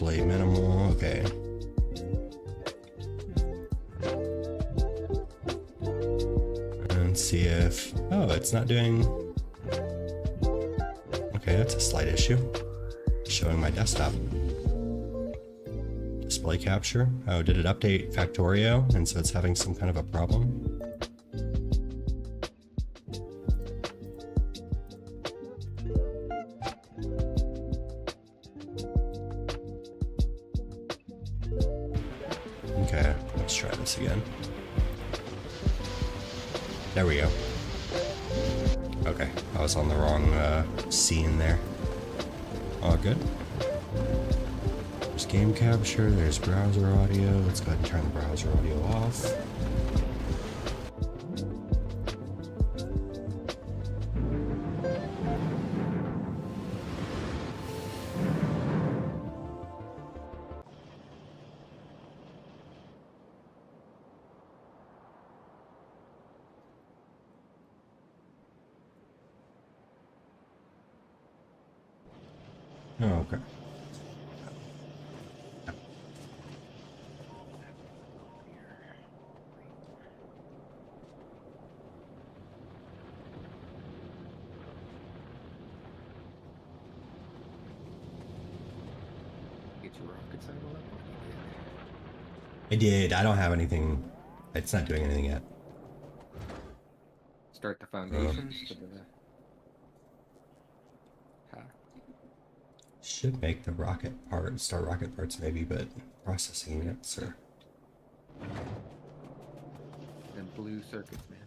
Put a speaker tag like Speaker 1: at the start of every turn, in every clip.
Speaker 1: display minimal. Okay. And see if... Oh, it's not doing... Okay, that's a slight issue. Showing my desktop. Display capture. Oh, did it update Factorio? And so it's having some kind of a problem? Okay, let's try this again. There we go. Okay, I was on the wrong scene there. All good. There's game capture, there's browser audio. Let's go ahead and turn the browser audio off. Oh, okay.
Speaker 2: Get your rocket cycle up?
Speaker 1: I did. I don't have anything. It's not doing anything yet.
Speaker 2: Start the foundations for the pack.
Speaker 1: Should make the rocket part, start rocket parts maybe, but processing units or...
Speaker 2: Then blue circuits, man.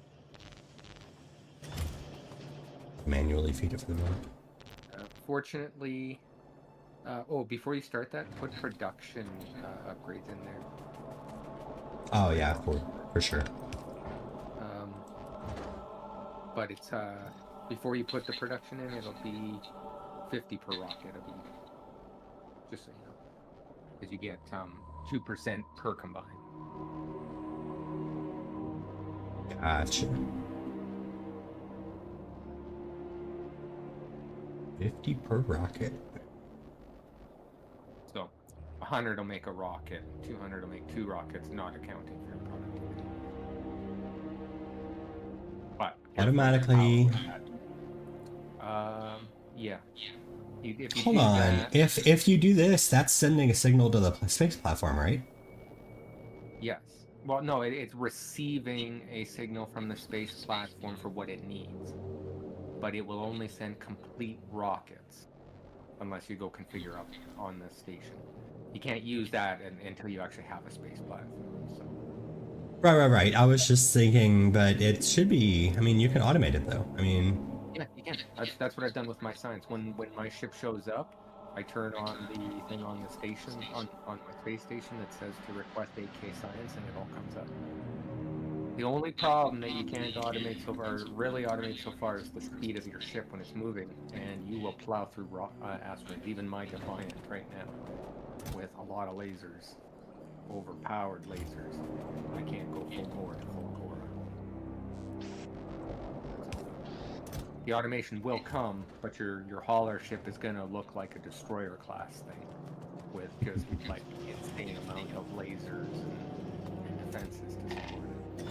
Speaker 1: Manually feed it for the moment.
Speaker 2: Fortunately, oh, before you start that, put production upgrades in there.
Speaker 1: Oh yeah, for sure.
Speaker 2: But it's before you put the production in, it'll be 50 per rocket. It'll be, just so you know, because you get 2% per combine.
Speaker 1: Gotcha. 50 per rocket.
Speaker 2: So 100 will make a rocket, 200 will make 2 rockets, not accounting for your productivity. But
Speaker 1: Automatically.
Speaker 2: Yeah. If you
Speaker 1: Hold
Speaker 2: do
Speaker 1: on.
Speaker 2: that,
Speaker 1: If you do this, that's sending a signal to the space platform, right?
Speaker 2: yes. Well, no, it's receiving a signal from the space platform for what it needs, but it will only send complete rockets unless you go configure up on the station. You can't use that until you actually have a space platform. So.
Speaker 1: Right. I was just thinking, but it should be. I mean, you can automate it though. I mean.
Speaker 2: Yeah, you can. That's what I've done with my science. When my ship shows up, I turn on the thing on the station, on my space station that says to request 8K science, and it all comes up. The only problem that you can't automate so far, really automate so far, is the speed of your ship when it's moving, and you will plow through asteroids. Even my Defiant right now, with a lot of lasers, overpowered lasers, I can't go full bore to full core. The automation will come, but your hauler ship is going to look like a destroyer class thing, with just like insane amount of lasers and defenses to support it.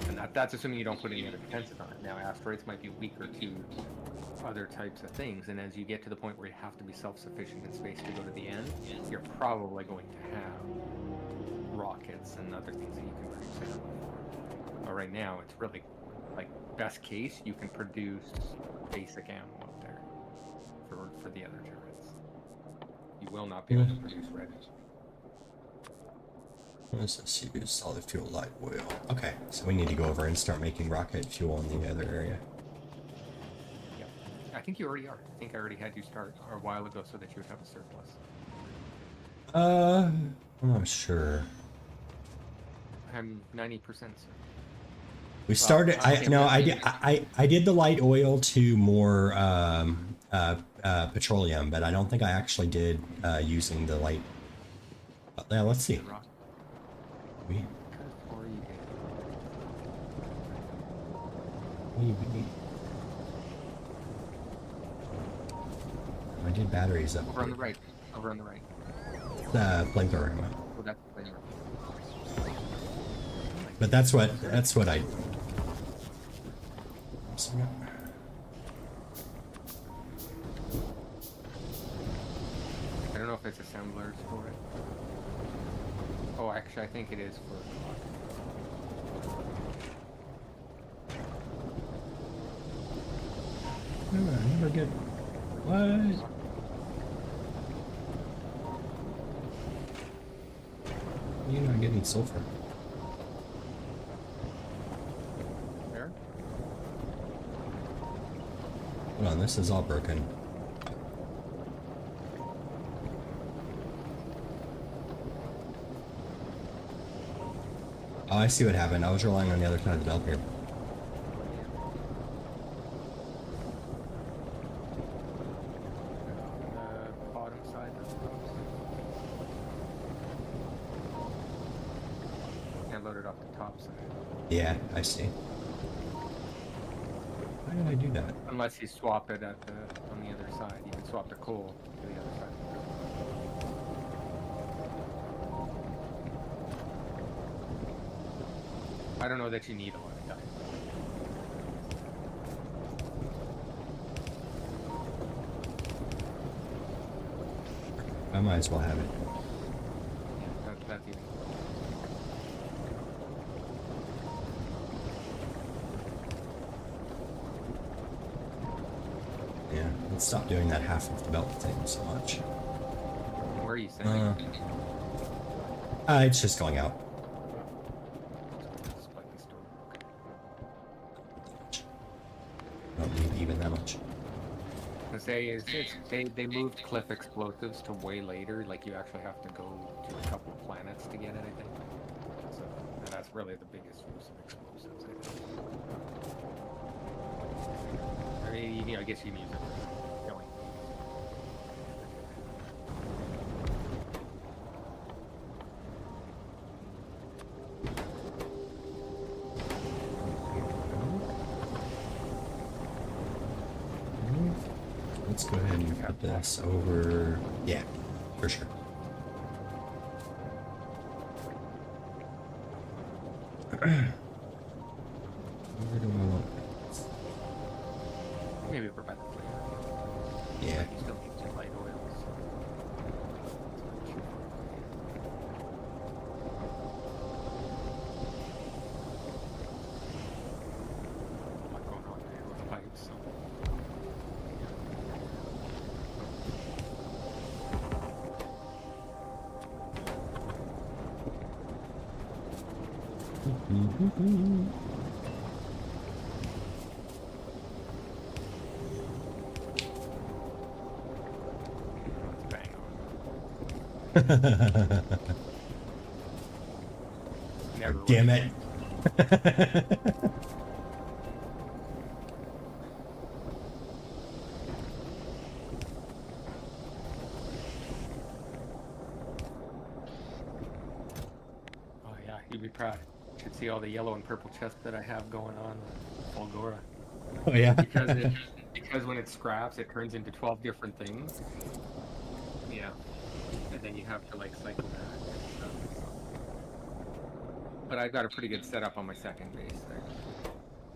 Speaker 2: And that's assuming you don't put any other defenses on it. Now, asteroids might be weak or to other types of things, and as you get to the point where you have to be self-sufficient in space to go to the end, you're probably going to have rockets and other things that you can produce ammo for. But right now, it's really, like, best case, you can produce basic ammo up there for the other turrets. You will not be able to produce red.
Speaker 1: What does this use? Solid fuel, light oil. Okay, so we need to go over and start making rocket fuel in the other area.
Speaker 2: Yeah, I think you already are. I think I already had you start a while ago so that you would have a surplus.
Speaker 1: I'm not sure.
Speaker 2: I'm 90% certain.
Speaker 1: We started. I did the light oil to more petroleum, but I don't think I actually did using the light. Yeah, let's see. I did batteries up.
Speaker 2: Over on the right. Over on the right.
Speaker 1: flamethrower ammo.
Speaker 2: Oh, that's the thing.
Speaker 1: But that's what I.
Speaker 2: I don't know if it's assemblers for it. Oh, actually, I think it is for
Speaker 1: I never get. What? You're not getting sulfur.
Speaker 2: there.
Speaker 1: Hold on, this is all broken. Oh, I see what happened. I was relying on the other side of the belt here.
Speaker 2: The bottom side of the post. And load it off the top side.
Speaker 1: Yeah, I see. Why did I do that?
Speaker 2: Unless you swap it at the on the other side. You can swap the coal to the other side. I don't know that you need a lot of time.
Speaker 1: I might as well have it.
Speaker 2: Yeah, that's even.
Speaker 1: Yeah, let's stop doing that half of the belt thing so much.
Speaker 2: Where are you sending?
Speaker 1: It's just going out.
Speaker 2: Spike the store. Okay.
Speaker 1: Don't need even that much.
Speaker 2: I say is they moved cliff explosives to way later. Like you actually have to go to a couple of planets to get it. I think. So and that's really the biggest use of explosives. I think. I mean, I guess you can use it for killing.
Speaker 1: Let's go ahead and put this over. Yeah, for sure. Where do I want this?
Speaker 2: Maybe provide the flavor.
Speaker 1: Yeah.
Speaker 2: You still need some light oils. So. A lot going on there with pipes. So. Bang on. Never
Speaker 1: Damn
Speaker 2: would.
Speaker 1: it.
Speaker 2: Oh yeah, you'd be proud. You should see all the yellow and purple chests that I have going on with Fulgora.
Speaker 1: Oh yeah.
Speaker 2: Because when it scraps, it turns into 12 different things. Yeah, and then you have to like cycle that. And stuff. But I've got a pretty good setup on my second base. I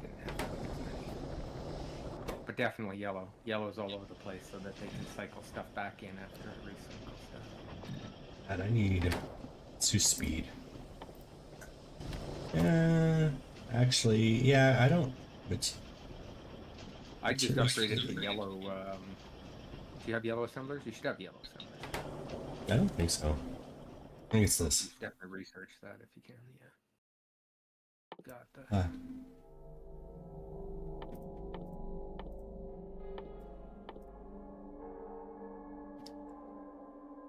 Speaker 2: didn't have as many. But definitely yellow. Yellow's all over the place so that they can cycle stuff back in after it recycles stuff.
Speaker 1: And I need to speed. Actually, yeah, I don't. But
Speaker 2: I just upgraded to yellow. Do you have yellow assemblers? You should have yellow assemblers.
Speaker 1: I don't think so. I think it's
Speaker 2: You
Speaker 1: this.
Speaker 2: should definitely research that if you can. Yeah. Got the.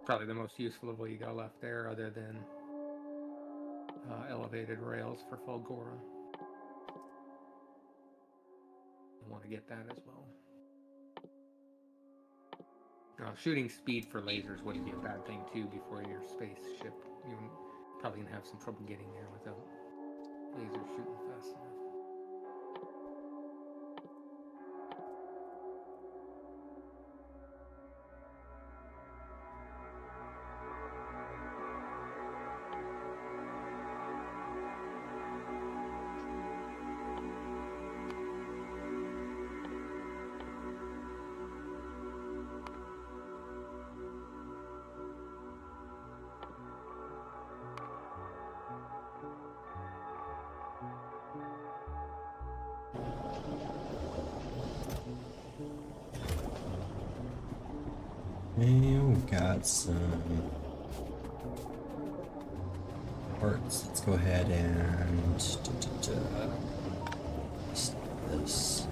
Speaker 2: Probably the most useful of what you got left there, other than elevated rails for Fulgora. You want to get that as well. Shooting speed for lasers wouldn't be a bad thing too. Before your spaceship, you're probably gonna have some trouble getting there without lasers shooting fast enough.
Speaker 1: Hey, we got some parts. Let's go ahead and stop this.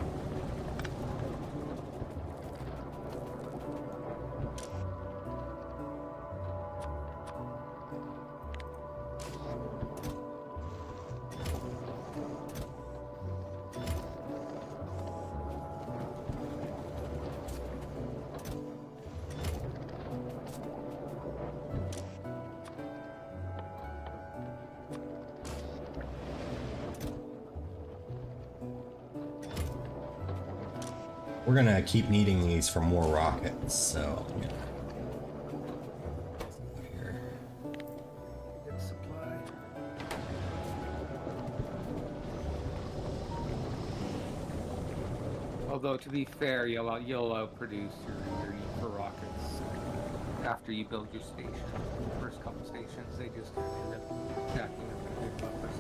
Speaker 1: We're gonna keep needing these for more rockets, so I'm gonna put here.
Speaker 2: Good supply. Although to be fair, you'll outproduce your need for rockets after you build your station. The first couple stations, they just end up jacking up the big buffers.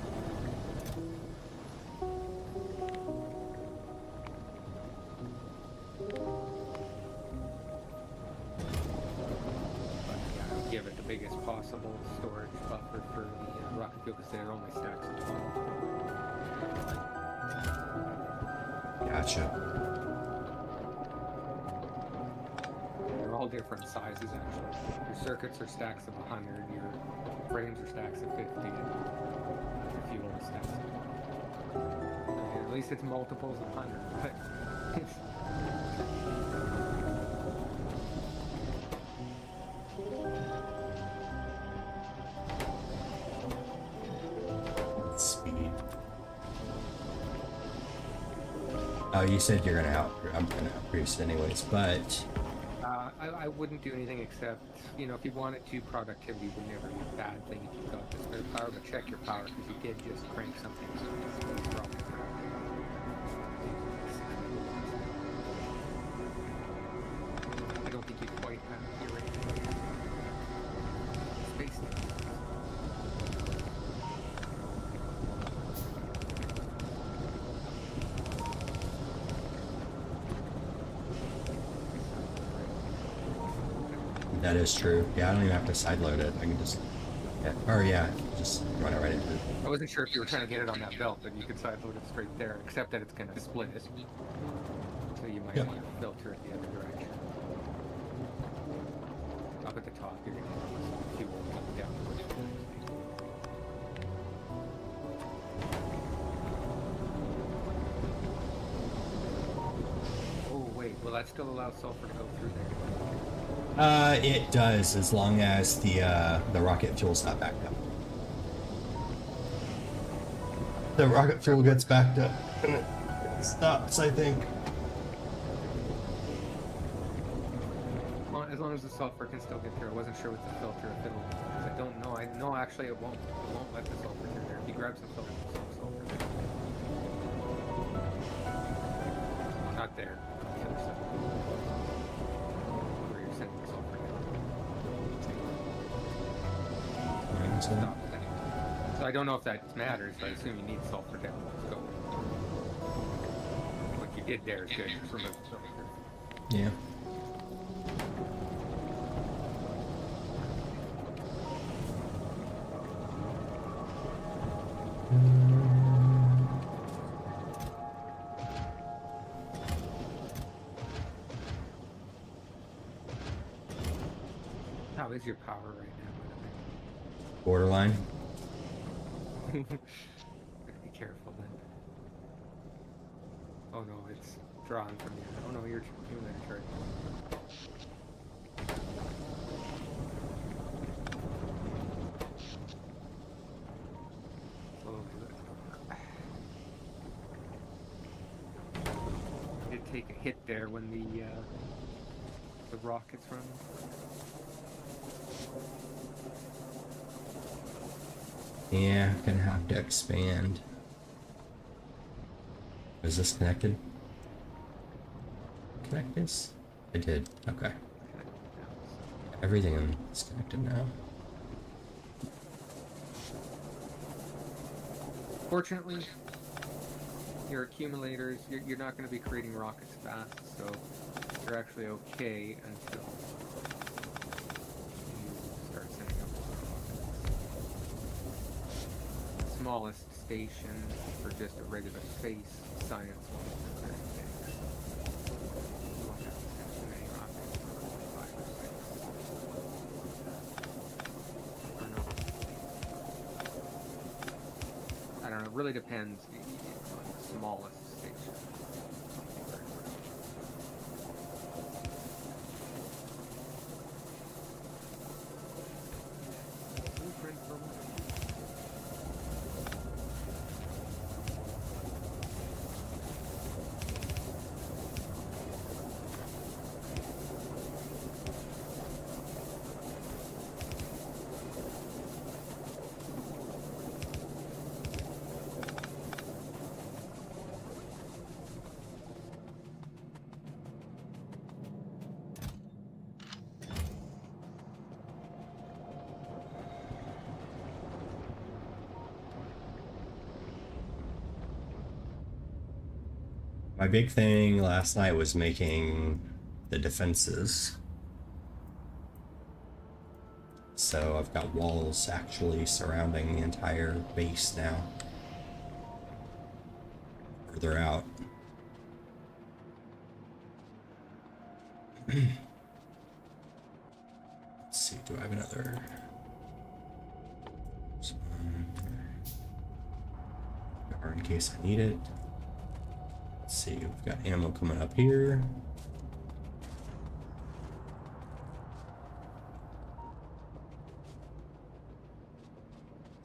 Speaker 2: But yeah, I would give it the biggest possible storage buffer for the rocket fuel because they're only stacks of 12.
Speaker 1: Gotcha.
Speaker 2: They're all different sizes, actually. Your circuits are stacks of 100, your frames are stacks of 50, and your fuel is stacks of 20. At least it's multiples of 100, but it's...
Speaker 1: Speed. Oh, you said you're gonna I'm gonna outproduce it anyways, but
Speaker 2: I wouldn't do anything except, you know, if you wanted to, productivity would never be a bad thing if you've got this spare power, but check your power, because you did just crank something. I don't think you quite have your rate. Space Station.
Speaker 1: that is true. Yeah, I don't even have to sideload it. I can just, just run it right into it.
Speaker 2: I wasn't sure if you were trying to get it on that belt, but you could sideload it straight there, except that it's going to split it. So you might
Speaker 1: Yep.
Speaker 2: want to filter it the other direction. Up at the top, you're going to have fuel coming down towards the Oh, wait, will that still allow sulfur to go through there?
Speaker 1: It does, as long as the rocket fuel's not backed up. The rocket fuel gets backed up, and it stops, I think.
Speaker 2: Well, as long as the sulfur can still get through. I wasn't sure with the filter if it'll... I don't know. I know actually it won't. It won't let the sulfur through there. If you grab some sulfur there. Not there. On the other side. Where you're sending the sulfur down. Stop it anyway. So I don't know if that matters, but I assume you need sulfur down. Let's go. What you did there is good. Just remove the sulfur.
Speaker 1: Yeah.
Speaker 2: How is your power right now?
Speaker 1: Borderline.
Speaker 2: Be careful then. Oh no, it's drawn from you. Oh no, you're accumulator right. Slowly let go. Did take a hit there when the rockets run.
Speaker 1: Yeah, I'm gonna have to expand. Is this connected? Connect this? I did. Okay. Everything is connected now.
Speaker 2: Fortunately, your accumulators, you're not going to be creating rockets fast, so you're actually okay until smallest station for just a regular space science one is very big. What else? Many rockets for like 5 or 6. Or no. I don't know. It really depends on the smallest station. Something very much. Blueprint for what?
Speaker 1: My big thing last night was making the defenses. So I've got walls actually surrounding the entire base now. Further out. Let's see, do I have another? Or in case I need it. Let's see, we've got ammo coming up here.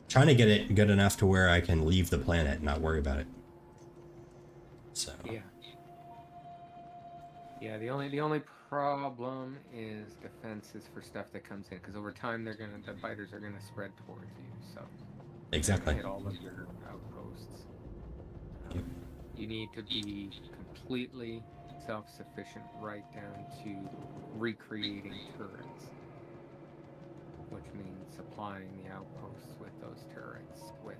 Speaker 1: Trying to get it good enough to where I can leave the planet and not worry about it. So
Speaker 2: Yeah, the only problem is defenses for stuff that comes in, because over time the biters are gonna spread towards you, so
Speaker 1: exactly.
Speaker 2: hit all of your outposts.
Speaker 1: Yep.
Speaker 2: You need to be completely self-sufficient right down to recreating turrets, which means supplying the outposts with those turrets, with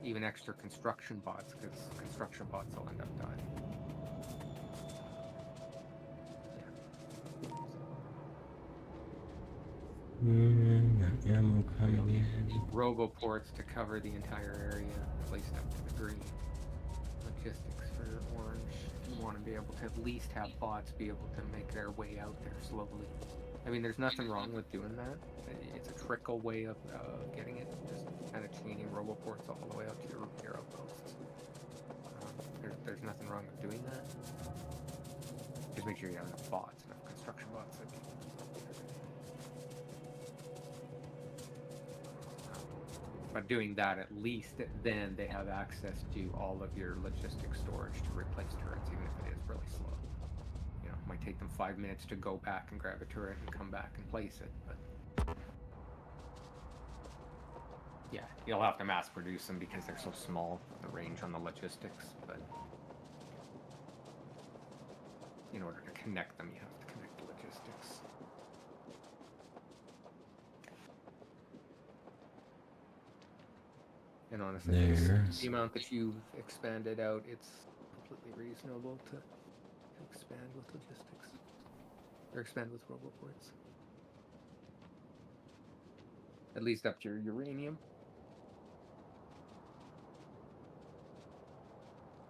Speaker 2: even extra construction bots, because construction bots will end up dying.
Speaker 1: Ammo coming in.
Speaker 2: Roboports to cover the entire area, at least up to the green. Logistics for orange. You want to be able to at least have bots be able to make their way out there slowly. I mean, there's nothing wrong with doing that. It's a trickle way of getting it, just kind of chaining roboports all the way out to your outposts. There's nothing wrong with doing that. Just make sure you have enough bots, enough construction bots that can. By doing that, at least then they have access to all of your logistic storage to replace turrets, even if it is really slow. You know, it might take them 5 minutes to go back and grab a turret and come back and place it, but yeah, you'll have to mass produce them because they're so small, the range on the logistics, but in order to connect them, you have to connect the logistics. And honestly, the amount that you've expanded out, it's completely reasonable to expand with logistics. Or expand with roboports. At least up to your uranium.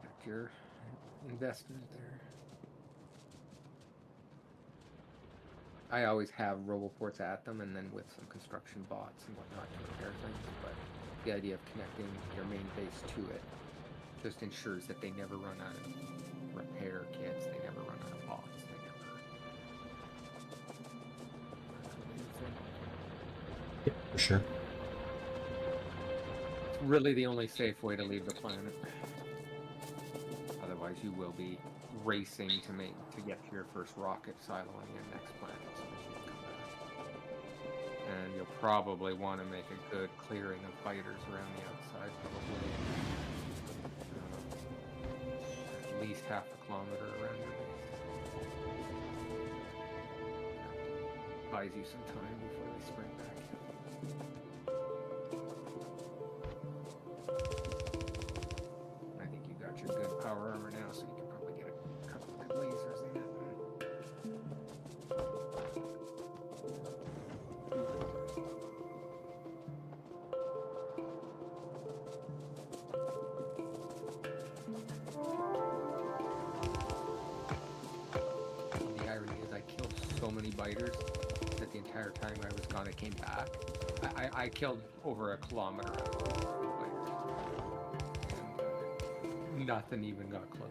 Speaker 2: Got your investment there. I always have roboports at them, and then with some construction bots and whatnot to repair things, but the idea of connecting your main base to it just ensures that they never run out of repair kits, they never run out of bots, they never run out of anything.
Speaker 1: Yep, for sure.
Speaker 2: It's really the only safe way to leave the planet. Otherwise you will be racing to get to your first rocket siloing in next planet as soon as you come back. And you'll probably want to make a good clearing of fighters around the outside, probably at least half a kilometer around your base. Buys you some time before they sprint back in. I think you got your good power armor now, so you can probably get a couple of lasers in it. so many biters that the entire time I was gone, I came back. I killed over a kilometer out of biters, and nothing even got close.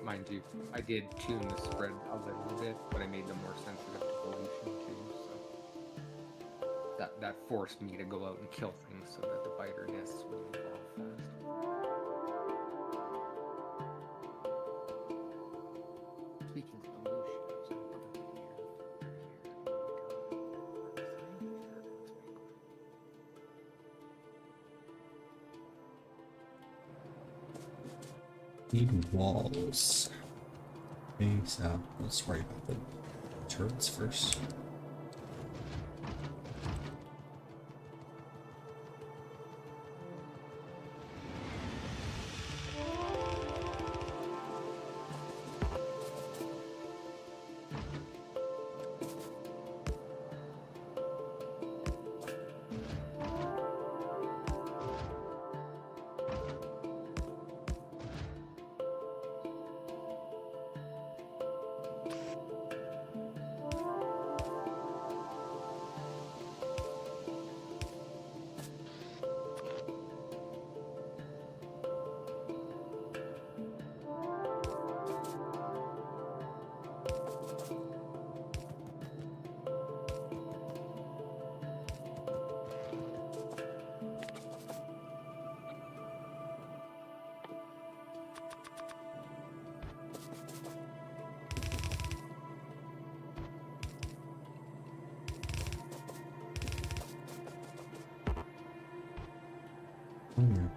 Speaker 2: Mind you, I did tune the spread a little bit, but I made them more sensitive to pollution too. So that forced me to go out and kill things so that the biter nests would evolve fast. Speaking of pollution, there's another thing here.
Speaker 1: Need walls. Face out. Let's worry about the turrets first. Oh, yeah.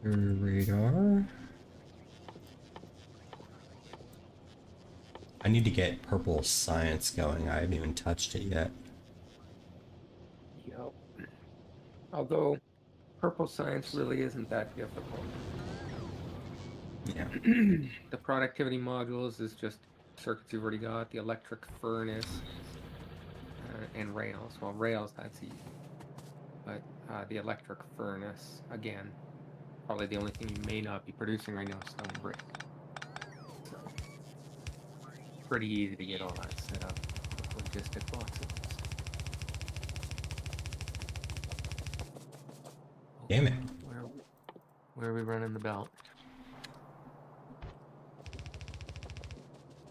Speaker 1: Another radar. I need to get purple science going. I haven't even touched it yet.
Speaker 2: Yep. Although purple science really isn't that difficult.
Speaker 1: Yeah.
Speaker 2: The productivity modules is just circuits you've already got, the electric furnace, and rails. Well, rails, that's easy. But the electric furnace, again, probably the only thing you may not be producing right now is stone brick. So, pretty easy to get all that set up with logistic boxes.
Speaker 1: Damn it.
Speaker 2: Where are we running the belt?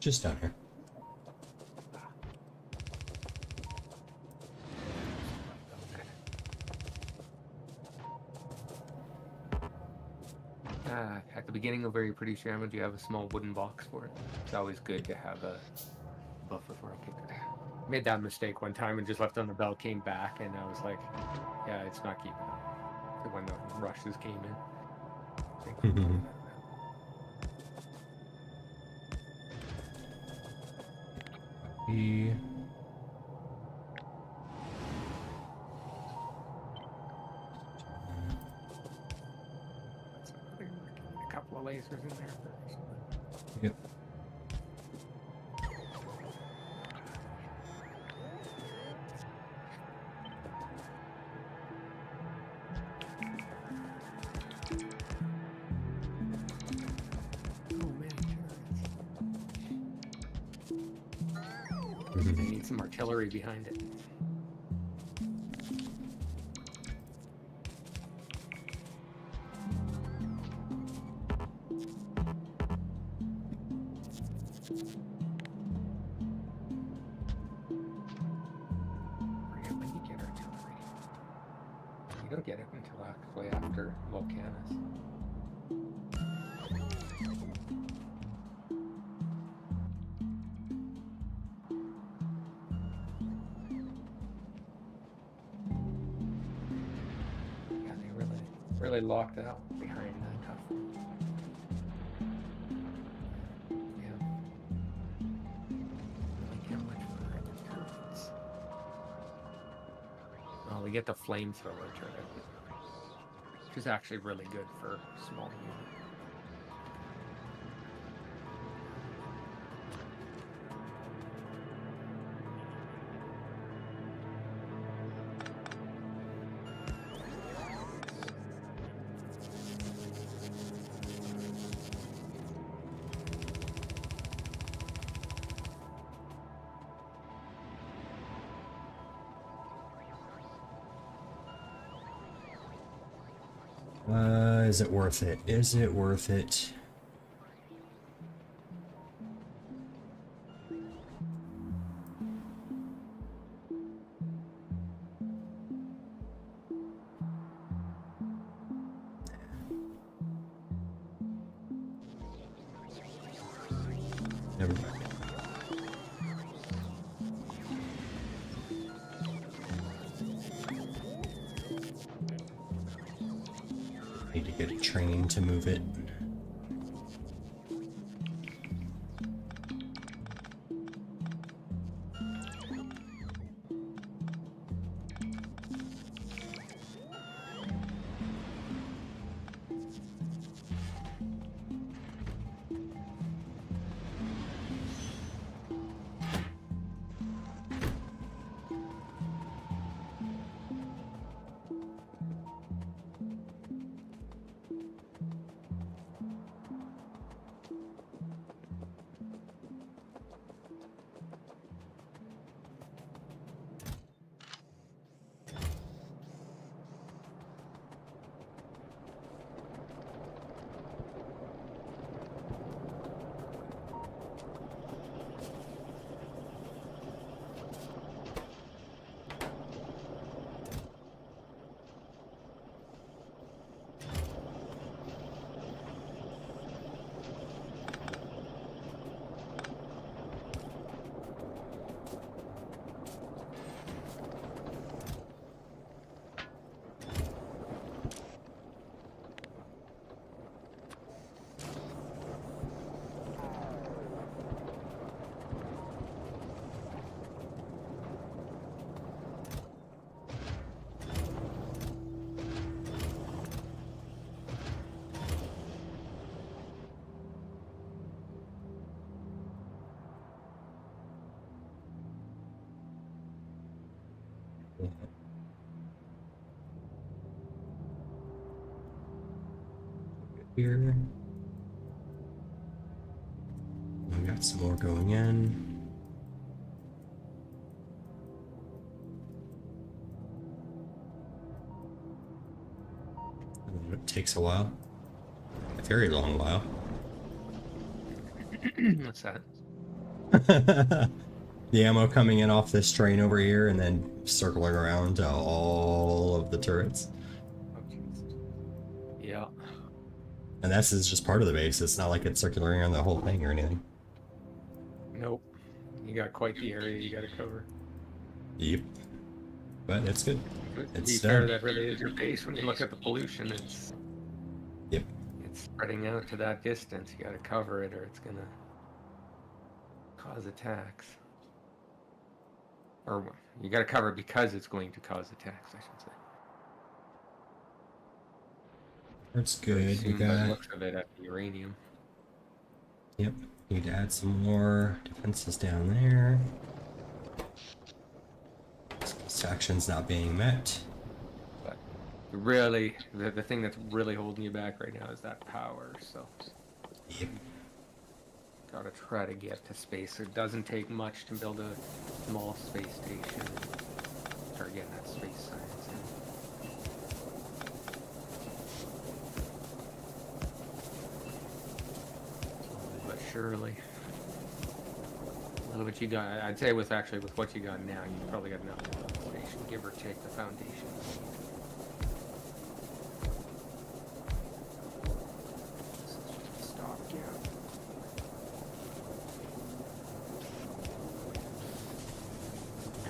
Speaker 1: Just down here.
Speaker 2: At the beginning of where you produce your ammo, do you have a small wooden box for it? It's always good to have a buffer for it. Made that mistake one time and just left on the belt, came back, and I was like, yeah, it's not keeping up. When the rushes came in.
Speaker 1: The
Speaker 2: A couple of lasers in there first.
Speaker 1: yep.
Speaker 2: Oh man, turrets. They need some artillery behind it. When you get artillery, you don't get it until actually after Volcanus. Yeah, they really locked it up behind that tough one. Yeah. Really can't much for the turrets. Well, we get the flamethrower turret, which is actually really good for small units.
Speaker 1: Is it worth it? Is it worth it? to move it. Here. We got some more going in. It takes a while. A very long while.
Speaker 2: What's that?
Speaker 1: The ammo coming in off this train over here and then circling around to all of the turrets.
Speaker 2: Yeah.
Speaker 1: And this is just part of the base. It's not like it's circulating around the whole thing or anything.
Speaker 2: Nope. You got quite the area you got to cover.
Speaker 1: Yep. But it's good.
Speaker 2: To
Speaker 1: It's
Speaker 2: be fair,
Speaker 1: done.
Speaker 2: that really is your base. When you look at the pollution, it's
Speaker 1: Yep.
Speaker 2: it's spreading out to that distance. You got to cover it, or it's gonna cause attacks. Or you got to cover it because it's going to cause attacks, I should say.
Speaker 1: That's
Speaker 2: I
Speaker 1: good. We
Speaker 2: assume by the
Speaker 1: got.
Speaker 2: looks of it at the uranium.
Speaker 1: Yep. Need to add some more defenses down there. Sections not being met.
Speaker 2: But really, the thing that's really holding you back right now is that power. So
Speaker 1: Yep.
Speaker 2: gotta try to get to space. It doesn't take much to build a small space station. Start getting that space science in. But surely, what you got? I'd say with what you got now, you've probably got enough station, give or take the foundation. This is just a stopgap.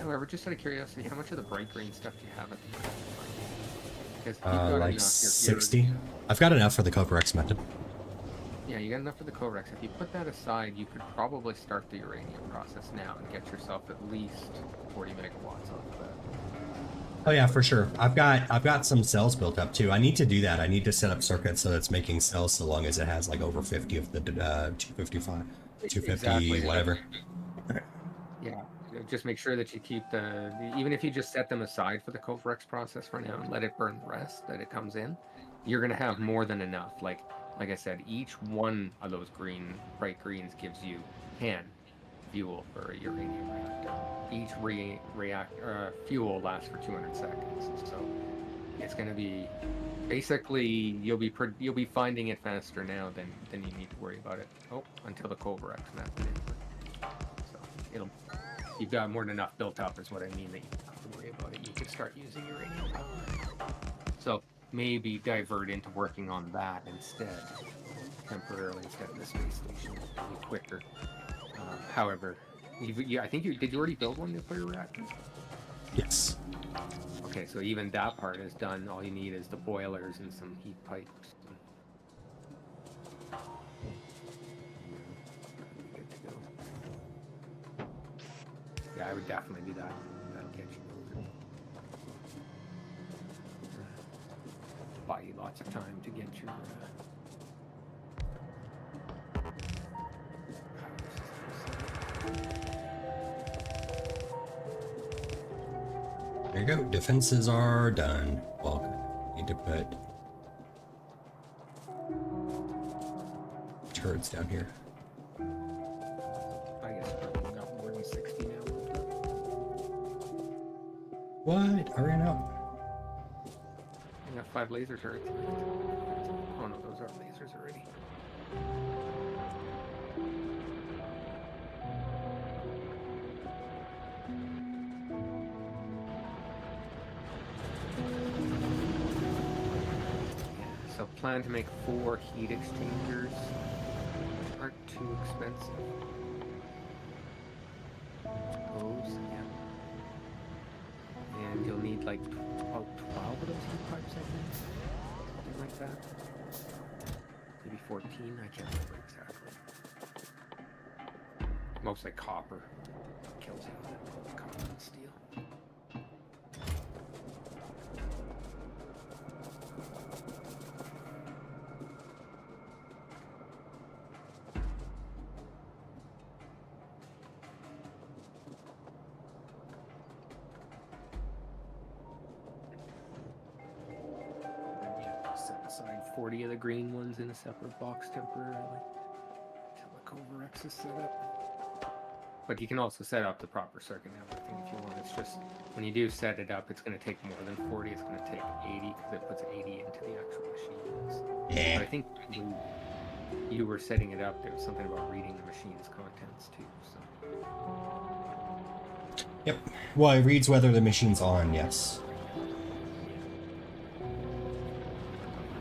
Speaker 2: However, just out of curiosity, how much of the bright green stuff do you have at the moment? Because you've got
Speaker 1: Like
Speaker 2: enough,
Speaker 1: 60. I've got enough for the Covarex method.
Speaker 2: Yeah, you got enough for the Corex. If you put that aside, you could probably start the uranium process now and get yourself at least 40 megawatts off of that.
Speaker 1: Oh yeah, for sure. I've got some cells built up too. I need to do that. I need to set up circuits so that it's making cells so long as it has like over 50 of the 255, 250,
Speaker 2: Exactly.
Speaker 1: whatever.
Speaker 2: Yeah, just make sure that you keep even if you just set them aside for the Corex process for now and let it burn the rest that it comes in, you're gonna have more than enough. Like I said, each one of those bright greens gives you 10 fuel for a uranium reactor. Each fuel lasts for 200 seconds, so it's going to be basically you'll be finding it faster now than you need to worry about it. Until the Covarex method. So you've got more than enough built up, is what I mean. That you don't have to worry about it. You could start using uranium power. So maybe divert into working on that temporarily instead of the space station. It'll be quicker. However, I think did you already build one nuclear reactor?
Speaker 1: Yes.
Speaker 2: Okay, so even that part is done. All you need is the boilers and some heat pipes. Okay, I would definitely do that. That'll get you moving. Buy you lots of time to get your
Speaker 1: There you go. Defenses are done. Well, need to put turrets down here.
Speaker 2: I guess we've got more than 60 now.
Speaker 1: What? I ran out.
Speaker 2: I got 5 laser turrets. Oh no, those are lasers already. So plan to make 4 heat exchangers, which aren't too expensive. Those, yeah. And you'll need like about 12 of those heat pipes, I think. Something like that. Maybe 14, I can't remember exactly. Mostly copper. Kills you with it. Copper and steel. Set aside 40 of the green ones in a separate box temporarily until the Covarex is set up. But you can also set up the proper circuit networking if you want. It's just when you do set it up, it's going to take more than 40. It's going to take 80 because it puts 80 into the actual machines.
Speaker 1: Yeah.
Speaker 2: But I think when you were setting it up, there was something about reading the machine's contents too. So.
Speaker 1: Yep. Well, it reads whether the machine's on, yes.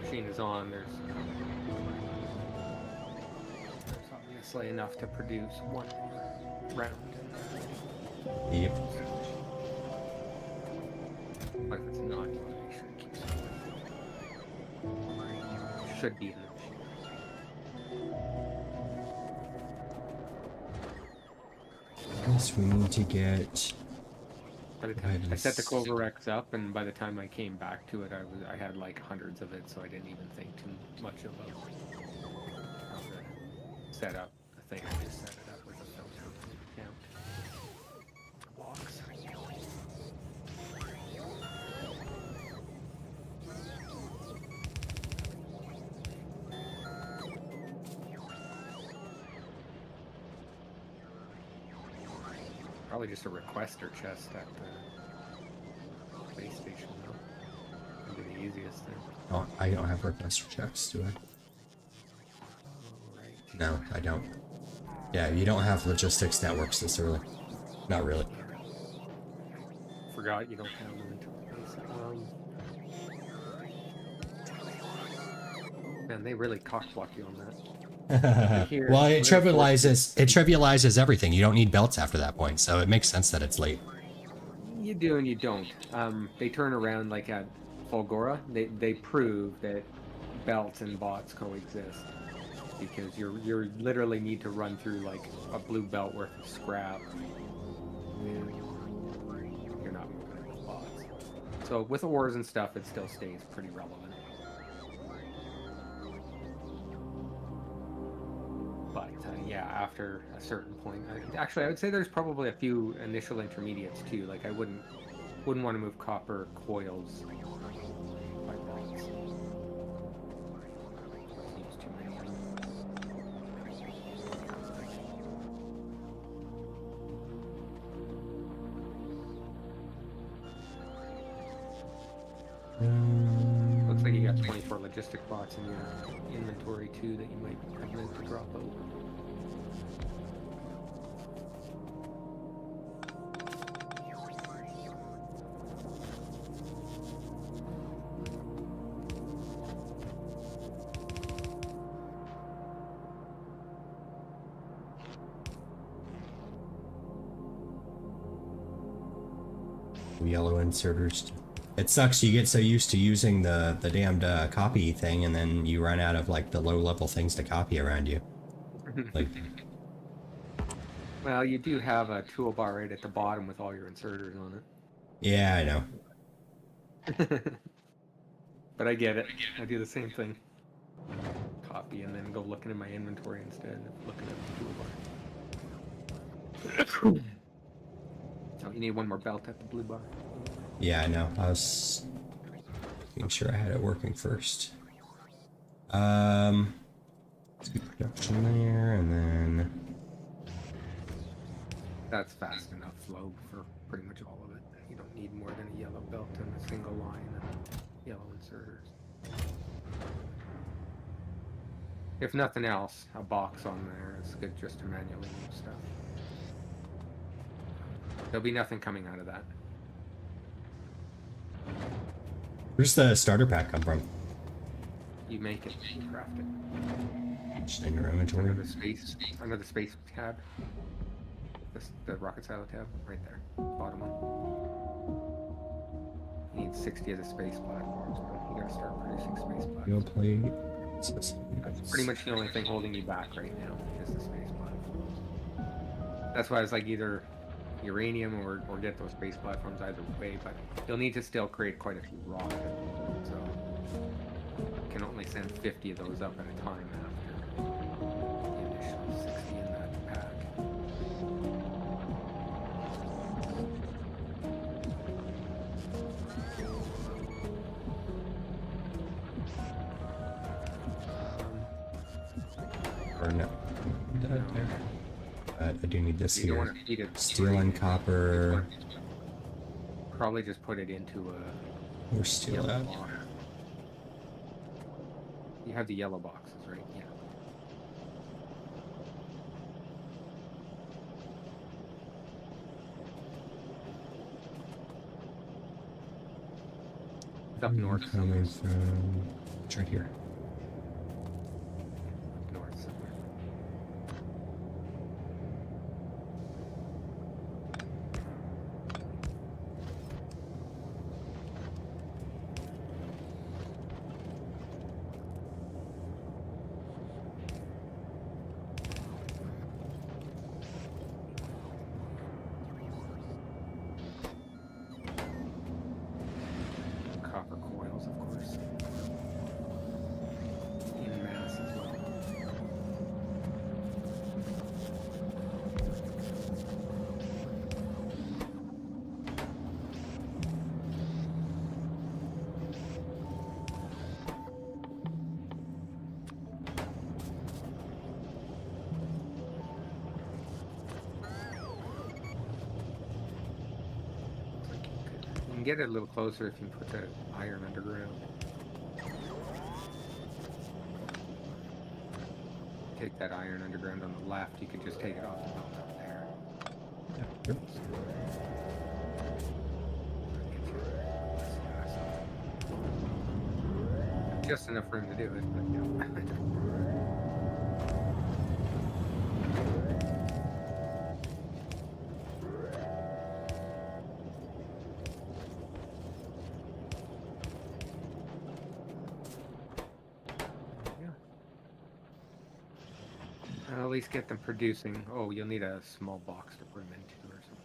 Speaker 2: Machine is on, there's obviously enough to produce one round.
Speaker 1: Yep.
Speaker 2: But if it's not, you want to make sure it keeps going. It should be in the machine.
Speaker 1: Guess we need to get.
Speaker 2: By the time I set the Covarex up, and by the time I came back to it, I had like hundreds of it, so I didn't even think too much about how to set up the thing. I just set it up with a filter count box. Probably just a requester chest at the base station, though. Would be the easiest thing.
Speaker 1: Oh, I don't have requester checks, do I?
Speaker 2: Alright.
Speaker 1: No, I don't. Yeah, you don't have logistics networks this early. Not really.
Speaker 2: Forgot you don't have them until the base. Man, they really cockblock you on that. Here,
Speaker 1: Well, it trivializes everything. You don't need belts after that point, so it makes sense that it's late.
Speaker 2: You do and you don't. They turn around like at Fulgora. They prove that belts and bots coexist because you literally need to run through like a blue belt worth of scrap. You're not moving with bots. So with ores and stuff, it still stays pretty relevant. But yeah, after a certain point, actually, I would say there's probably a few initial intermediates too. Like I wouldn't want to move copper coils by bots. Seems too many of them. Looks like you got 24 logistic bots in your inventory too that you might have meant to drop out.
Speaker 1: Yellow inserters. It sucks. You get so used to using the damned copy thing, and then you run out of like the low level things to copy around you. Like,
Speaker 2: Well, you do have a toolbar right at the bottom with all your inserters on
Speaker 1: Yeah, I know.
Speaker 2: it. But I get it. I do the same thing. Copy and then go looking in my inventory instead of looking at the toolbar. Oh, you need one more belt at the blue bar.
Speaker 1: Yeah, I know. I was making sure I had it working first. Let's do production there, and then
Speaker 2: That's fast enough flow for pretty much all of it. You don't need more than a yellow belt and a single line and yellow inserters. If nothing else, a box on there is good just to manually move stuff. There'll be nothing coming out of that.
Speaker 1: where's the starter pack come from?
Speaker 2: You make it, you craft it.
Speaker 1: Just in your inventory.
Speaker 2: Under the space tab. The rocket silo tab, right there, bottom one. You need 60 of the space platforms, but you gotta start producing space
Speaker 1: Steel
Speaker 2: platforms.
Speaker 1: plate.
Speaker 2: That's pretty much the only thing holding you back right now is the space platforms. That's why it's like either uranium or get those space platforms either way, but you'll need to still create quite a few rockets. So you can only send 50 of those up at a time after the initial 60 in that pack.
Speaker 1: Or no. There. I do need this
Speaker 2: You don't
Speaker 1: here.
Speaker 2: want to feed it
Speaker 1: Steel and copper.
Speaker 2: Probably just put it into a
Speaker 1: Or steel
Speaker 2: yellow
Speaker 1: out.
Speaker 2: box. You have the yellow boxes, right? Yeah. It's up north somewhere.
Speaker 1: Coming from. It's right here.
Speaker 2: North somewhere. Copper coils, of course. In mass as well. You can get it a little closer if you put the iron underground. Take that iron underground on the left, you could just take it off the belt up there.
Speaker 1: Yeah, sure.
Speaker 2: Just enough room to do it, but yeah. At least get them producing. Oh, you'll need a small box to put them into or something.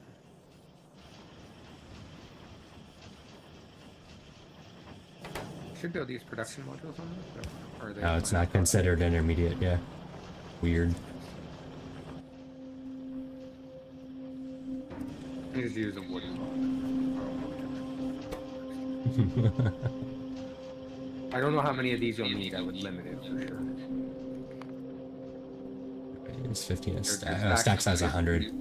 Speaker 2: Should be able to use production modules on this? Or are they
Speaker 1: No, it's not considered intermediate, yeah. Weird.
Speaker 2: You just use a wooden box. I don't know how many of these you'll need. I would limit it for sure.
Speaker 1: It's 15 a stack.
Speaker 2: Stack
Speaker 1: Stack size 100.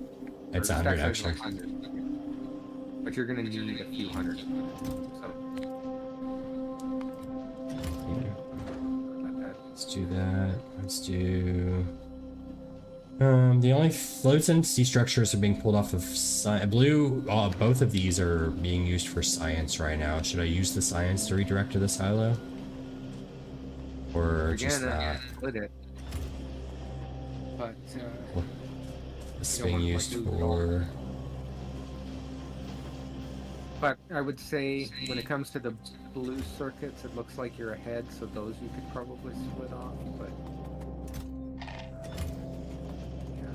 Speaker 1: It's 100 actually.
Speaker 2: 100. But you're gonna need a few hundred. So
Speaker 1: Let's do that. Let's do. The only floatant sea structures are being pulled off of blue. Both of these are being used for science right now. Should I use the science to redirect to the silo, or just not?
Speaker 2: Split it. But
Speaker 1: This is
Speaker 2: you don't
Speaker 1: being
Speaker 2: want to,
Speaker 1: used
Speaker 2: like, move it
Speaker 1: for.
Speaker 2: But I would say when it comes to the blue circuits, it looks like you're ahead, so those you could probably split off. But yeah.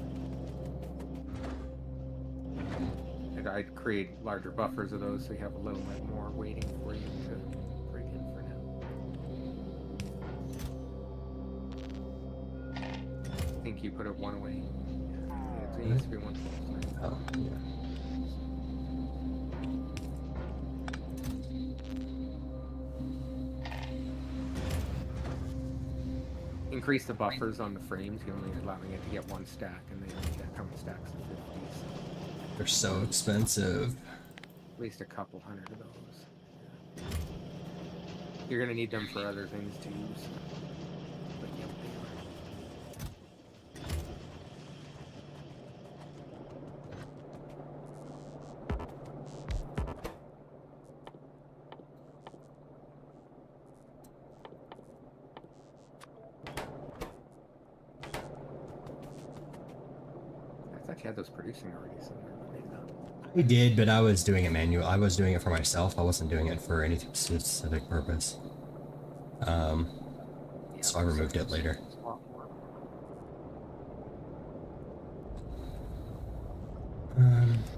Speaker 2: I'd create larger buffers of those so you have a little bit more waiting for you to break in for now. I think you put a 1 away. Yeah, it needs to be 1 close.
Speaker 1: Oh, yeah.
Speaker 2: Increase the buffers on the frames. You're only allowing it to get 1 stack, and they only get how many stacks of 50. So
Speaker 1: They're so expensive.
Speaker 2: at least a couple hundred of those. Yeah. You're gonna need them for other things to use. But yeah, I thought you had those producing already somewhere, but maybe not.
Speaker 1: I did, but I was doing it manual. I was doing it for myself. I wasn't doing it for any specific purpose.
Speaker 2: Yeah,
Speaker 1: So I removed it later.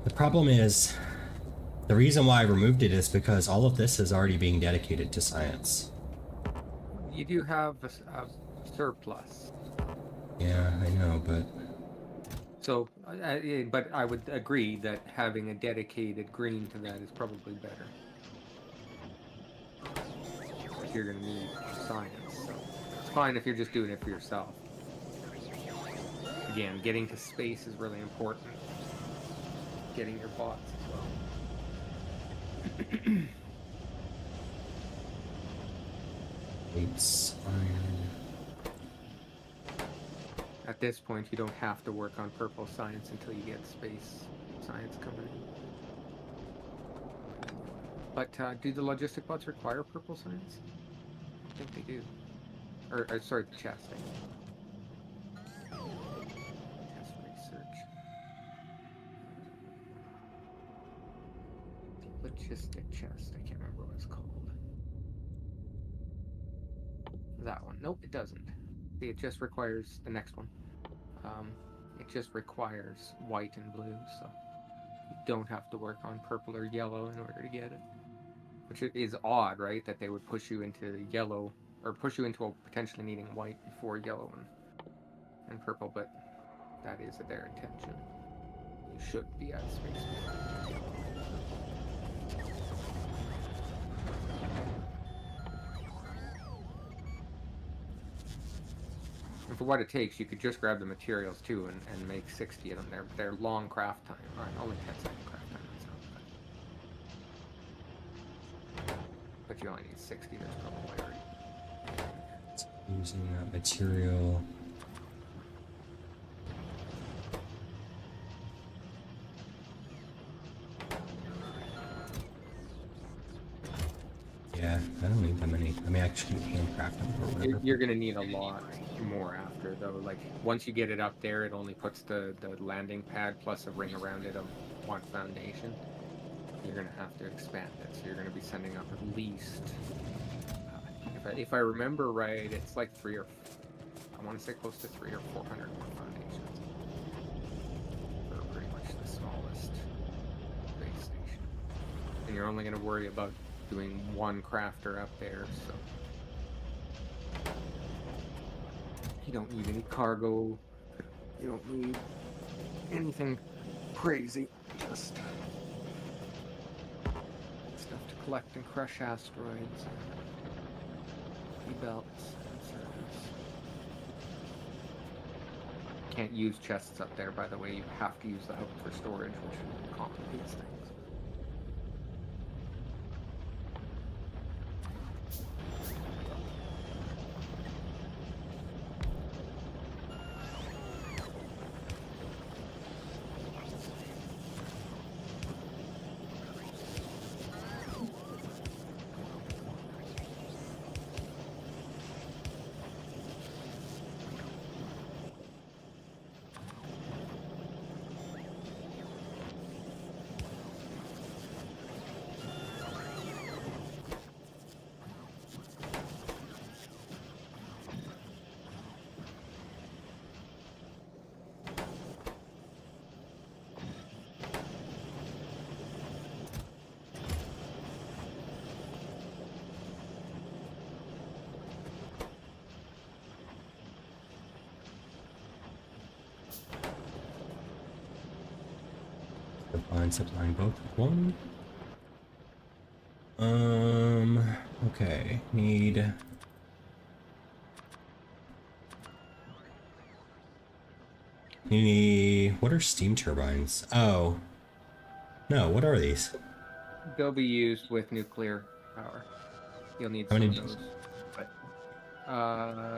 Speaker 1: The problem is, the reason why I removed it is because all of this is already being dedicated to science.
Speaker 2: You do have a surplus.
Speaker 1: Yeah, I know, but
Speaker 2: So, but I would agree that having a dedicated green to that is probably better. If you're going to need science, so it's fine if you're just doing it for yourself. Again, getting to space is really important. Getting your bots as well.
Speaker 1: it's iron.
Speaker 2: At this point, you don't have to work on purple science until you get space science coming in. But do the logistic bots require purple science? I think they do. Or sorry, the chest. Test research. Logistic chest. I can't remember what it's called. That one. Nope, it doesn't. See, it just requires the next one. It just requires white and blue, so you don't have to work on purple or yellow in order to get it. Which is odd, right? That they would push you into yellow, or push you into potentially needing white before yellow and purple, but that is their intention. You should be at space before. And for what it takes, you could just grab the materials too and make 60 of them. They're long craft time. All right, only 10-second craft time. But you only need 60. There's probably already.
Speaker 1: Using that material. Yeah, I don't need that many. I mean, actually, handcraft them or whatever.
Speaker 2: You're going to need a lot more after, though. Like, once you get it up there, it only puts the landing pad plus a ring around it of 1 foundation. You're going to have to expand it, so you're going to be sending up at least, if I remember right, it's like I want to say close to 300 or 400 more foundations for pretty much the smallest base station. And you're only going to worry about doing 1 crafter up there, so you don't need any cargo, you don't need anything crazy, just stuff to collect and crush asteroids, belts, and servers. Can't use chests up there, by the way. You have to use the hub for storage, which complicates things.
Speaker 1: Supplying both with one. Okay. What are steam turbines? Oh. No, what are these?
Speaker 2: They'll be used with nuclear power. You'll need
Speaker 1: How
Speaker 2: some
Speaker 1: many?
Speaker 2: of those. But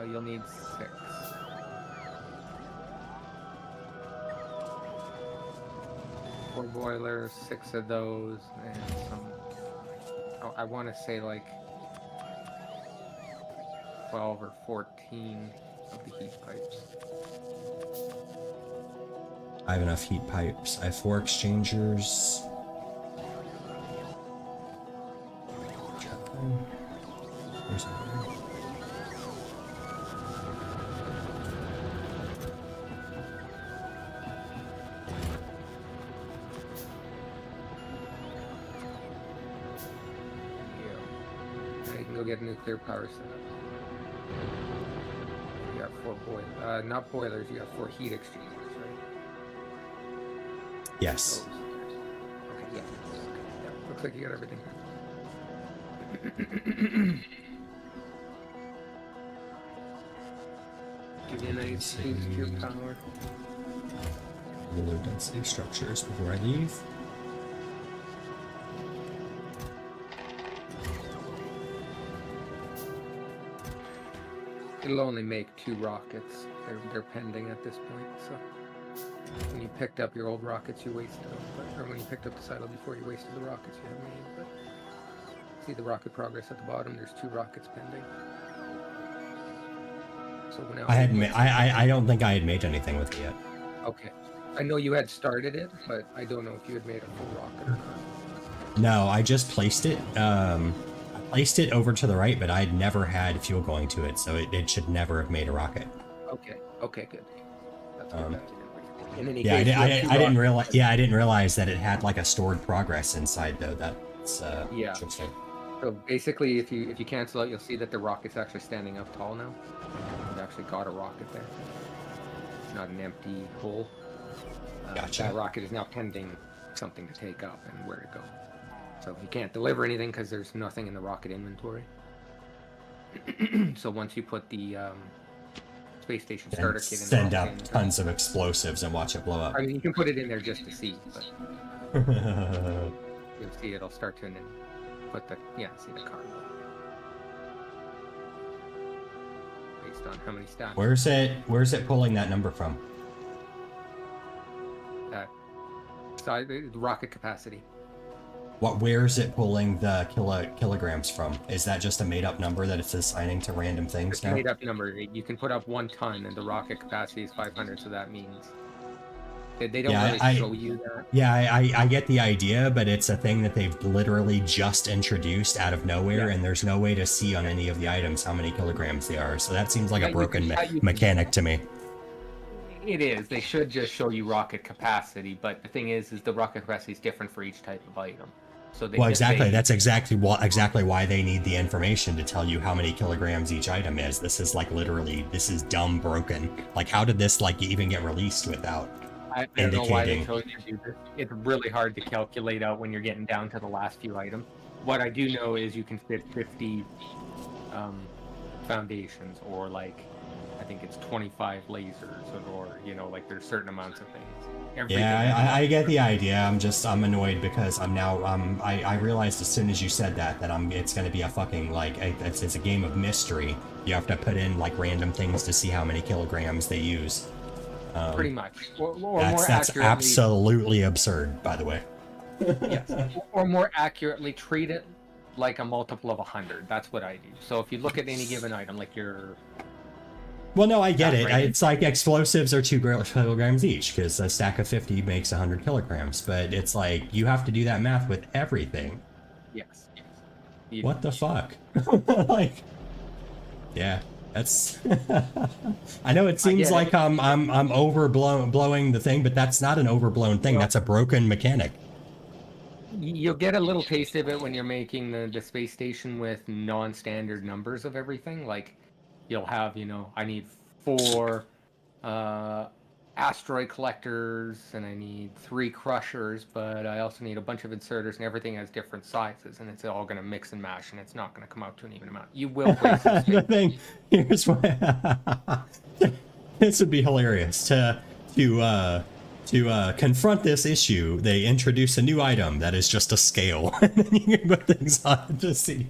Speaker 2: you'll need 6. 4 boilers, 6 of those, and some. Oh, I want to say like 12 or 14 of the heat pipes.
Speaker 1: I have enough heat pipes. I have 4 exchangers. There's another.
Speaker 2: Yeah. You can go get a nuclear power set up. You got 4 boilers. Not boilers, you got 4 heat exchangers, right?
Speaker 1: Yes.
Speaker 2: Those. Okay, yeah. Yeah. Looks like you got everything. Give you a nice boost to your power.
Speaker 1: Low density structures before I leave.
Speaker 2: It'll only make 2 rockets. They're pending at this point, so when you picked up your old rockets, you wasted them. Or when you picked up the silo before, you wasted the rockets you had made. But see the rocket progress at the bottom. There's 2 rockets pending. So now
Speaker 1: I don't think I had made anything with it yet.
Speaker 2: Okay, I know you had started it, but I don't know if you had made a full rocket or not.
Speaker 1: No, I just placed it. I placed it over to the right, but I'd never had fuel going to it, so it should never have made a rocket.
Speaker 2: Okay, good. That's good. In any
Speaker 1: Yeah,
Speaker 2: case,
Speaker 1: I didn't realize. Yeah, I didn't realize that it had like a stored progress inside though. That's
Speaker 2: yeah.
Speaker 1: interesting.
Speaker 2: So basically, if you cancel out, you'll see that the rocket's actually standing up tall now. You've actually got a rocket there. It's not an empty hole.
Speaker 1: Gotcha.
Speaker 2: That rocket is now pending something to take up and where to go. So you can't deliver anything because there's nothing in the rocket inventory. So once you put the space station starter kit in,
Speaker 1: send out tons of explosives and watch it blow up.
Speaker 2: I mean, you can put it in there just to see, but you'll see it'll start to, and then put the see the cargo based on how many stacks.
Speaker 1: Where's it pulling that number from?
Speaker 2: The rocket capacity.
Speaker 1: Where is it pulling the kilograms from? Is that just a made-up number that it's assigning to random things
Speaker 2: It's
Speaker 1: now?
Speaker 2: a made-up number. You can put up 1 ton, and the rocket capacity is 500. So that means they don't really show you that.
Speaker 1: Yeah, I get the idea, but it's a thing that they've literally just introduced out of nowhere, and there's no way to see on any of the items how many kilograms they are. So that seems like a broken mechanic to me.
Speaker 2: It is. They should just show you rocket capacity, but the thing is the rocket capacity is different for each type of item. So
Speaker 1: that's exactly why they need the information to tell you how many kilograms each item is. This is like literally, this is dumb broken. Like, how did this like even get released without
Speaker 2: I don't know why they told you to do this. It's really hard to calculate out when you're getting down to the last few items. What I do know is you can fit 50 foundations, or like I think it's 25 lasers, or like there's certain amounts of things.
Speaker 1: I get the idea. I'm annoyed because I realized as soon as you said that it's going to be a fucking like it's a game of mystery. You have to put in like random things to see how many kilograms they use.
Speaker 2: Pretty much.
Speaker 1: That's absolutely absurd, by the way.
Speaker 2: Yes. Or more accurately, treat it like a multiple of 100. That's what I do. So if you look at any given item, like your...
Speaker 1: Well, no, I get it. It's like explosives are 2 kilograms each, because a stack of 50 makes 100 kilograms. But it's like, you have to do that math with everything.
Speaker 2: Yes.
Speaker 1: What the fuck? Like, yeah, that's... I know it seems like I'm overblowing the thing, but that's not an overblown thing. That's a broken mechanic.
Speaker 2: You'll get a little taste of it when you're making the space station with non-standard numbers of everything. Like, you'll have, I need 4 asteroid collectors, and I need 3 crushers, but I also need a bunch of inserters, and everything has different sizes, and it's all going to mix and mash, and it's not going to come out to an even amount. You will waste some space.
Speaker 1: The thing here's why this would be hilarious to confront this issue. They introduce a new item that is just a scale, and then you can put things on it to see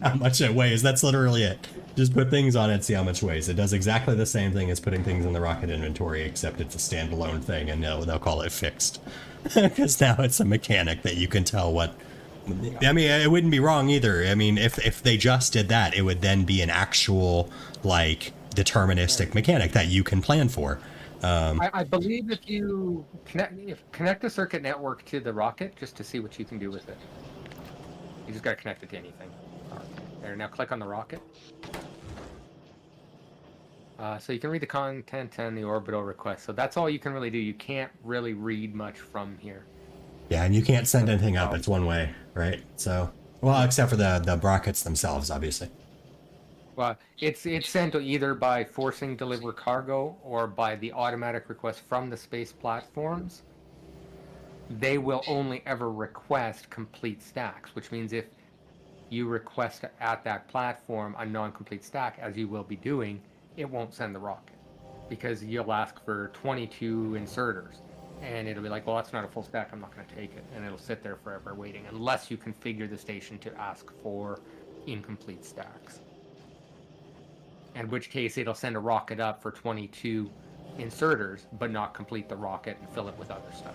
Speaker 1: how much it weighs. That's literally it. Just put things on it, see how much it weighs. It does exactly the same thing as putting things in the rocket inventory, except it's a standalone thing, and they'll call it fixed. Because now it's a mechanic that you can tell what... I mean, it wouldn't be wrong either. I mean, if they just did that, it would then be an actual, like, deterministic mechanic that you can plan for.
Speaker 2: I believe if you connect the circuit network to the rocket just to see what you can do with it. You just got to connect it to anything. There, now click on the rocket. So you can read the content and the orbital request. So that's all you can really do. You can't really read much from here.
Speaker 1: Yeah, and you can't send anything up. It's one way, right? So, well, except for the rockets themselves, obviously.
Speaker 2: Well, it's sent either by forcing deliver cargo or by the automatic request from the space platforms. They will only ever request complete stacks, which means if you request at that platform a non-complete stack, as you will be doing, it won't send the rocket because you'll ask for 22 inserters and it'll be like, well, that's not a full stack, I'm not going to take it, and it'll sit there forever waiting unless you configure the station to ask for incomplete stacks, in which case it'll send a rocket up for 22 inserters but not complete the rocket and fill it with other stuff.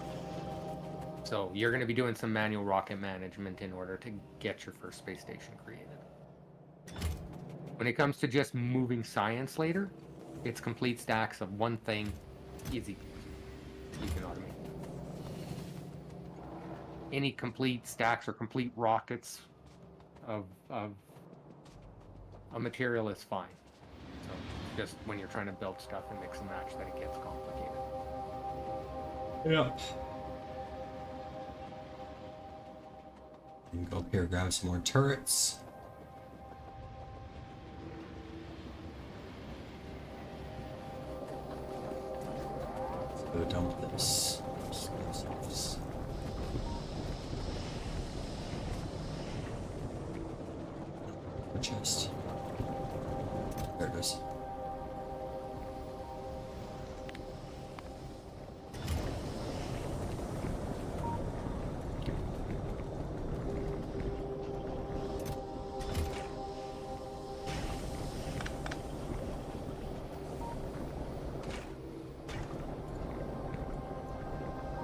Speaker 2: So you're going to be doing some manual rocket management in order to get your first space station created. When it comes to just moving science later, it's complete stacks of one thing, easy. You can automate. Any complete stacks or complete rockets of a material is fine. So just when you're trying to build stuff and mix and match that it gets complicated.
Speaker 1: Yeah. You can go up here, grab some more turrets. Let's go dump this. Explosives. Chest. There it is.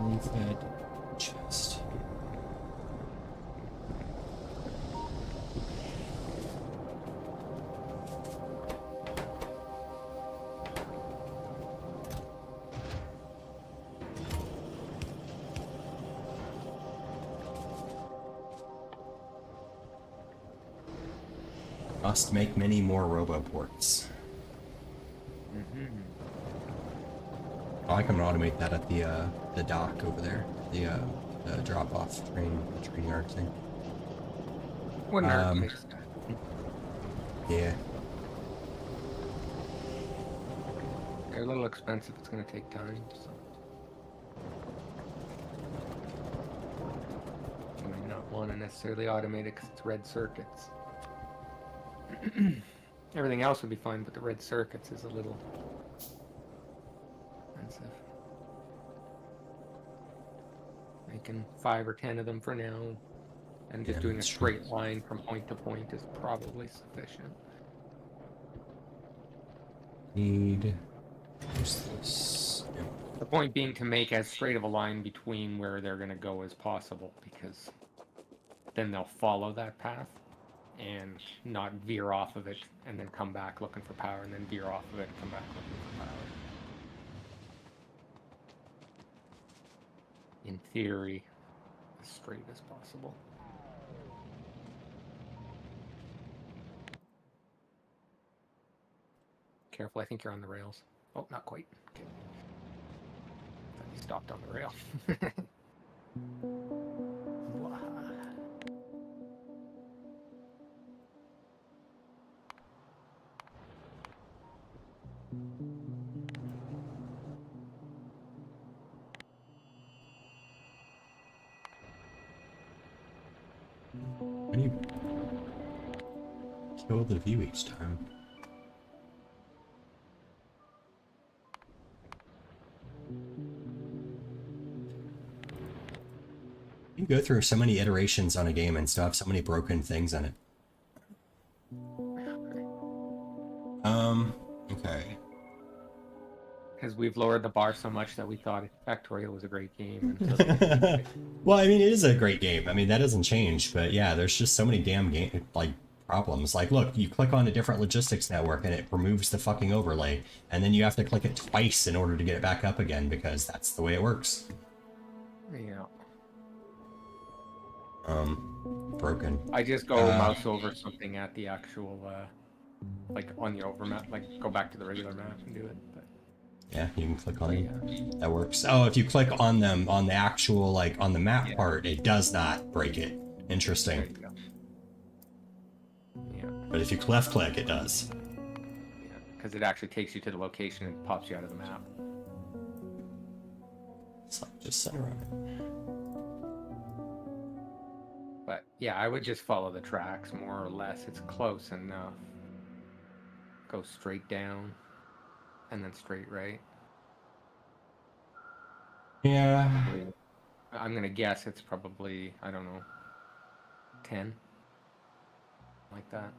Speaker 1: Leave that chest. Must make many more roboports. Oh, I can automate that at the dock over there, the drop-off train yard thing.
Speaker 2: Wouldn't hurt to mix that.
Speaker 1: Yeah.
Speaker 2: They're a little expensive. It's going to take time. So. You might not want to necessarily automate it because it's red circuits. Everything else would be fine, but the red circuits is a little expensive. Making 5 or 10 of them for now, and just doing a straight line from point to point is probably sufficient.
Speaker 1: Need... Where's this? Yep.
Speaker 2: The point being to make as straight of a line between where they're going to go as possible, because then they'll follow that path and not veer off of it and then come back looking for power and then veer off of it and come back looking for power. In theory, as straight as possible. Careful, I think you're on the rails. Oh, not quite. Okay. Thought you stopped on the rail.
Speaker 1: How do you kill the view each time? You can go through so many iterations on a game and still have so many broken things in it. Okay.
Speaker 2: Because we've lowered the bar so much that we thought Factorio was a great game. Until
Speaker 1: Well, I mean, it is a great game. I mean, that doesn't change, but yeah, there's just so many damn game like problems. Like, look, you click on a different logistics network and it removes the fucking overlay, and then you have to click it twice in order to get it back up again because that's the way it works.
Speaker 2: yeah.
Speaker 1: Broken.
Speaker 2: I just go mouse over something at the actual, like on the over map, like go back to the regular map and do it. But
Speaker 1: Yeah, you can click on them.
Speaker 2: yeah.
Speaker 1: That works. Oh, if you click on them on the actual, like, on the map part, it does not break it.
Speaker 2: There
Speaker 1: Interesting.
Speaker 2: you go. Yeah.
Speaker 1: But if you left click, it does.
Speaker 2: Yeah. Because it actually takes you to the location and pops you out of the map.
Speaker 1: It's like just center on it.
Speaker 2: But yeah, I would just follow the tracks more or less. It's close enough. Go straight down and then straight right.
Speaker 1: Yeah.
Speaker 2: I'm gonna guess it's probably, I don't know, 10, like that.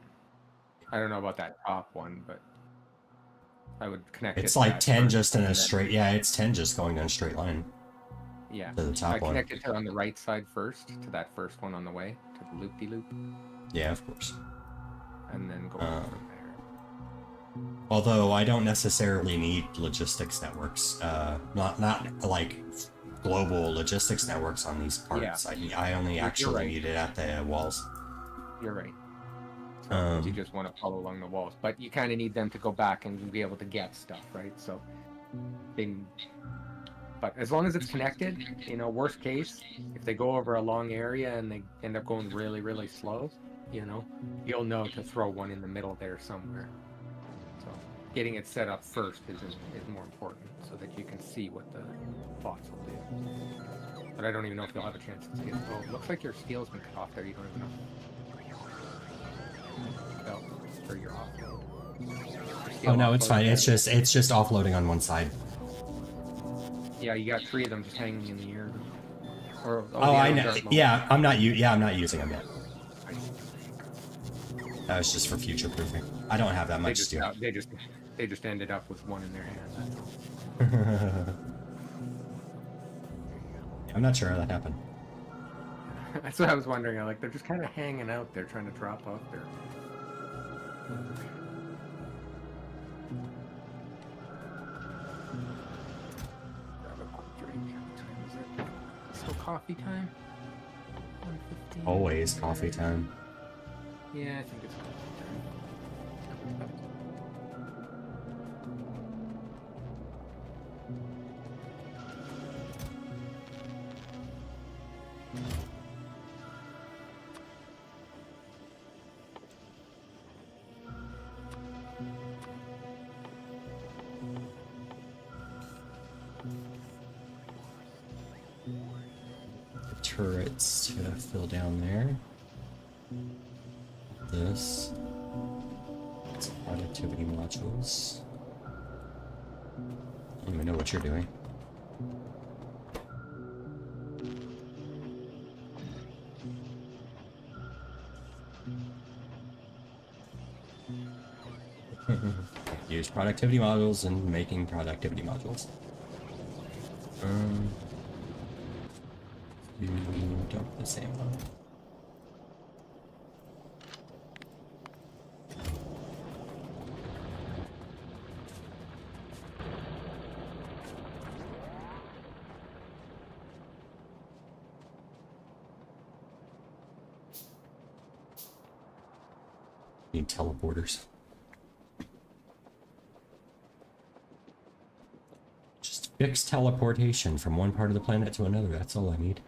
Speaker 2: I don't know about that top one, but I would connect it
Speaker 1: It's
Speaker 2: to
Speaker 1: like
Speaker 2: that
Speaker 1: 10
Speaker 2: first
Speaker 1: just in
Speaker 2: and
Speaker 1: a
Speaker 2: then-
Speaker 1: straight, yeah, it's 10 just going in a straight line
Speaker 2: Yeah,
Speaker 1: to the
Speaker 2: I
Speaker 1: top one.
Speaker 2: connected to on the right side first to that first one on the way to the loop-de-loop,
Speaker 1: Yeah, of course.
Speaker 2: and then go from there.
Speaker 1: Although I don't necessarily need logistics networks, not like global logistics networks on these parts.
Speaker 2: Yeah.
Speaker 1: I only
Speaker 2: You're
Speaker 1: actually
Speaker 2: right.
Speaker 1: need it at the walls.
Speaker 2: You're right. So you just want to follow along the walls, but you kind of need them to go back and be able to get stuff, right? So, but as long as it's connected, you know, worst case, if they go over a long area and they end up going really, really slow, you know, you'll know to throw one in the middle there somewhere. So getting it set up first is more important so that you can see what the bots will do. But I don't even know if you'll have a chance to see it. Oh, it looks like your steel's been cut off there. You don't even know. Or your offload.
Speaker 1: Oh no, it's fine. It's just offloading on one side.
Speaker 2: Yeah, you got 3 of them just hanging in the air. Or,
Speaker 1: Oh, I know. Yeah, I'm not using them yet. That was just for future proofing. I don't have that much steel.
Speaker 2: They just ended up with one in their hand.
Speaker 1: I'm not sure how that happened.
Speaker 2: That's what I was wondering. I like they're just kind of hanging out there, trying to drop off there. Grab a quick drink. What time is it? Still coffee time? 1:15.
Speaker 1: Always coffee time.
Speaker 2: Yeah, I think it's coffee time.
Speaker 1: Turrets to fill down there. This. It's productivity modules. I don't even know what you're doing. Use productivity modules and making productivity modules. You dump the same one. Need teleporters. Just fix teleportation from one part of the planet to another. That's all I need.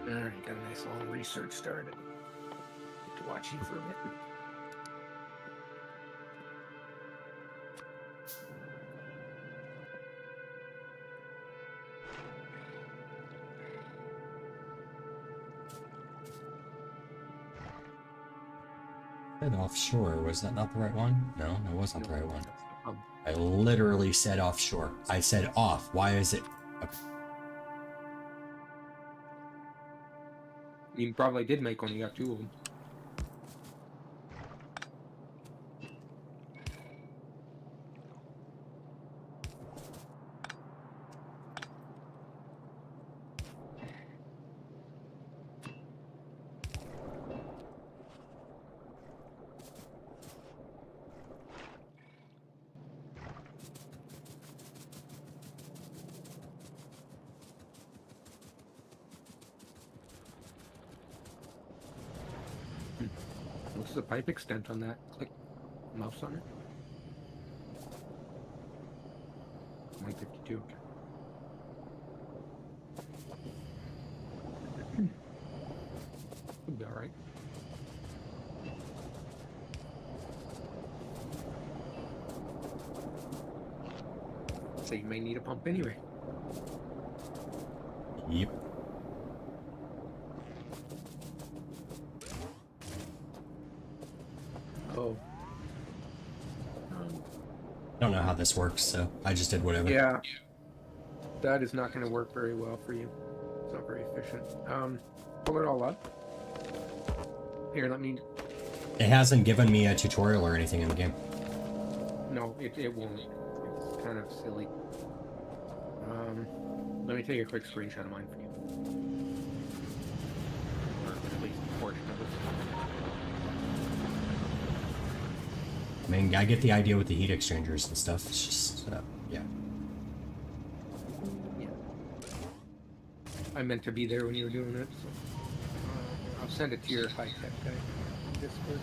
Speaker 2: Alright, got a nice long research started. Get to watch you for a bit.
Speaker 1: Said offshore. Was that not the right one? No, that wasn't the right one.
Speaker 2: That's the problem.
Speaker 1: I literally said offshore. I said off. Why is it? Okay.
Speaker 2: You probably did make one, you got two of them. What's the pipe extent on that? Click mouse on it. 152. Okay. be alright. So you may need a pump anyway.
Speaker 1: Yep.
Speaker 2: Oh.
Speaker 1: I don't know how this works, so I just did whatever.
Speaker 2: Yeah. That is not going to work very well for you. It's not very efficient. Pull it all up. Here, let me...
Speaker 1: It hasn't given me a tutorial or anything in the game.
Speaker 2: No, it won't. It's kind of silly. Let me take a quick screenshot of mine for you. Or at least a portion of it.
Speaker 1: I mean, I get the idea with the heat exchangers and stuff. It's just, yeah.
Speaker 2: Yeah. I meant to be there when you were doing it, so... I'll send it to your high-tech guy. Discord.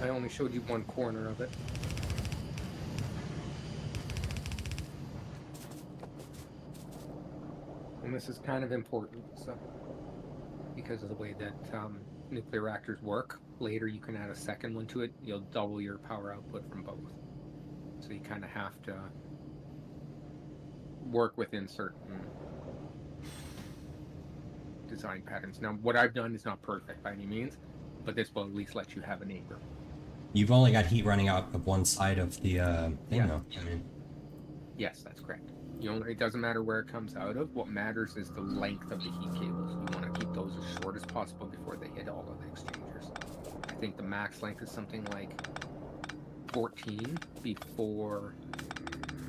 Speaker 2: I only showed you one corner of it. And this is kind of important, so because of the way that nuclear reactors work. Later, you can add a second one to it. You'll double your power output from both. So you kind of have to work within certain design patterns. Now, what I've done is not perfect by any means, but this will at least let you have a neighbor.
Speaker 1: You've only got heat running out of one side of the thing,
Speaker 2: Yeah.
Speaker 1: though. I mean,
Speaker 2: Yes, that's correct. It doesn't matter where it comes out of. What matters is the length of the heat cables. You want to keep those as short as possible before they hit all of the exchangers. I think the max length is something like 14 before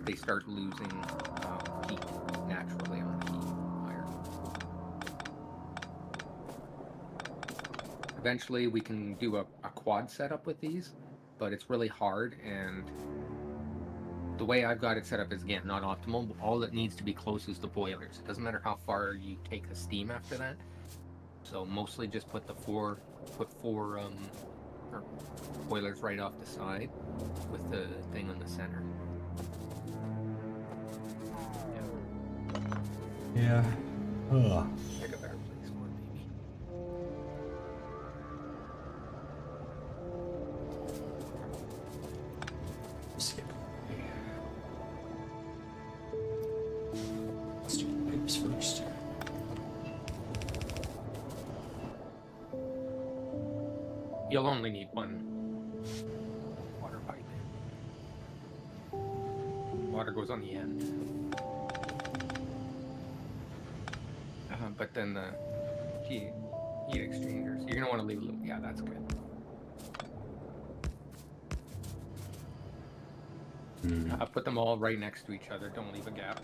Speaker 2: they start losing heat naturally on the heat iron. Eventually, we can do a quad setup with these, but it's really hard, and the way I've got it set up is, again, not optimal. All that needs to be close is the boilers. It doesn't matter how far you take the steam after that. So mostly just put four boilers right off the side with the thing on the center.
Speaker 1: yeah. Ugh.
Speaker 2: Pick a better place for it, maybe.
Speaker 1: Skip. Let's do the pipes first.
Speaker 2: You'll only need one water pipe. Water goes on the end. But then the heat exchangers, you're gonna want to leave a little. Yeah, that's good. Put them all right next to each other. Don't leave a gap.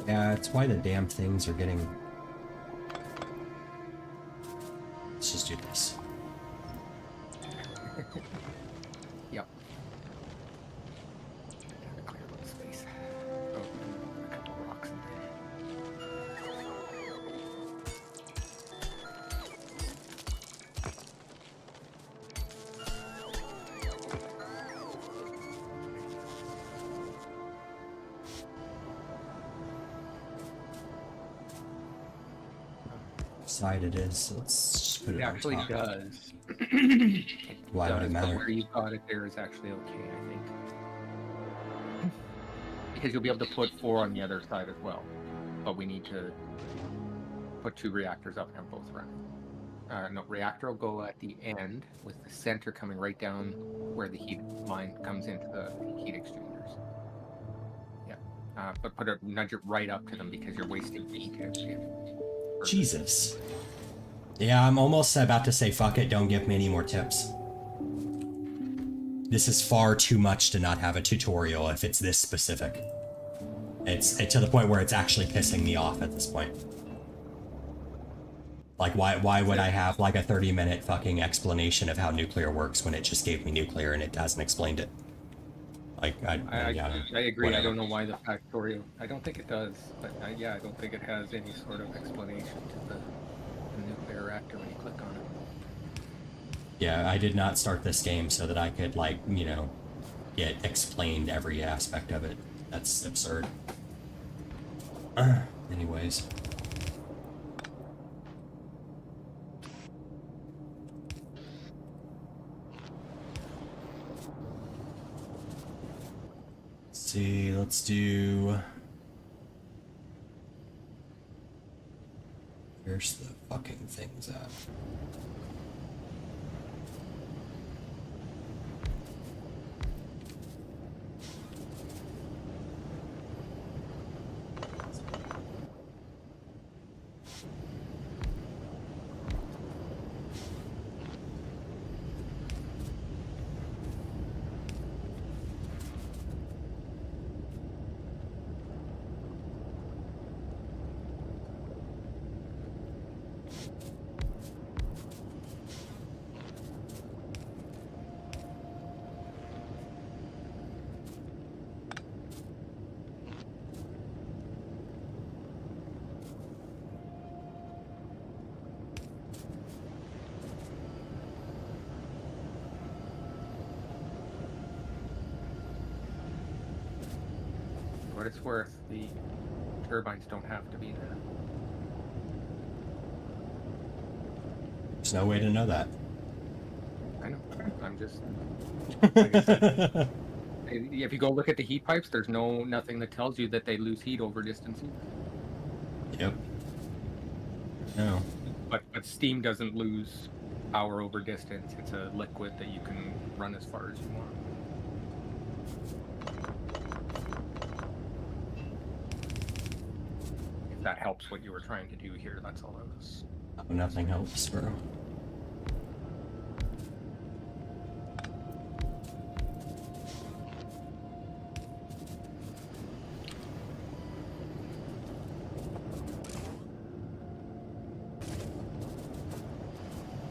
Speaker 1: Yeah, it's why the damn things are getting... Let's just do this.
Speaker 2: Yep. Clear a little space. Oh, a couple rocks in there.
Speaker 1: Side it is, so let's just put it
Speaker 2: It
Speaker 1: on
Speaker 2: actually
Speaker 1: top.
Speaker 2: does.
Speaker 1: Why would it
Speaker 2: But
Speaker 1: matter?
Speaker 2: where you've got it there is actually okay, I think. Because you'll be able to put 4 on the other side as well. But we need to put 2 reactors up and have both running. No, reactor will go at the end with the center coming right down where the heat line comes into the heat exchangers. Yeah. But nudge it right up to them because you're wasting heat here.
Speaker 1: Jesus. Yeah, I'm almost about to say, fuck it, don't give me any more tips. This is far too much to not have a tutorial if it's this specific. It's to the point where it's actually pissing me off at this point. Like, why would I have, like, a 30-minute fucking explanation of how nuclear works when it just gave me nuclear and it hasn't explained it? Like,
Speaker 2: I agree.
Speaker 1: whatever.
Speaker 2: I don't know why the Factorio... I don't think it does, but yeah, I don't think it has any sort of explanation to the nuclear reactor when you click on it.
Speaker 1: Yeah, I did not start this game so that I could, like, you know, get explained every aspect of it. That's absurd. Anyways. see, let's do... Where's the fucking things at?
Speaker 2: What it's worth, the turbines don't have to be there.
Speaker 1: There's no way to know that.
Speaker 2: I know. I'm just. Like I said, if you go look at the heat pipes, there's nothing that tells you that they lose heat over distances.
Speaker 1: Yep. No.
Speaker 2: But steam doesn't lose power over distance. It's a liquid that you can run as far as you want. If that helps what you were trying to do here, that's all I was.
Speaker 1: Oh, nothing helps, bro.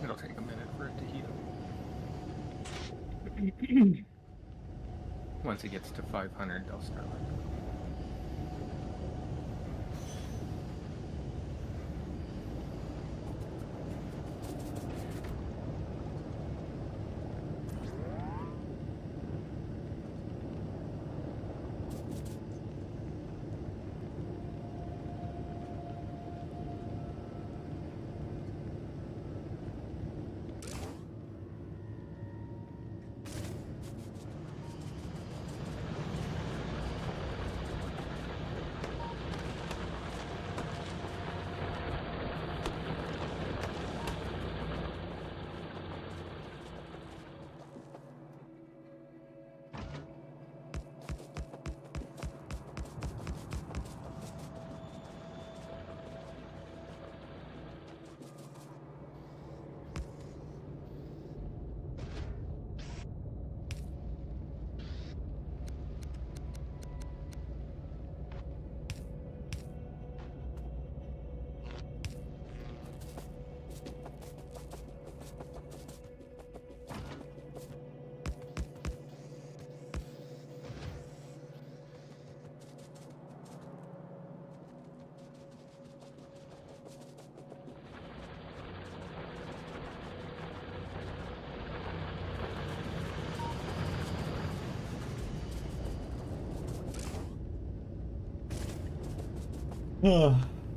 Speaker 2: It'll take a minute for it to heat up. Once it gets to 500, they'll start like that.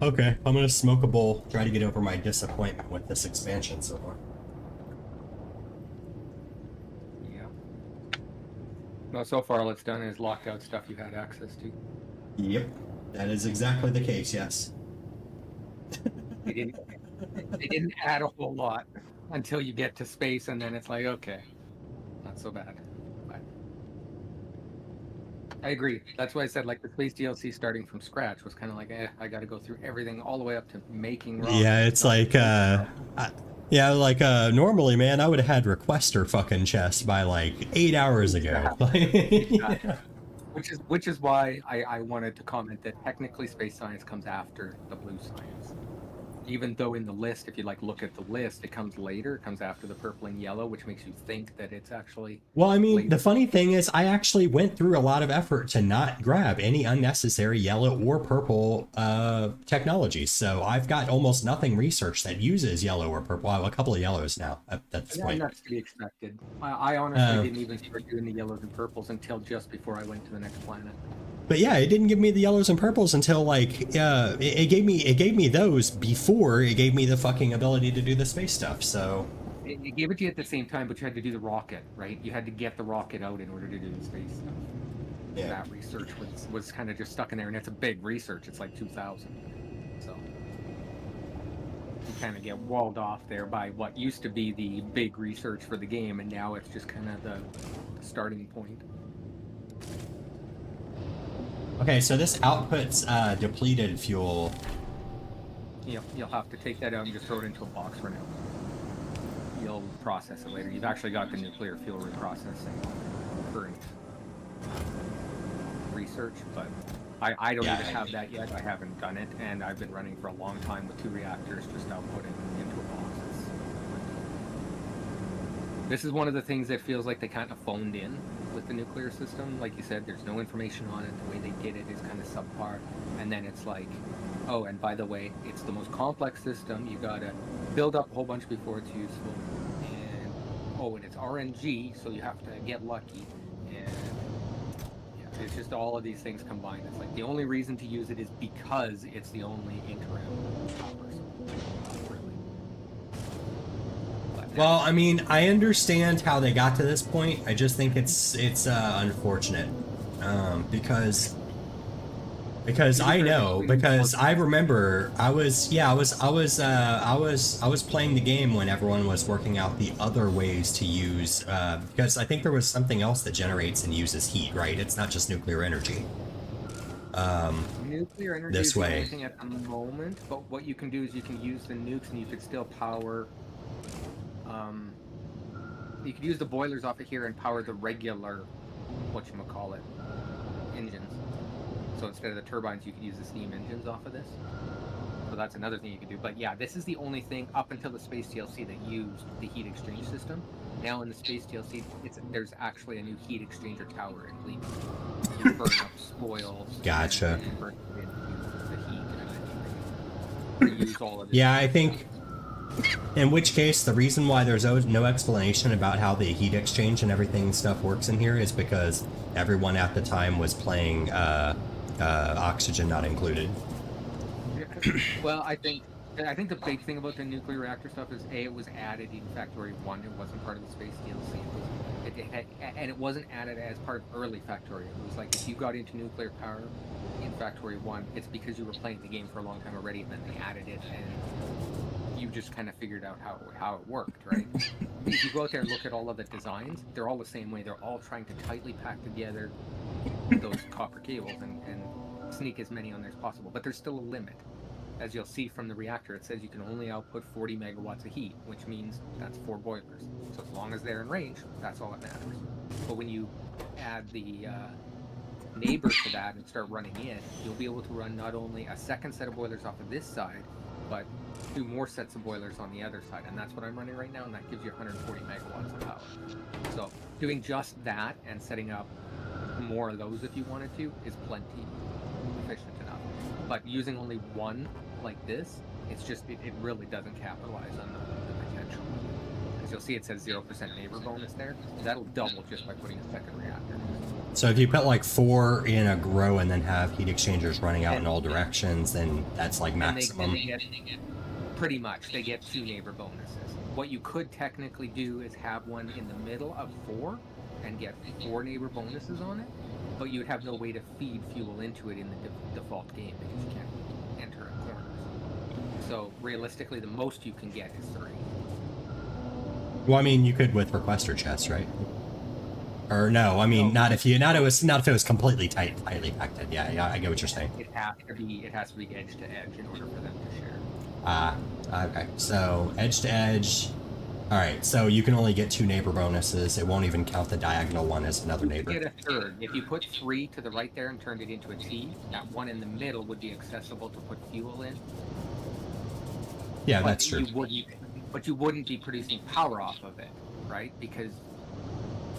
Speaker 1: Okay, I'm gonna smoke a bowl, try to get over my disappointment with this expansion so far.
Speaker 2: Yeah. Well, so far all it's done is locked out stuff you had access to.
Speaker 1: Yep, that is exactly the case, yes.
Speaker 2: They didn't add a whole lot until you get to space, and then it's like, okay, not so bad. But I agree. That's why I said, like, the space DLC starting from scratch was kind of like, I got to go through everything all the way up to making rockets.
Speaker 1: Yeah, it's like, normally, man, I would have had requester fucking chests by like 8 hours ago.
Speaker 2: Yeah. Which is why I wanted to comment that technically space science comes after the blue science. Even though in the list, if you like look at the list, it comes later. It comes after the purple and yellow, which makes you think that it's actually.
Speaker 1: Well, I mean,
Speaker 2: later.
Speaker 1: the funny thing is, I actually went through a lot of effort to not grab any unnecessary yellow or purple technologies. So I've got almost nothing researched that uses yellow or purple. Well, a couple of yellows now at this point.
Speaker 2: That's to be expected. I honestly didn't even start doing the yellows and purples until just before I went to the next planet.
Speaker 1: But yeah, it didn't give me the yellows and purples until like it gave me those before it gave me the fucking ability to do the space stuff. So
Speaker 2: it gave it to you at the same time, but you had to do the rocket, right? You had to get the rocket out in order to do the space stuff.
Speaker 1: Yeah.
Speaker 2: that research was kind of just stuck in there, and it's a big research. It's like 2,000. So you kind of get walled off there by what used to be the big research for the game, and now it's just kind of the starting point.
Speaker 1: Okay, so this outputs depleted fuel.
Speaker 2: You'll have to take that out and just throw it into a box for now. You'll process it later. You've actually got the nuclear fuel reprocessing current research, but I don't even have that yet. I haven't done it, and I've been running for a long time with 2 reactors just outputting into a box. This is one of the things that feels like they kind of phoned in with the nuclear system. Like you said, there's no information on it. The way they did it is kind of subpar. And then it's like, oh, and by the way, it's the most complex system. You gotta build up a whole bunch before it's useful. And oh, and it's RNG, so you have to get lucky. And yeah, it's just all of these things combined. It's like the only reason to use it is because it's the only interim power source. Not really.
Speaker 1: Well, I mean, I understand how they got to this point. I just think it's unfortunate because I know, because I remember I was playing the game when everyone was working out the other ways to use because I think there was something else that generates and uses heat, right? It's not just nuclear energy.
Speaker 2: Nuclear energy
Speaker 1: This
Speaker 2: is the
Speaker 1: way.
Speaker 2: only thing at the moment, but what you can do is you can use the nukes and you could still power. You could use the boilers off of here and power the regular, whatchamacallit, engines. So instead of the turbines, you could use the steam engines off of this. So that's another thing you could do. But yeah, this is the only thing up until the Space TLC that used the heat exchange system. Now in the Space TLC, there's actually a new heat exchanger tower in Gleam. You burn up spoils.
Speaker 1: Gotcha.
Speaker 2: And burn it into the heat, and then you can reuse all of this.
Speaker 1: Yeah, I think. In which case, the reason why there's no explanation about how the heat exchange and everything and stuff works in here is because everyone at the time was playing oxygen not included.
Speaker 2: Well, I think the big thing about the nuclear reactor stuff is it was added in Factorio 1. It wasn't part of the Space DLC. And it wasn't added as part of early Factorio. It was like if you got into nuclear power in Factorio 1, it's because you were playing the game for a long time already, and then they added it, and you just kind of figured out how it worked, right? If you go out there and look at all of the designs, they're all the same way. They're all trying to tightly pack together those copper cables and sneak as many on there as possible. But there's still a limit. As you'll see from the reactor, it says you can only output 40 megawatts of heat, which means that's 4 boilers. So as long as they're in range, that's all that matters. But when you add the neighbor to that and start running it, you'll be able to run not only a second set of boilers off of this side, but 2 more sets of boilers on the other side, and that's what I'm running right now, and that gives you 140 megawatts of power. So doing just that and setting up more of those if you wanted to is plenty efficient enough. But using only one like this, it's just it really doesn't capitalize on the potential. As you'll see, it says 0% neighbor bonus there. That'll double just by putting a second reactor.
Speaker 1: So if you put like 4 in a row and then have heat exchangers running out in all directions, then that's like maximum.
Speaker 2: They get, pretty much, they get 2 neighbor bonuses. What you could technically do is have one in the middle of 4 and get 4 neighbor bonuses on it, but you'd have no way to feed fuel into it in the default game because you can't enter corners. So realistically, the most you can get is 3.
Speaker 1: Well, I mean, you could with requester chests, right? Or no, I mean, not if it was completely tightly packed. Yeah, I get what you're saying.
Speaker 2: It has to be edge to edge in order for them to share.
Speaker 1: Okay. So edge to edge. All right. So you can only get 2 neighbor bonuses. It won't even count the diagonal one as another neighbor.
Speaker 2: You get a third. If you put 3 to the right there and turned it into a T, that one in the middle would be accessible to put fuel in.
Speaker 1: Yeah, that's true.
Speaker 2: But you wouldn't be producing power off of it, right? Because,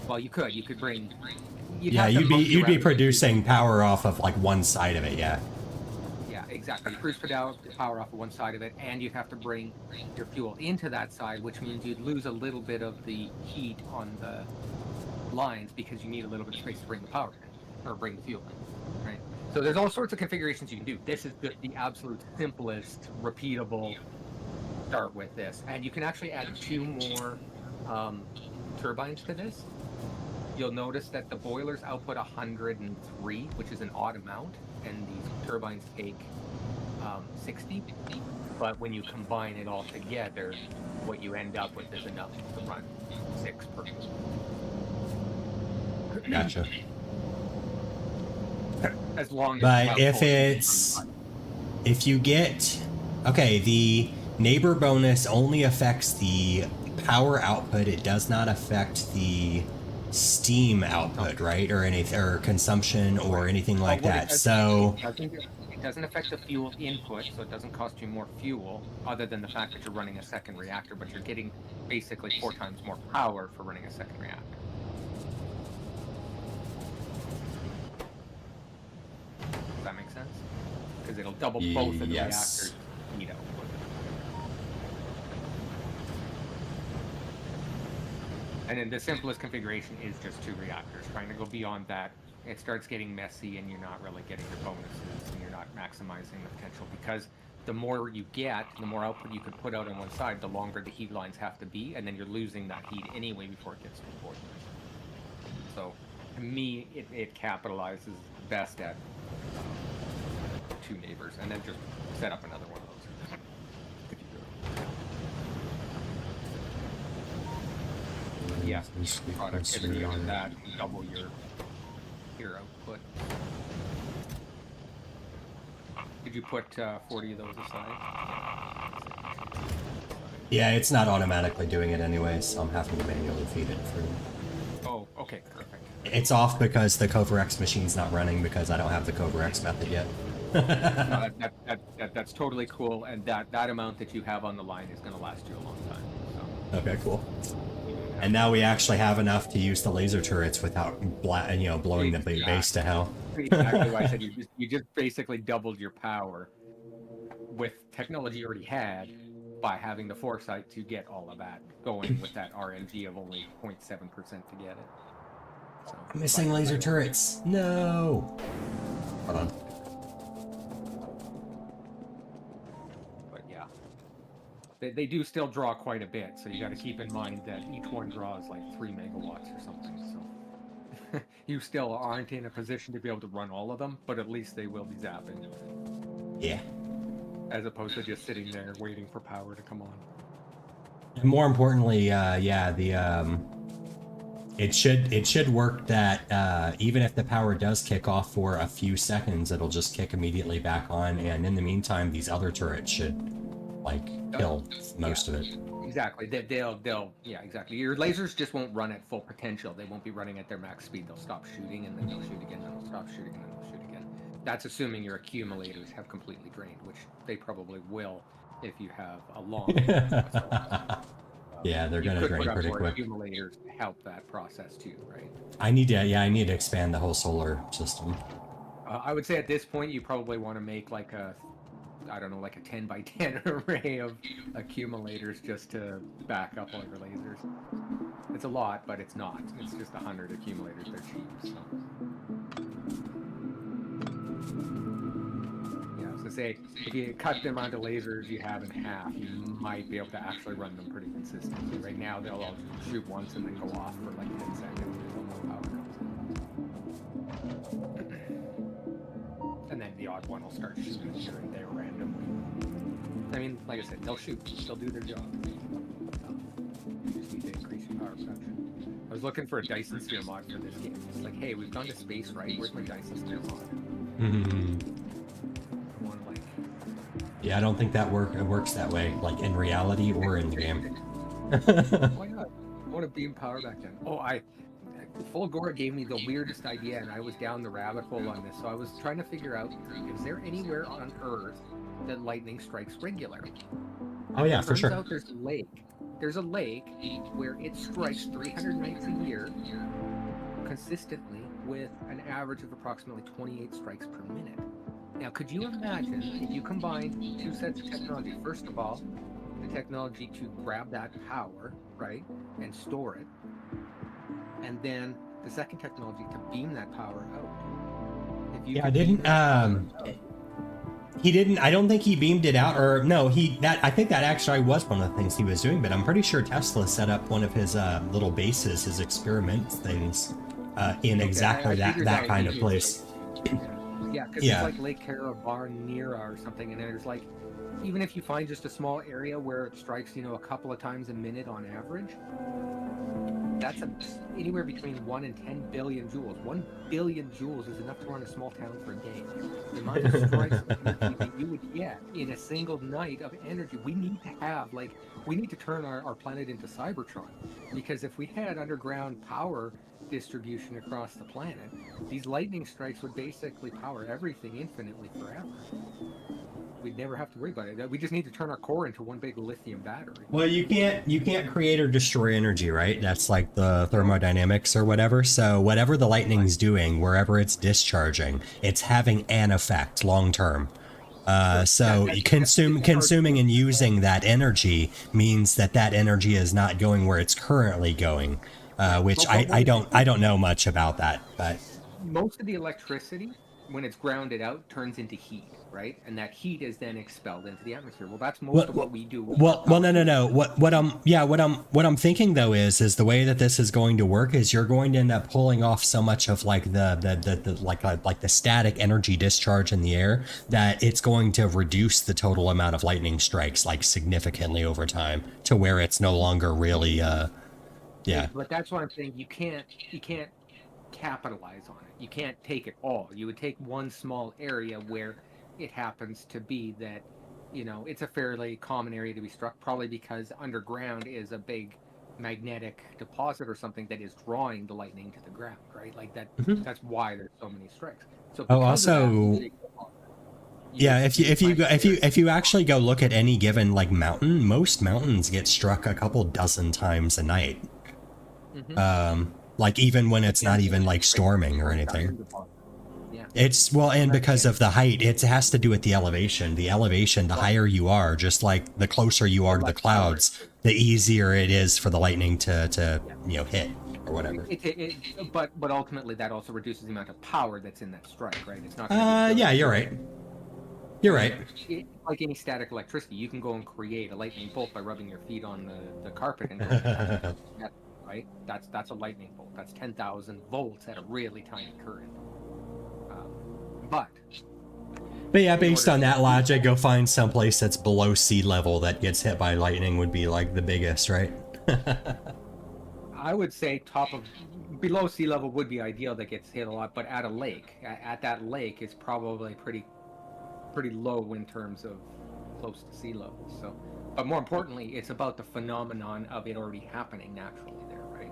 Speaker 2: well, you could bring. You'd
Speaker 1: be producing power off of like one side of it. Yeah.
Speaker 2: Yeah, exactly. You produce power off of one side of it, and you'd have to bring your fuel into that side, which means you'd lose a little bit of the heat on the lines because you need a little bit of space to bring the power in, or bring the fuel in, right? So there's all sorts of configurations you can do. This is the absolute simplest, repeatable start with this, and you can actually add 2 more turbines to this. you'll notice that the boilers output 103, which is an odd amount, and these turbines take 60. But when you combine it all together, what you end up with is enough to run 6 per.
Speaker 1: Gotcha.
Speaker 2: As long as
Speaker 1: But if you get, okay, the neighbor bonus only affects the power output. It does not affect the steam output, right? Or consumption or anything like that. So
Speaker 2: it doesn't affect the fuel input, so it doesn't cost you more fuel, other than the fact that you're running a second reactor, but you're getting basically 4 times more power for running a second reactor. Does that make sense? Because it'll double both of the reactors' heat output. And then the simplest configuration is just 2 reactors. Trying to go beyond that, it starts getting messy, and you're not really getting your bonuses, and you're not maximizing the potential, because the more you get, the more output you can put out on one side, the longer the heat lines have to be, and then you're losing that heat anyway before it gets to the boiler. So, to me, it capitalizes best at 2 neighbors, and then just set up another one of those. Yeah, productivity on that, double your output. Did you put 40 of those aside?
Speaker 1: yeah, it's not automatically doing it anyway, so I'm having to manually feed it through.
Speaker 2: Oh, okay, perfect.
Speaker 1: It's off because the Covarex machine's not running because I don't have the Covarex method yet.
Speaker 2: No, that's totally cool, and that amount that you have on the line is going to last you a long time. So.
Speaker 1: Okay, cool. And now we actually have enough to use the laser turrets without, blowing the base to hell.
Speaker 2: Exactly why I said you just basically doubled your power with technology you already had by having the foresight to get all of that going with that RNG of only 0.7% to get it. So,
Speaker 1: I'm missing laser turrets. No. Hold on.
Speaker 2: But yeah. They do still draw quite a bit, so you got to keep in mind that each one draws like 3 megawatts or something. So you still aren't in a position to be able to run all of them, but at least they will be zapping.
Speaker 1: Yeah.
Speaker 2: As opposed to just sitting there waiting for power to come on.
Speaker 1: And more importantly, it should work that even if the power does kick off for a few seconds, it'll just kick immediately back on, and in the meantime, these other turrets should kill most of it.
Speaker 2: Exactly. Yeah, exactly. Your lasers just won't run at full potential. They won't be running at their max speed. They'll stop shooting, and then they'll shoot again, and they'll stop shooting, and then they'll shoot again. That's assuming your accumulators have completely drained, which they probably will if you have a long.
Speaker 1: Yeah, they're gonna drain pretty quick.
Speaker 2: Accumulators to help that process too, right?
Speaker 1: I need to expand the whole solar system.
Speaker 2: I would say at this point you probably want to make like a 10 by 10 array of accumulators just to back up all your lasers. It's a lot, but it's not. It's just 100 accumulators. They're cheap, so. Yeah, so say if you cut the amount of lasers you have in half, you might be able to actually run them pretty consistently. Right now, they'll all shoot once and then go off for like 10 seconds until more power comes in. And then the odd one will start shooting here and there randomly. I mean, like I said, they'll shoot. They'll do their job. You just need to increase your power production. I was looking for a Dyson sphere mod for this game. It's like, hey, we've gone to space, right? Where's my Dyson sphere mod?
Speaker 1: Yeah, I don't think that works that way, like in reality or in the game.
Speaker 2: Why not? I want to beam power back then. Fulgora gave me the weirdest idea, and I was down the rabbit hole on this. So I was trying to figure out, is there anywhere on Earth that lightning strikes regularly?
Speaker 1: Oh yeah, for sure.
Speaker 2: Turns out there's a lake. There's a lake where it strikes 300 nights a year consistently with an average of approximately 28 strikes per minute. Now, could you imagine if you combined 2 sets of technology? First of all, the technology to grab that power, right, and store it. And then the second technology to beam that power out.
Speaker 1: He didn't. I don't think he beamed it out, or no. I think that actually was one of the things he was doing. But I'm pretty sure Tesla set up one of his little bases, his experiment things, in
Speaker 2: Okay,
Speaker 1: exactly
Speaker 2: I
Speaker 1: that
Speaker 2: figured that would
Speaker 1: kind
Speaker 2: be
Speaker 1: of
Speaker 2: his
Speaker 1: place.
Speaker 2: base. Yeah, because there's
Speaker 1: Yeah.
Speaker 2: like Lake Caravar near or something, and there's like, even if you find just a small area where it strikes, a couple of times a minute on average, that's anywhere between 1 and 10 billion joules. 1 billion joules is enough to run a small town for a day. The amount of strikes of energy that you would get in a single night of energy, we need to have, we need to turn our planet into Cybertron. Because if we had underground power distribution across the planet, these lightning strikes would basically power everything infinitely forever. We'd never have to worry about it. We just need to turn our core into one big lithium battery.
Speaker 1: Well, you can't create or destroy energy, right? That's like the thermodynamics or whatever. So whatever the lightning's doing, wherever it's discharging, it's having an effect long term. So consuming and using that energy means that energy is not going where it's currently going, which I don't know much about that, but
Speaker 2: most of the electricity, when it's grounded out, turns into heat, right? And that heat is then expelled into the atmosphere. Well, that's most of what we do with our power
Speaker 1: no. What I'm thinking though is the way that this is going to work is you're going to end up pulling off so much of like like the static energy discharge in the air that it's going to reduce the total amount of lightning strikes like significantly over time to where it's no longer really yeah.
Speaker 2: But that's what I'm saying. You can't capitalize on it. You can't take it all. You would take one small area where it happens to be that, it's a fairly common area to be struck, probably because underground is a big magnetic deposit or something that is drawing the lightning to the ground, right? Like that.
Speaker 1: Mhm.
Speaker 2: That's why there's so many strikes. So
Speaker 1: Oh,
Speaker 2: because of
Speaker 1: also,
Speaker 2: that,
Speaker 1: yeah, if you actually go look at any given like mountain, most mountains get struck a couple dozen times a night. Like even when it's not even like storming or anything.
Speaker 2: Yeah.
Speaker 1: It's and because of the height, it has to do with the elevation. The elevation, the higher you are, just like the closer you are to the clouds, the easier it is for the lightning to hit or whatever.
Speaker 2: But ultimately that also reduces the amount of power that's in that strike, right? It's not.
Speaker 1: Yeah, you're right. You're right.
Speaker 2: Like any static electricity, you can go and create a lightning bolt by rubbing your feet on the carpet and go, right? That's a lightning bolt. That's 10,000 volts at a really tiny current. But
Speaker 1: yeah, based on that logic, go find someplace that's below sea level that gets hit by lightning would be like the biggest, right?
Speaker 2: I would say below sea level would be ideal, that gets hit a lot, but at a lake, at that lake is probably pretty low in terms of close to sea level. So, but more importantly, it's about the phenomenon of it already happening naturally there, right?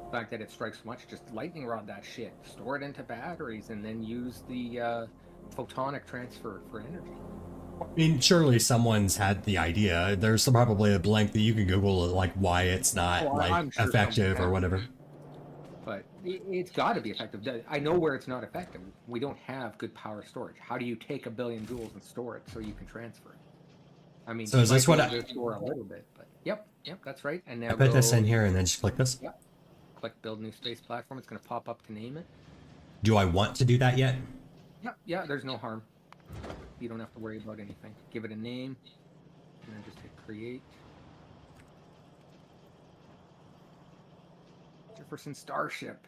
Speaker 2: The fact that it strikes so much, just lightning rod that shit, store it into batteries, and then use the photonic transfer for energy.
Speaker 1: I mean, surely someone's had the idea. There's probably a blank that you can Google like why it's not
Speaker 2: Sure
Speaker 1: effective or whatever.
Speaker 2: But it's got to be effective. I know where it's not effective. We don't have good power storage. How do you take 1 billion joules and store it so you can transfer it? I mean,
Speaker 1: so is this what I
Speaker 2: store a little bit? But yep, that's right. And now
Speaker 1: I put this in here and then just click this?
Speaker 2: Yep. Click build new space platform. It's going to pop up to name it.
Speaker 1: Do I want to do that yet?
Speaker 2: Yeah. There's no harm. You don't have to worry about anything. Give it a name, and then just hit create. Jefferson Starship.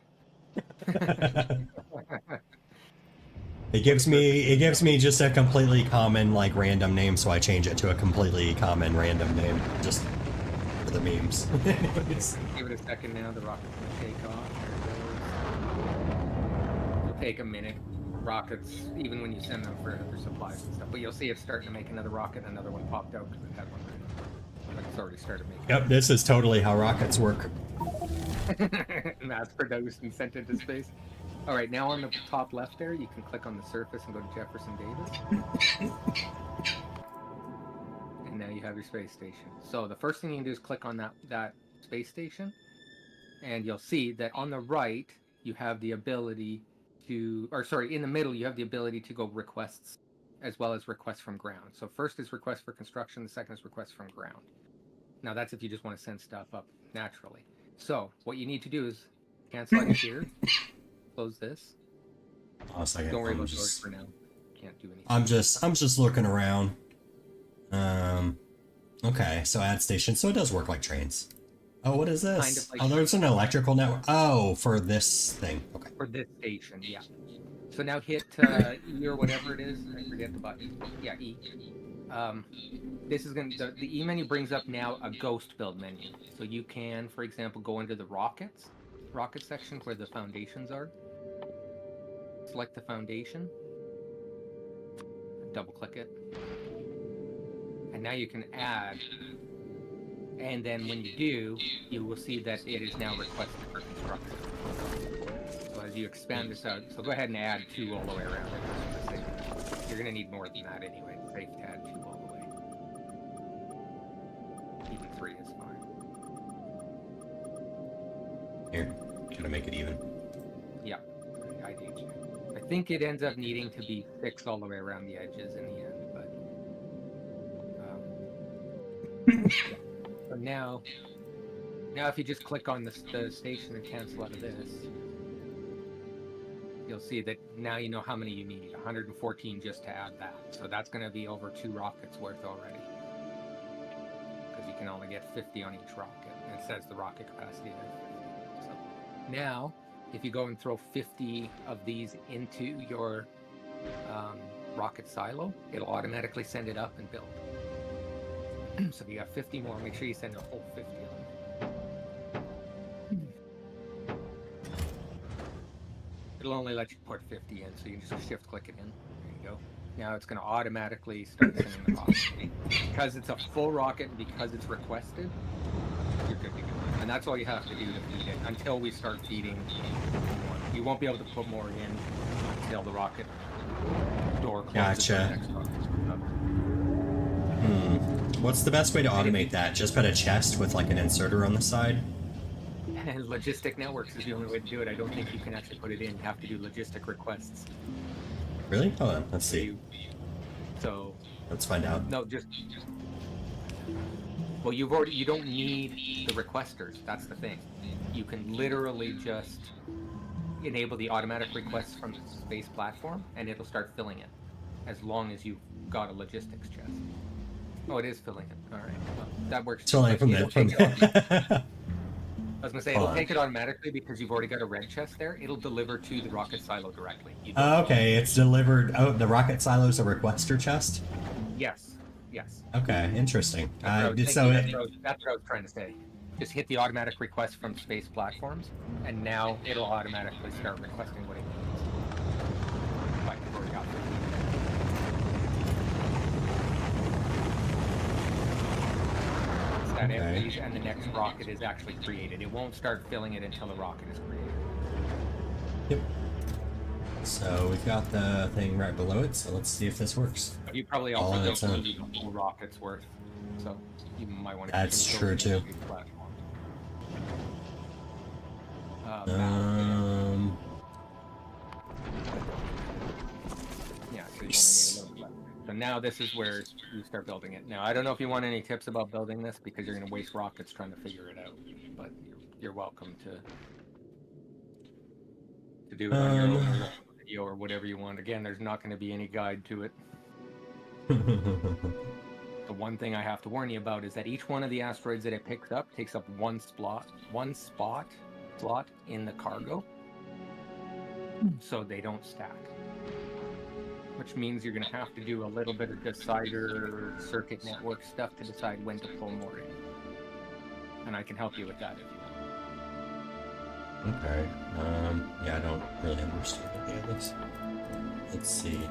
Speaker 1: It gives me just a completely common like random name, so I change it to a completely common random name just for the memes.
Speaker 2: Give it a second now. The rocket's gonna take off. It'll take a minute. Rockets, even when you send them for supplies and stuff, but you'll see it's starting to make another rocket. Another one popped out because it had one ready. Like it's already started making.
Speaker 1: Yep, this is totally how rockets work.
Speaker 2: Mass produced and sent into space. All right, now on the top left there, you can click on the surface and go to Jefferson Davis. And now you have your space station. So the first thing you can do is click on that space station, and you'll see that on the right you have the ability to, or sorry, in the middle you have the ability to go requests as well as requests from ground. So first is request for construction, the second is request from ground. Now that's if you just want to send stuff up naturally. So what you need to do is cancel out here, close this.
Speaker 1: Oh, a second.
Speaker 2: Don't worry about those for now. can't do anything.
Speaker 1: I'm just looking around. Okay, so add station. So it does work like trains. Oh, what is this?
Speaker 2: Kind of like
Speaker 1: Oh, there's an electrical network. Oh, for this thing. Okay.
Speaker 2: for this station, yeah. So now hit E or whatever it is. I forget the button. Yeah, E. This is the E menu brings up now a ghost build menu. So you can, for example, go into the rocket section where the foundations are. Select the foundation. Double click it. And now you can add. And then when you do, you will see that it is now requested for construction. So as you expand this out, so go ahead and add 2 all the way around it. You're going to need more than that anyway. It's safe to add 2 all the way. Even 3 is fine.
Speaker 1: Here, gonna make it even.
Speaker 2: Yeah, I think it ends up needing to be 6 all the way around the edges in the end, but so now if you just click on the station and cancel out of this, you'll see that now you know how many you need. 114 just to add that. So that's going to be over 2 rockets worth already. Because you can only get 50 on each rocket. And it says the rocket capacity is 50. So now, if you go and throw 50 of these into your rocket silo, it'll automatically send it up and build. So if you got 50 more, make sure you send a whole 50 on. It'll only let you put 50 in, so you can just shift click it in. There you go. Now it's going to automatically start sending the rocket. Because it's a full rocket and because it's requested, you're good to go. And that's all you have to do to feed it until we start feeding more. You won't be able to put more in until the rocket door closes.
Speaker 1: Gotcha. What's the best way to automate that? Just put a chest with like an inserter on the side?
Speaker 2: And logistic networks is the only way to do it. I don't think you can actually put it in. You have to do logistic requests.
Speaker 1: Really? Hold on, let's see.
Speaker 2: So
Speaker 1: let's find out.
Speaker 2: No, just well, you don't need the requesters. That's the thing. You can literally just enable the automatic requests from the space platform, and it'll start filling it, as long as you've got a logistics chest. Oh, it is filling it. All right, well, that works.
Speaker 1: It's filling from there.
Speaker 2: I was gonna say it'll take it automatically because you've already got a red chest there. It'll deliver to the rocket silo directly.
Speaker 1: Okay, it's delivered. Oh, the rocket silo is a requester chest?
Speaker 2: Yes. Yes.
Speaker 1: Okay, interesting.
Speaker 2: That's what I was trying to say. Just hit the automatic request from space platforms, and now it'll automatically start requesting what it needs. Like we've already got that empties, and the next rocket is actually created. It won't start filling it until the rocket is created.
Speaker 1: Yep. So we've got the thing right below it, so let's see if this works.
Speaker 2: You probably also don't need a full rocket's worth, so you might want to.
Speaker 1: That's true too.
Speaker 2: Yeah, so you only need a little bit left. So now this is where you start building it. Now I don't know if you want any tips about building this because you're going to waste rockets trying to figure it out, but you're welcome to do it on your own video or whatever you want. Again, there's not going to be any guide to it. The one thing I have to warn you about is that each one of the asteroids that it picks up takes up one slot in the cargo, so they don't stack. Which means you're going to have to do a little bit of decider circuit network stuff to decide when to pull more in. And I can help you with that if you want.
Speaker 1: Okay. Yeah, I don't really understand any of this. Let's see.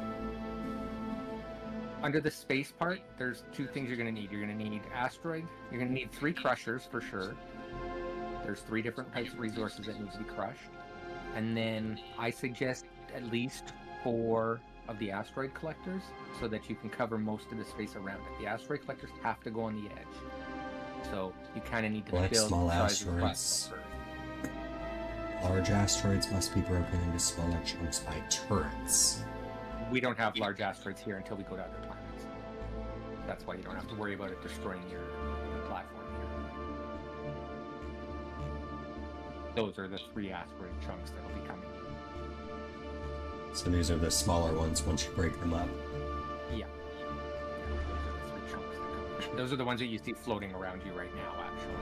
Speaker 2: Under the space part, there's 2 things you're going to need. You're going to need asteroid. You're going to need 3 crushers for sure. There's 3 different types of resources that need to be crushed. And then I suggest at least 4 of the asteroid collectors so that you can cover most of the space around it. The asteroid collectors have to go on the edge. So you kind of need to build
Speaker 1: small
Speaker 2: the size of the
Speaker 1: asteroids.
Speaker 2: platform first.
Speaker 1: Large asteroids must be broken into smaller chunks by turrets.
Speaker 2: We don't have large asteroids here until we go to other planets. That's why you don't have to worry about it destroying your platform here. Those are the 3 asteroid chunks that will be coming.
Speaker 1: So these are the smaller ones once you break them up.
Speaker 2: Yeah. Those are the ones that you see floating around you right now, actually.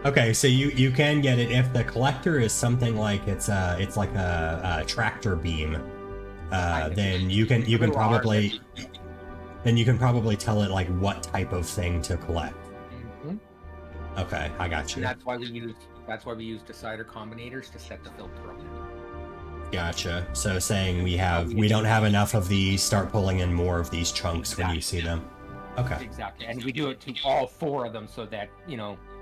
Speaker 1: Okay, so you can get it if the collector is something like it's like a tractor beam. Then you can probably tell it like what type of thing to collect.
Speaker 2: Mm-hmm.
Speaker 1: Okay, I got you.
Speaker 2: And that's why we use decider combinators to set the filter on it.
Speaker 1: Gotcha. So saying we don't have enough of these, start pulling in more of these chunks when you see them. Okay.
Speaker 2: Exactly. And we do it to all 4 of them so that,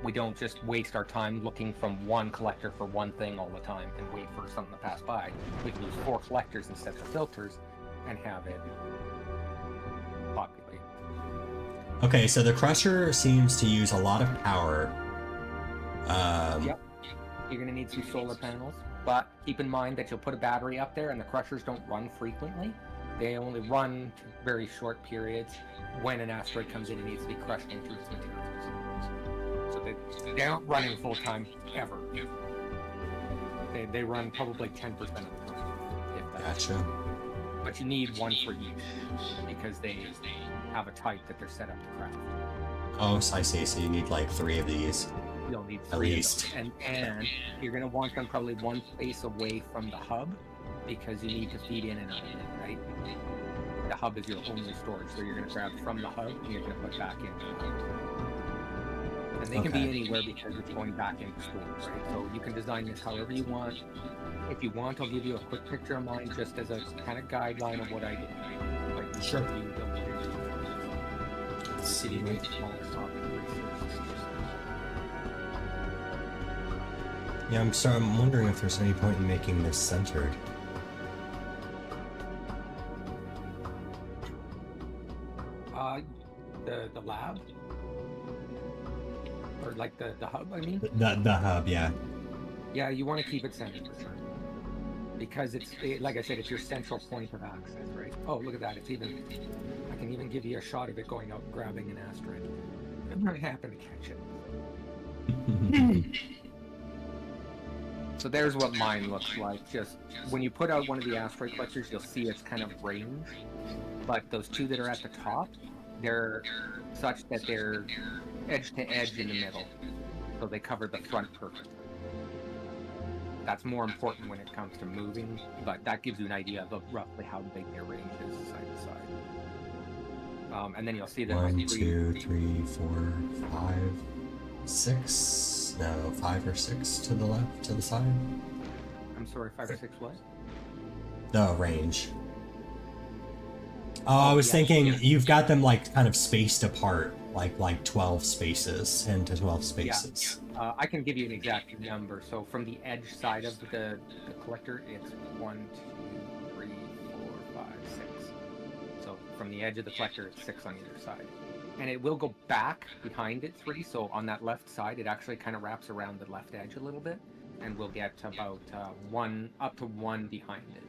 Speaker 2: we don't just waste our time looking from one collector for one thing all the time and wait for something to pass by. We can use 4 collectors and set the filters and have it populate.
Speaker 1: Okay, so the crusher seems to use a lot of power.
Speaker 2: Yep. You're going to need some solar panels, but keep in mind that you'll put a battery up there and the crushers don't run frequently. They only run to very short periods when an asteroid comes in and needs to be crushed into its materials. So they aren't running full time ever. They run probably 10% of the time. If that.
Speaker 1: Gotcha.
Speaker 2: But you need one for each because they have a type that they're set up to craft.
Speaker 1: Oh, so I see. So you need like 3 of these.
Speaker 2: You'll need 3
Speaker 1: at least.
Speaker 2: of them. And you're going to want them probably one place away from the hub because you need to feed in and out of it, right? The hub is your only storage, so you're going to grab from the hub and you're going to put back into the hub. And they can be anywhere because it's going back into storage, right? So you can design this however you want. If you want, I'll give you a quick picture of mine just as a kind of guideline of what I did. Like,
Speaker 1: sure.
Speaker 2: City with smaller topic.
Speaker 1: Yeah, I'm wondering if there's any point in making this centered.
Speaker 2: The lab? Or like the hub, I mean?
Speaker 1: The hub, yeah.
Speaker 2: Yeah, you want to keep it centered for sure. Because like I said, it's your central point of access, right? Oh, look at that. I can even give you a shot of it going out and grabbing an asteroid. I'm not happy to catch it. So there's what mine looks like. Just when you put out one of the asteroid collectors, you'll see it's kind of range. But those 2 that are at the top, they're such that they're edge to edge in the middle. So they cover the front perfectly. That's more important when it comes to moving, but that gives you an idea of roughly how big their range is side to side. And then you'll see that
Speaker 1: 1, 2, 3, 4, 5, 6. No, 5 or 6 to the left, to the side.
Speaker 2: I'm sorry, 5 or 6 what?
Speaker 1: The range. Oh, I was thinking you've got them like kind of spaced apart, like 12 spaces, 10 to 12 spaces.
Speaker 2: Yeah. I can give you an exact number. So from the edge side of the collector, it's 1, 2, 3, 4, 5, 6. So from the edge of the collector, it's 6 on either side. And it will go back behind it 3. So on that left side, it actually kind of wraps around the left edge a little bit, and we'll get about 1 up to 1 behind it,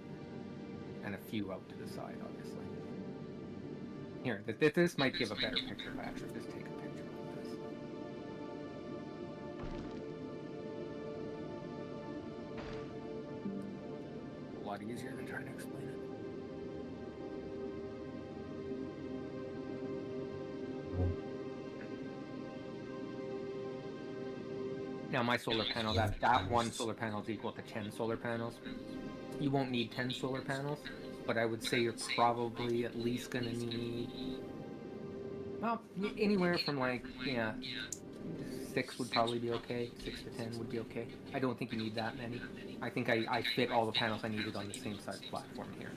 Speaker 2: and a few out to the side, obviously. Here, this might give a better picture if I actually just take a picture of this. A lot easier than trying to explain it. Now my solar panel, that 1 solar panel is equal to 10 solar panels. You won't need 10 solar panels, but I would say you're probably at least going to need, well, anywhere from 6 would probably be okay. 6 to 10 would be okay. I don't think you need that many. I think I fit all the panels I needed on the same size platform here.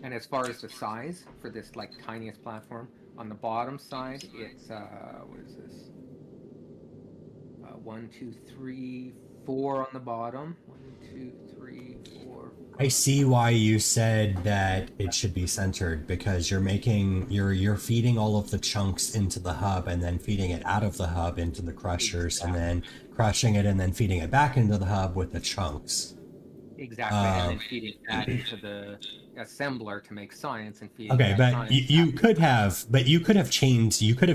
Speaker 2: And as far as the size for this tiniest platform, on the bottom side, it's what is this? 1, 2, 3, 4 on the bottom. 1, 2, 3, 4.
Speaker 1: I see why you said that it should be centered, because you're feeding all of the chunks into the hub and then feeding it out of the hub into the crushers, and then crushing it and then feeding it back into the hub with the chunks.
Speaker 2: Exactly, and then feeding that into the assembler to make science and feeding.
Speaker 1: Okay, but you could have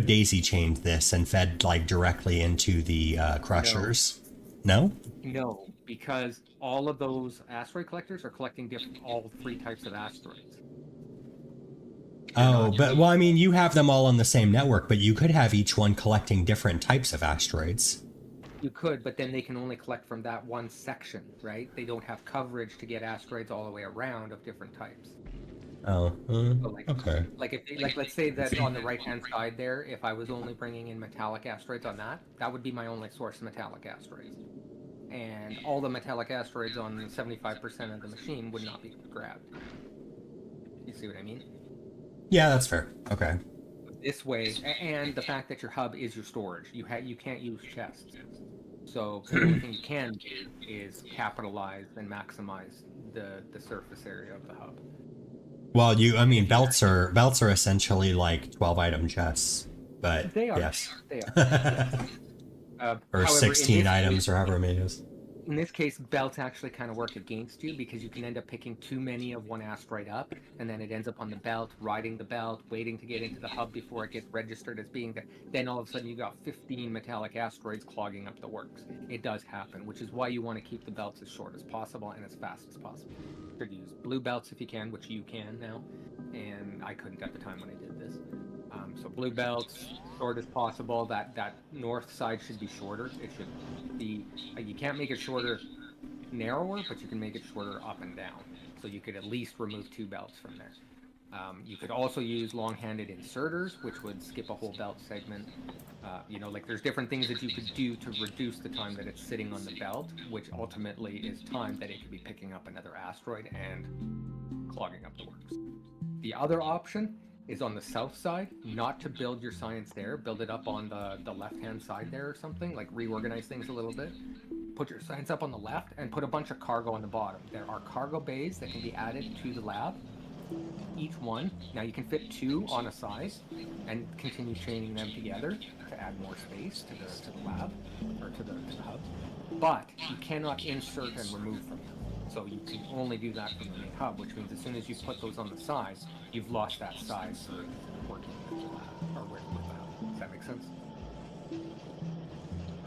Speaker 1: daisy chained this and fed directly into the crushers. No?
Speaker 2: No, because all of those asteroid collectors are collecting all 3 types of asteroids.
Speaker 1: Oh, but well, I mean, you have them all on the same network, but you could have each one collecting different types of asteroids.
Speaker 2: You could, but then they can only collect from that one section, right? They don't have coverage to get asteroids all the way around of different types.
Speaker 1: Oh,
Speaker 2: So
Speaker 1: okay.
Speaker 2: like let's say that on the right-hand side there, if I was only bringing in metallic asteroids on that would be my only source of metallic asteroids. And all the metallic asteroids on 75% of the machine would not be grabbed. You see what I mean?
Speaker 1: Yeah, that's fair. Okay.
Speaker 2: This way, and the fact that your hub is your storage, you can't use chests. So the only thing you can do is capitalize and maximize the surface area of the hub.
Speaker 1: Well, I mean, belts are essentially like 12-item chests, but
Speaker 2: They are.
Speaker 1: yes.
Speaker 2: They are. Yes.
Speaker 1: Or
Speaker 2: However,
Speaker 1: 16 items, or however many it is.
Speaker 2: In this case, belts actually kind of work against you because you can end up picking too many of one asteroid up, and then it ends up on the belt, riding the belt, waiting to get into the hub before it gets registered as being there. Then all of a sudden you got 15 metallic asteroids clogging up the works. It does happen, which is why you want to keep the belts as short as possible and as fast as possible. You could use blue belts if you can, which you can now, and I couldn't at the time when I did this. So blue belts, short as possible. That north side should be shorter. It should be. You can't make it shorter, narrower, but you can make it shorter up and down. So you could at least remove 2 belts from there. You could also use long-handed inserters, which would skip a whole belt segment. Like there's different things that you could do to reduce the time that it's sitting on the belt, which ultimately is time that it could be picking up another asteroid and clogging up the works. The other option is on the south side, not to build your science there, build it up on the left-hand side there or something, like reorganize things a little bit. Put your science up on the left and put a bunch of cargo on the bottom. There are cargo bays that can be added to the lab, each one. Now you can fit 2 on a side and continue chaining them together to add more space to the lab, or to the hub. But you cannot insert and remove from them. So you can only do that from the main hub, which means as soon as you put those on the side, you've lost that side for working with the lab, or with the hub. Does that make sense?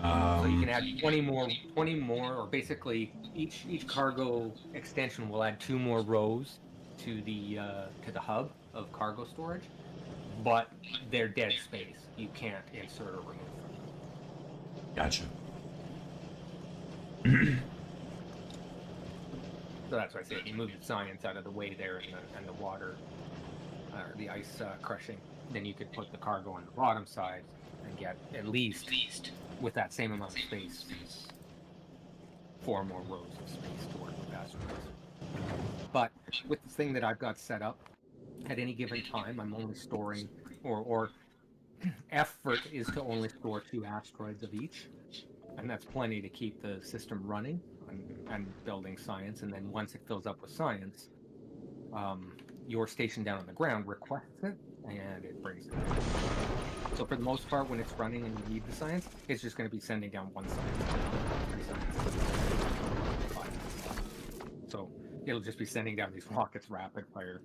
Speaker 2: So you can add 20 more, or basically each cargo extension will add 2 more rows to the hub of cargo storage, but they're dead space. You can't insert or remove from them.
Speaker 1: Gotcha.
Speaker 2: So that's why I say if you move the science out of the way there and the water, or the ice crushing, then you could put the cargo on the bottom side and get at least with that same amount of space, 4 more rows of space to work with asteroids. But with the thing that I've got set up, at any given time, I'm only storing, or effort is to only store 2 asteroids of each, and that's plenty to keep the system running and building science. And then once it fills up with science, your station down on the ground requests it, and it brings it down. So for the most part, when it's running and you need the science, it's just going to be sending down 1 science. 3 science. So it'll just be sending down these rockets rapid fire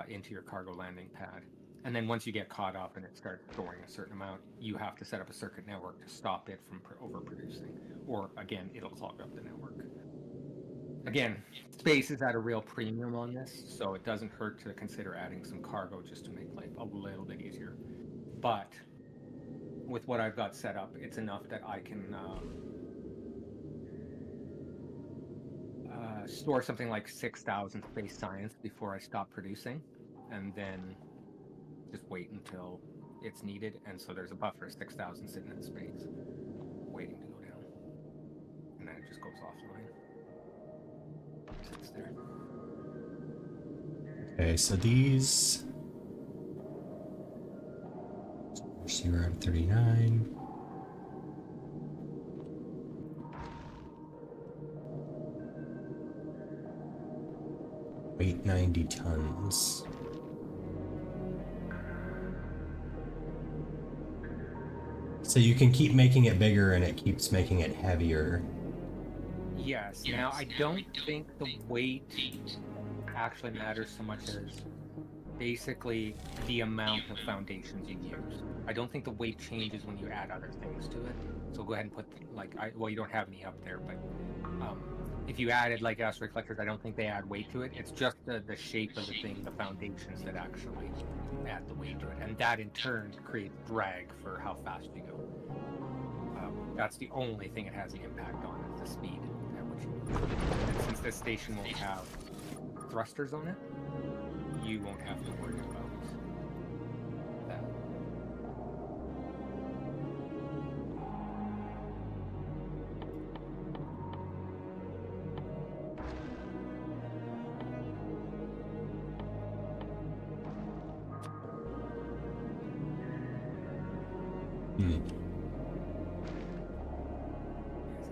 Speaker 2: into your cargo landing pad. And then once you get caught up and it starts storing a certain amount, you have to set up a circuit network to stop it from overproducing. Or again, it'll clog up the network. Again, space is at a real premium on this, so it doesn't hurt to consider adding some cargo just to make life a little bit easier. But with what I've got set up, it's enough that I can store something like 6,000 space science before I stop producing, and then just wait until it's needed. And so there's a buffer of 6,000 sitting in space waiting to go down, and then it just goes offline. Sits there.
Speaker 1: Okay, so these. So we're at 39. Weight 90 tons. So you can keep making it bigger and it keeps making it heavier.
Speaker 2: Yes. Now, I don't think the weight actually matters so much as basically the amount of foundations you use. I don't think the weight changes when you add other things to it. So go ahead and put well, you don't have any up there, but if you added like asteroid collectors, I don't think they add weight to it. It's just the shape of the thing, the foundations that actually add the weight to it, and that in turn creates drag for how fast you go. That's the only thing it has an impact on, is the speed at which you move. And since this station won't have thrusters on it, you won't have to worry about that.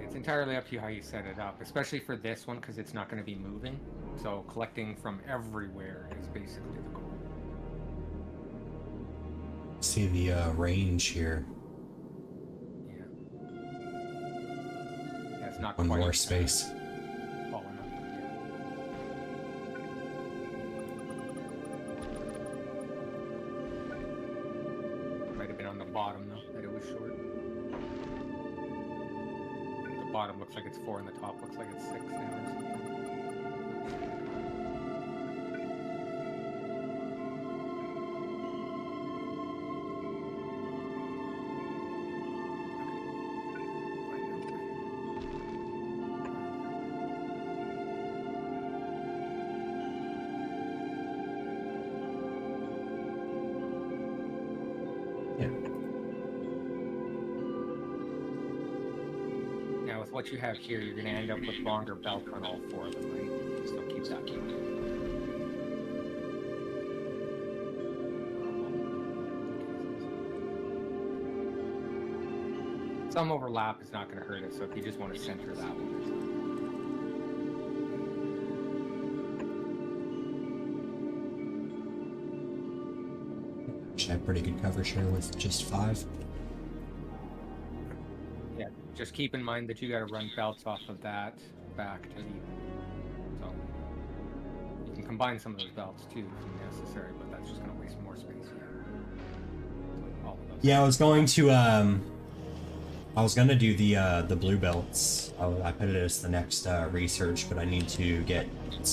Speaker 2: It's entirely up to you how you set it up, especially for this one, because it's not going to be moving. So collecting from everywhere is basically the goal.
Speaker 1: See the range here.
Speaker 2: Yeah. Yeah, it's not
Speaker 1: One
Speaker 2: quite
Speaker 1: more space.
Speaker 2: tall enough. Yeah. Might have been on the bottom though, that it was short. The bottom looks like it's 4 and the top looks like it's 6 now or something. Now with what you have here, you're going to end up with longer belt on all 4 of them, right? So keep that in mind. Some overlap is not going to hurt it, so if you just want to center that one.
Speaker 1: Should have pretty good coverage here with just 5.
Speaker 2: Yeah, just keep in mind that you got to run belts off of that back to the. So you can combine some of those belts too if necessary, but that's just going to waste more space here. All of those.
Speaker 1: Yeah, I was going to do the blue belts. I put it as the next research, but I need to get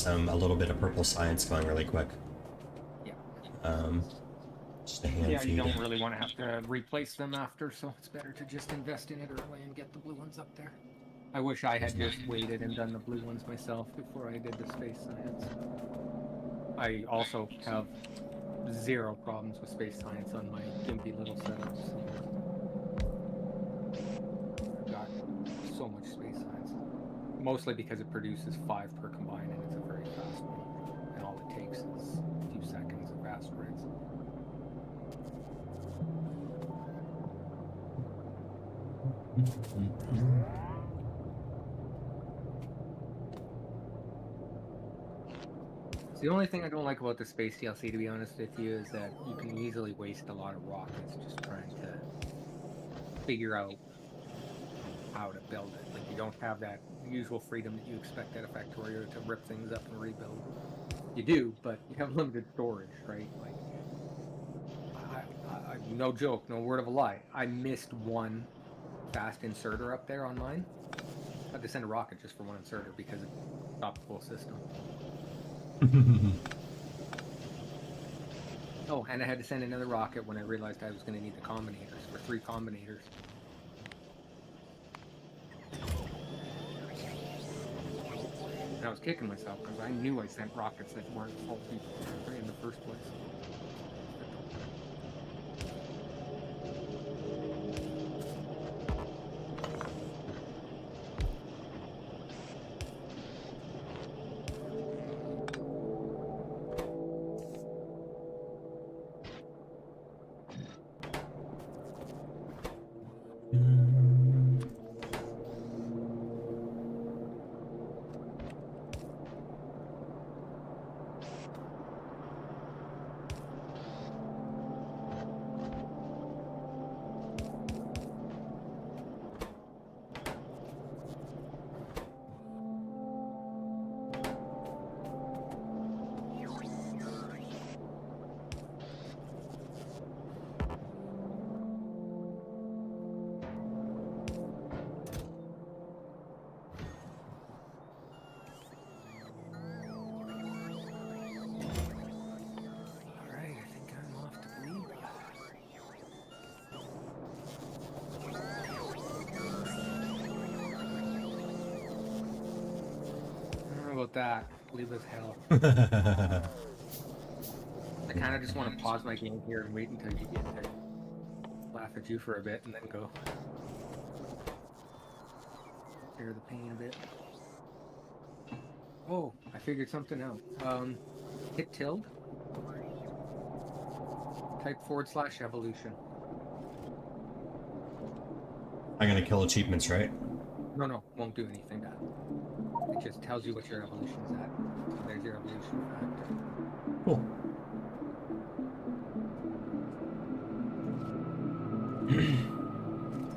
Speaker 1: a little bit of purple science going really quick.
Speaker 2: Yeah.
Speaker 1: Just a hand
Speaker 2: Yeah,
Speaker 1: feed.
Speaker 2: you don't really want to have to replace them after, so it's better to just invest in it early and get the blue ones up there. I wish I had just waited and done the blue ones myself before I did the space science. I also have 0 problems with space science on my gimpy little setups. So I've got so much space science. Mostly because it produces 5 per combine and it's a very fast one. And all it takes is a few seconds of asteroids. So the only thing I don't like about the space DLC, to be honest with you, is that you can easily waste a lot of rockets just trying to figure out how to build it. Like, you don't have that usual freedom that you expect at a Factorio to rip things up and rebuild. You do, but you have limited storage, right? Like, I no joke, no word of a lie. I missed one fast inserter up there on mine. I had to send a rocket just for one inserter because it stopped the whole system. Oh, and I had to send another rocket when I realized I was going to need the combinators for 3 combinators. And I was kicking myself because I knew I sent rockets that weren't faulty in the first place. about that? Leave as hell. I kind of just want to pause my game here and wait until you get there. Laugh at you for a bit and then go. Bear the pain a bit. Oh, I figured something out. Hit tilde. Type /evolution.
Speaker 1: I'm gonna kill achievements, right?
Speaker 2: No, won't do anything bad. It just tells you what your evolution is at. So there's your evolution factor.
Speaker 1: Cool.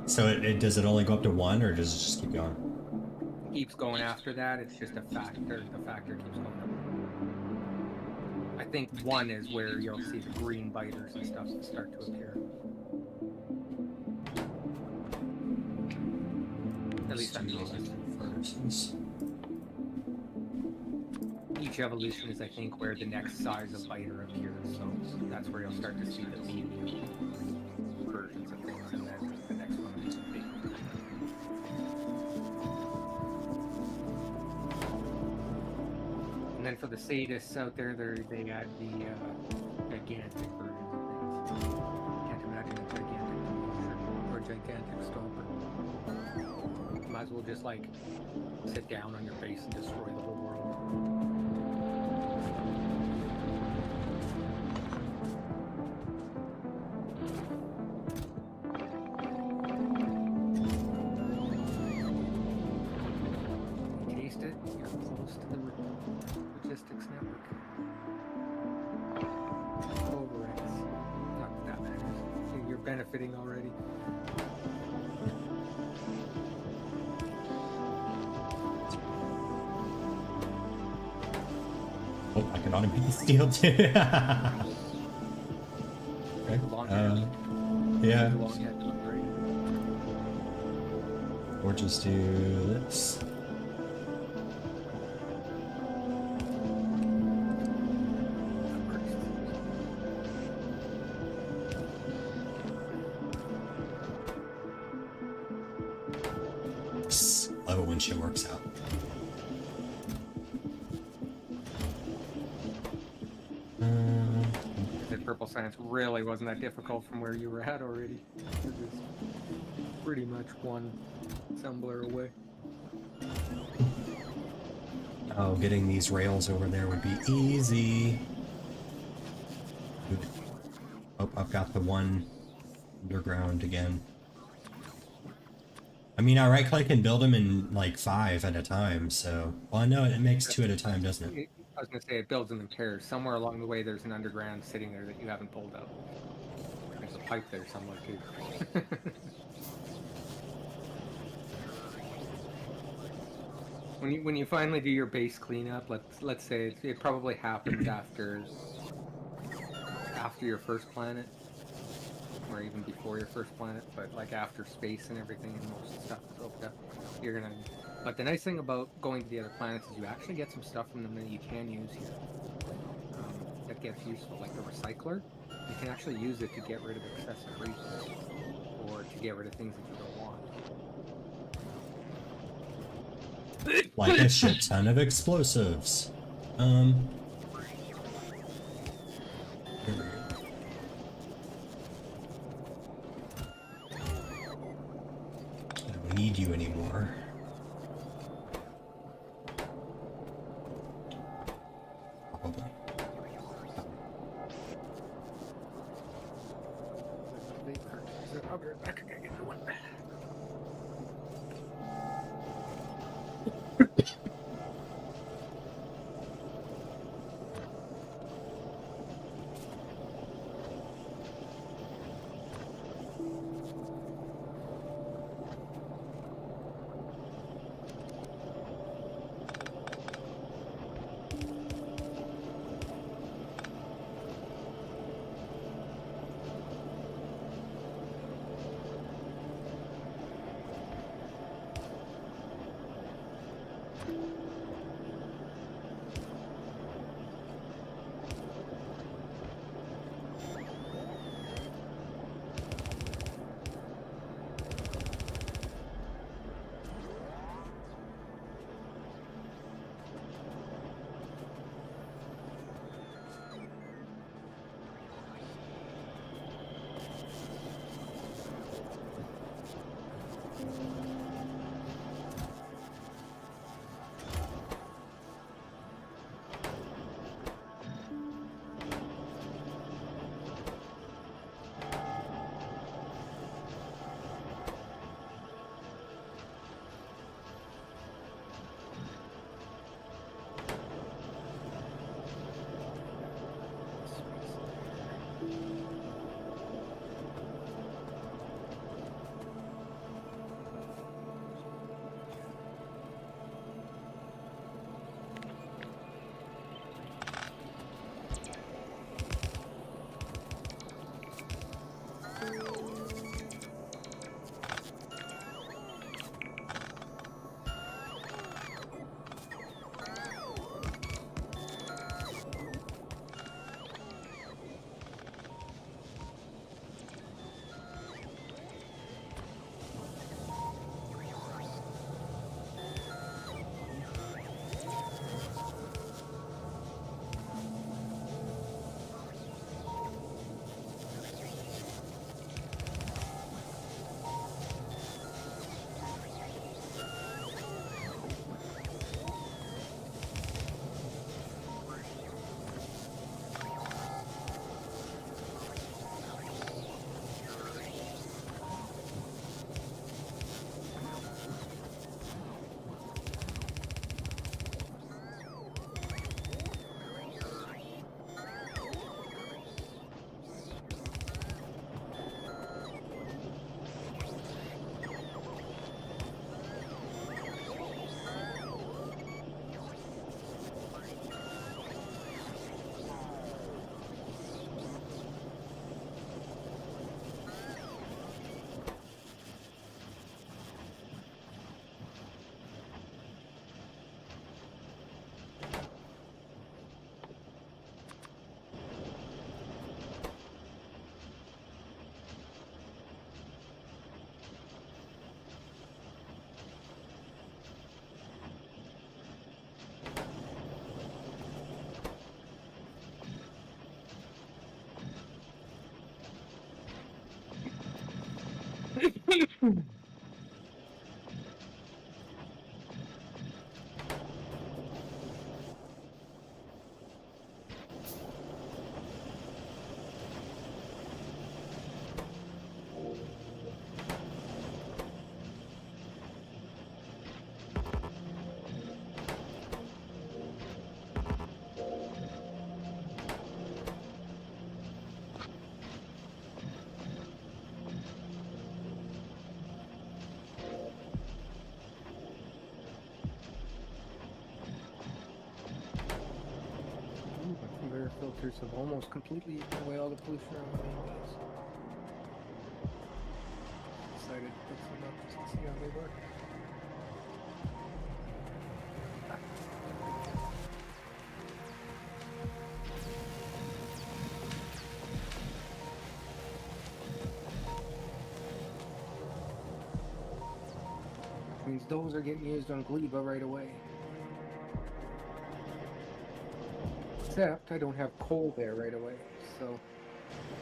Speaker 1: So it does it only go up to 1, or does it just keep going?
Speaker 2: Keeps going after that. It's just a factor. The factor keeps going up. I think 1 is where you'll see the green biters and stuff start to appear. At least I'm noticed. Each evolution is, I think, where the next size of biter appears. So that's where you'll start to see the medium versions of things, and then the next one will be big. And then for the sadists out there, they add the gigantic versions of things. Can't imagine a gigantic demolisher or a gigantic stomper. You might as well just like sit down on your base and destroy the whole world. Taste it, you're close to the logistics network. Over it. Not that that matters. You're benefiting already.
Speaker 1: Oh, I can automatically steal too. Okay. Yeah. Or just do this. Love it when shit works out.
Speaker 2: The purple science really wasn't that difficult from where you were at already. It was pretty much one assembler away.
Speaker 1: Oh, getting these rails over there would be easy. Oh, I've got the one underground again. I mean, I right-click and build them in like 5 at a time, so... Well, no, it makes 2 at a time, doesn't it?
Speaker 2: I was going to say, it builds them in pairs. Somewhere along the way, there's an underground sitting there that you haven't pulled out. There's a pipe there somewhere, too. When you finally do your base cleanup, let's say it probably happens after your first planet, or even before your first planet, but like after space and everything and most stuff is opened up, you're gonna. But the nice thing about going to the other planets is you actually get some stuff from them that you can use here. That gets useful, like the recycler. You can actually use it to get rid of excessive resources, or to get rid of things that you don't want.
Speaker 1: Like a shit ton of explosives. I don't need you anymore. Probably.
Speaker 2: I'll be right back. I gotta get the one. Ooh, my conveyor filters have almost completely eaten away all the pollution around my main base. Decided to put some up just to see how they work. Which means those are getting used on Gleba right away. Except I don't have coal there right away, so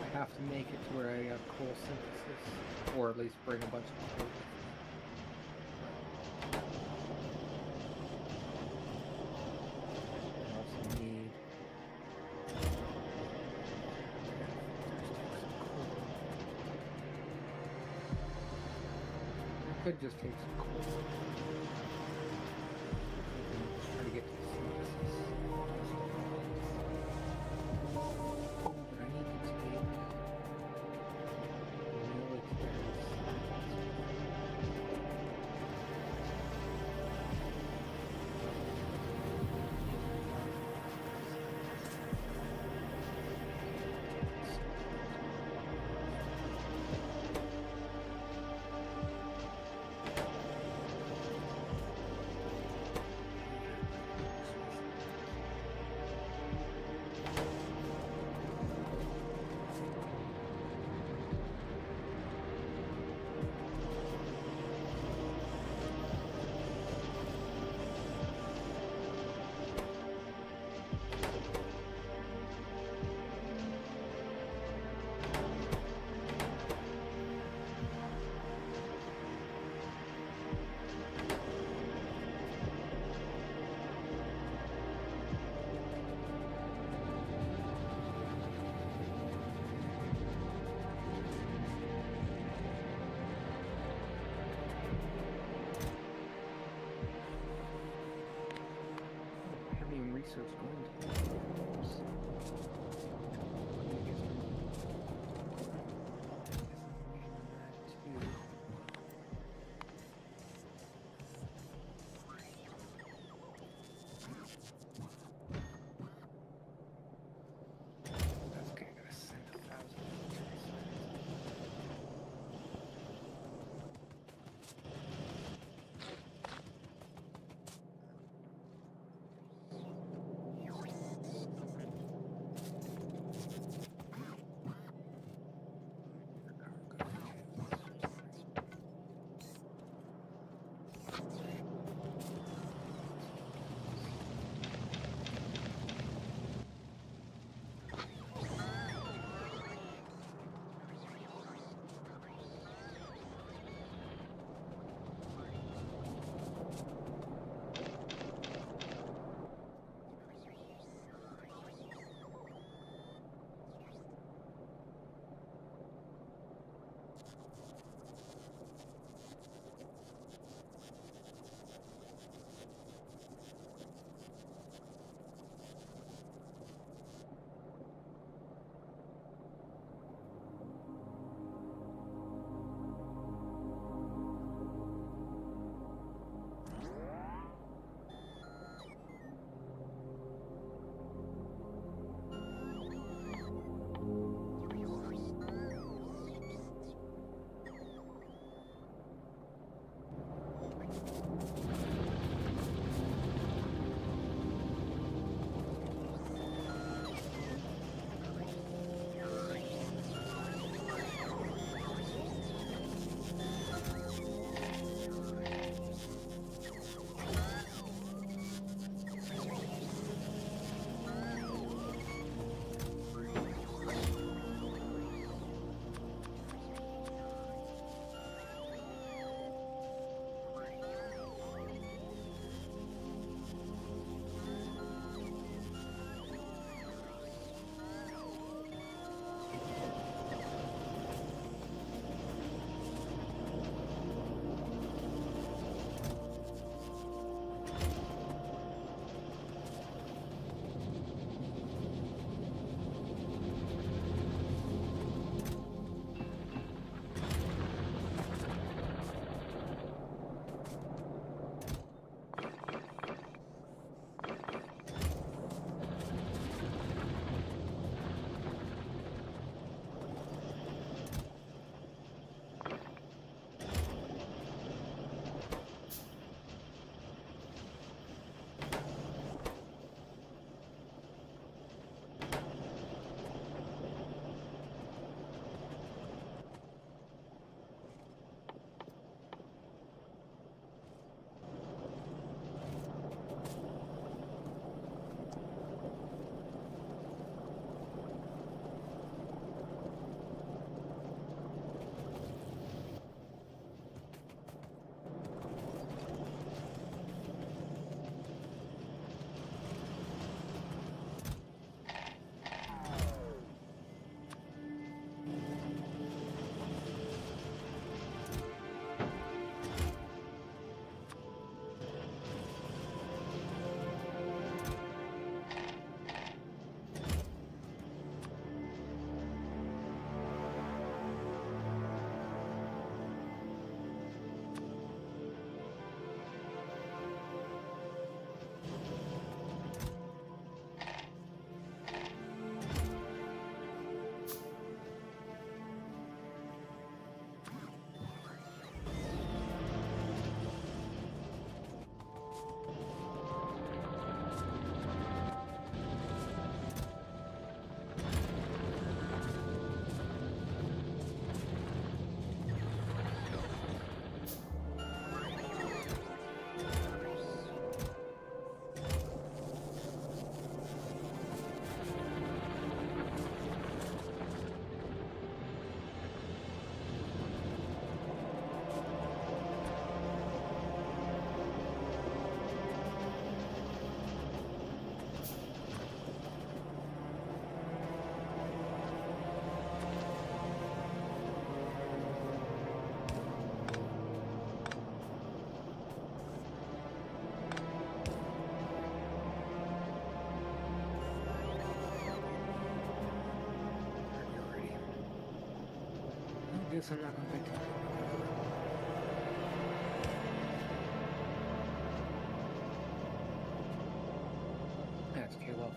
Speaker 2: I have to make it to where I have coal synthesis, or at least bring a bunch of coal with me. I also need I could just take some coal. Just try to get to the synthesis. Oh, but I need to take research going to that's okay, I gotta send 1,000 guess I'm not gonna pick it. That's okay, well,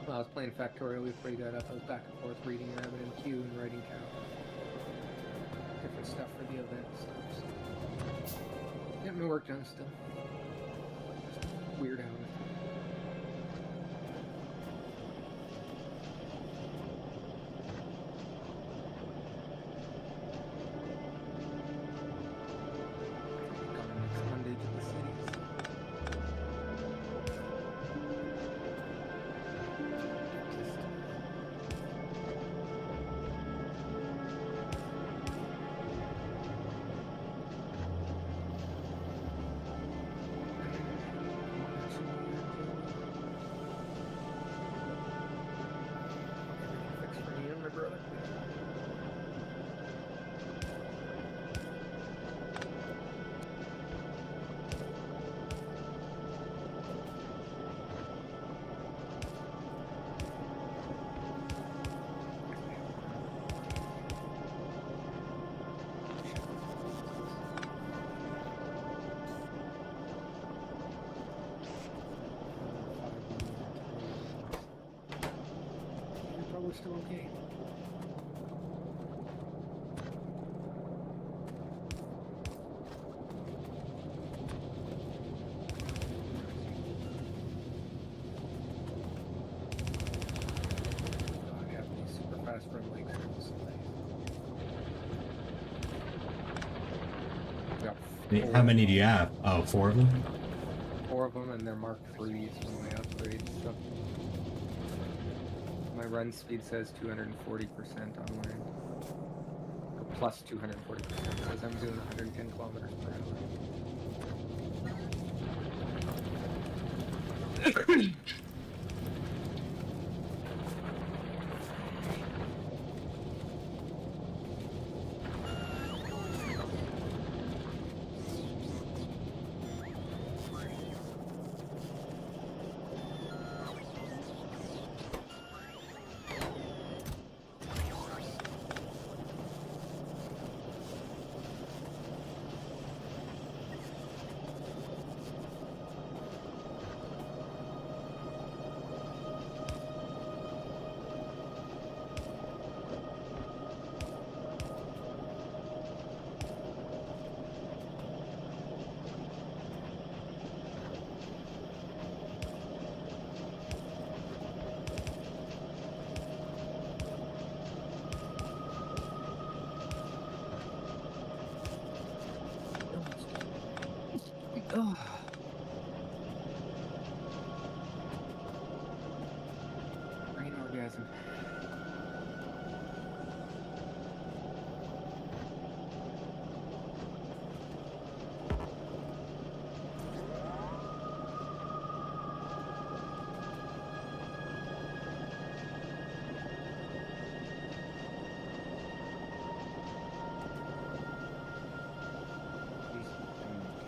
Speaker 2: while I was playing Factorio, we played that up. I was back and forth reading Rabbit and Q and writing cow. Different stuff for the event stuff. So. Getting my work done still. Just weird hours. Coming next Monday to the cities. Probably still okay. I have these super fast run legs. Got
Speaker 1: How many do you have? Oh, 4 of them?
Speaker 2: 4 of them, and they're Mark 3s when I upgrade. So my run speed says 240% online. Or plus 240%, because I'm doing 110 kilometers per hour. Oh. Brain orgasm.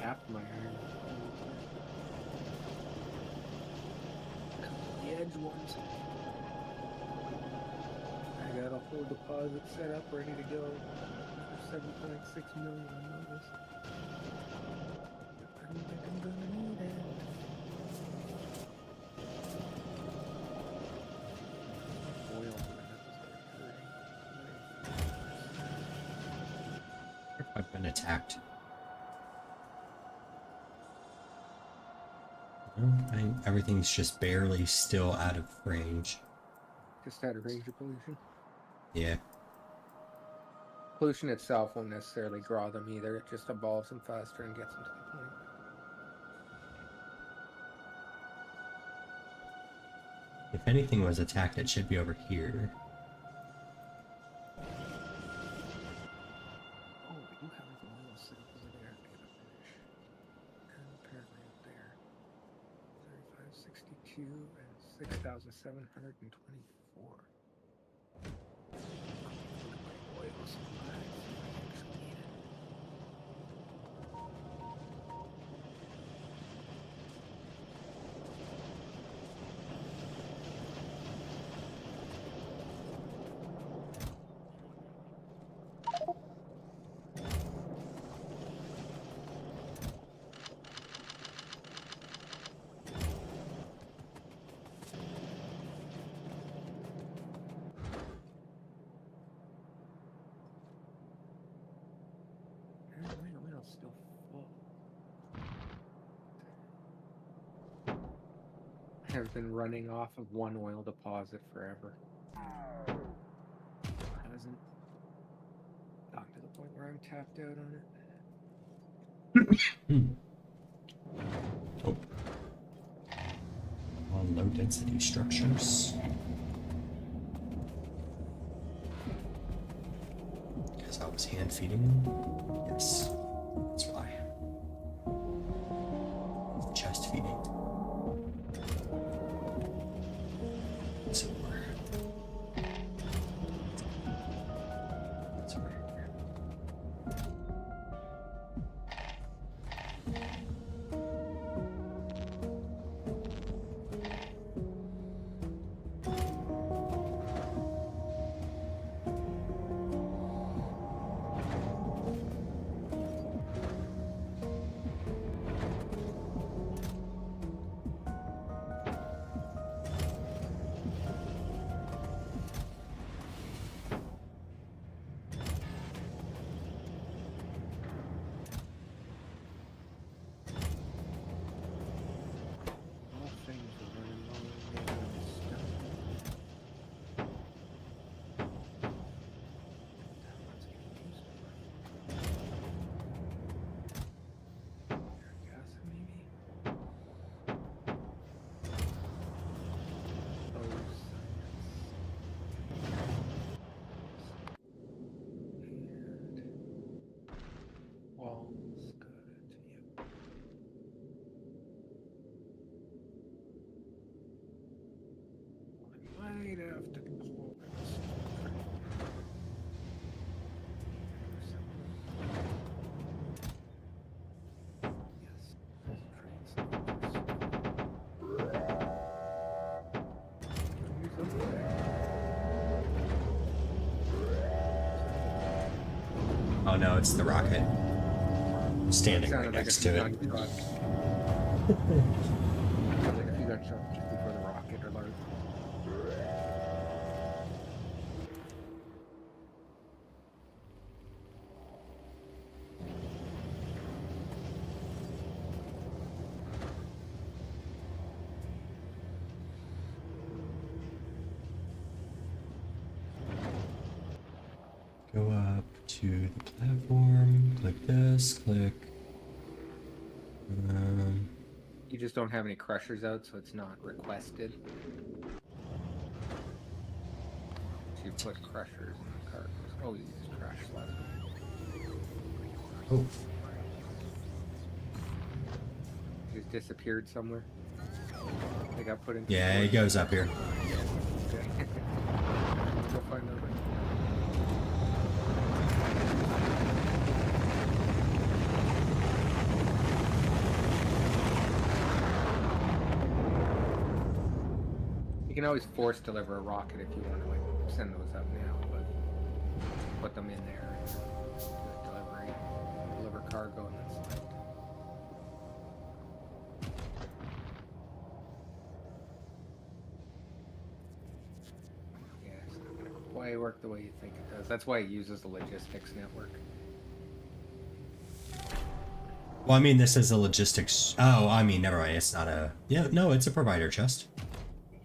Speaker 2: Capped my iron. The edge ones. I got a whole deposit set up ready to go for 7.6 million on this. I don't think I'm gonna need it. Oil.
Speaker 1: I've been attacked. Everything's just barely still out of range.
Speaker 2: Just out of range of pollution.
Speaker 1: Yeah.
Speaker 2: Pollution itself won't necessarily draw them either. It just evolves them faster and gets them to the point.
Speaker 1: If anything was attacked, it should be over here.
Speaker 2: Oh, we do have an oil set up over there. And apparently up there. 3562 and 6,724. Oil supplies. Actually need it. have been running off of one oil deposit forever. Hasn't gotten to the point where I'm tapped out on it.
Speaker 1: Oh. All low density structures. Because I was hand feeding. Yes. That's why. Chest feeding. So might have to pull this. Yes. oh no, it's the rocket. Standing right
Speaker 2: Sounded like
Speaker 1: next
Speaker 2: a
Speaker 1: to
Speaker 2: gun
Speaker 1: it.
Speaker 2: shot. Sounded like a few gun shots just before the rocket alert.
Speaker 1: Go up to the platform, click this, click.
Speaker 2: You just don't have any crushers out, so it's not requested. So you put crushers in the cart. Oh, you just crash left.
Speaker 1: Oh,
Speaker 2: Just disappeared somewhere. They got put in.
Speaker 1: yeah, it goes up here.
Speaker 2: Okay. Go find out. You can always force deliver a rocket if you want to like send those up now, but put them in there and do a delivery, deliver cargo and that's it. Yeah, it's not gonna quite work the way you think it does. That's why it uses the logistics network.
Speaker 1: Well, I mean, this is a logistics. Oh, I mean, never mind. It's not a. Yeah, no, it's a provider chest.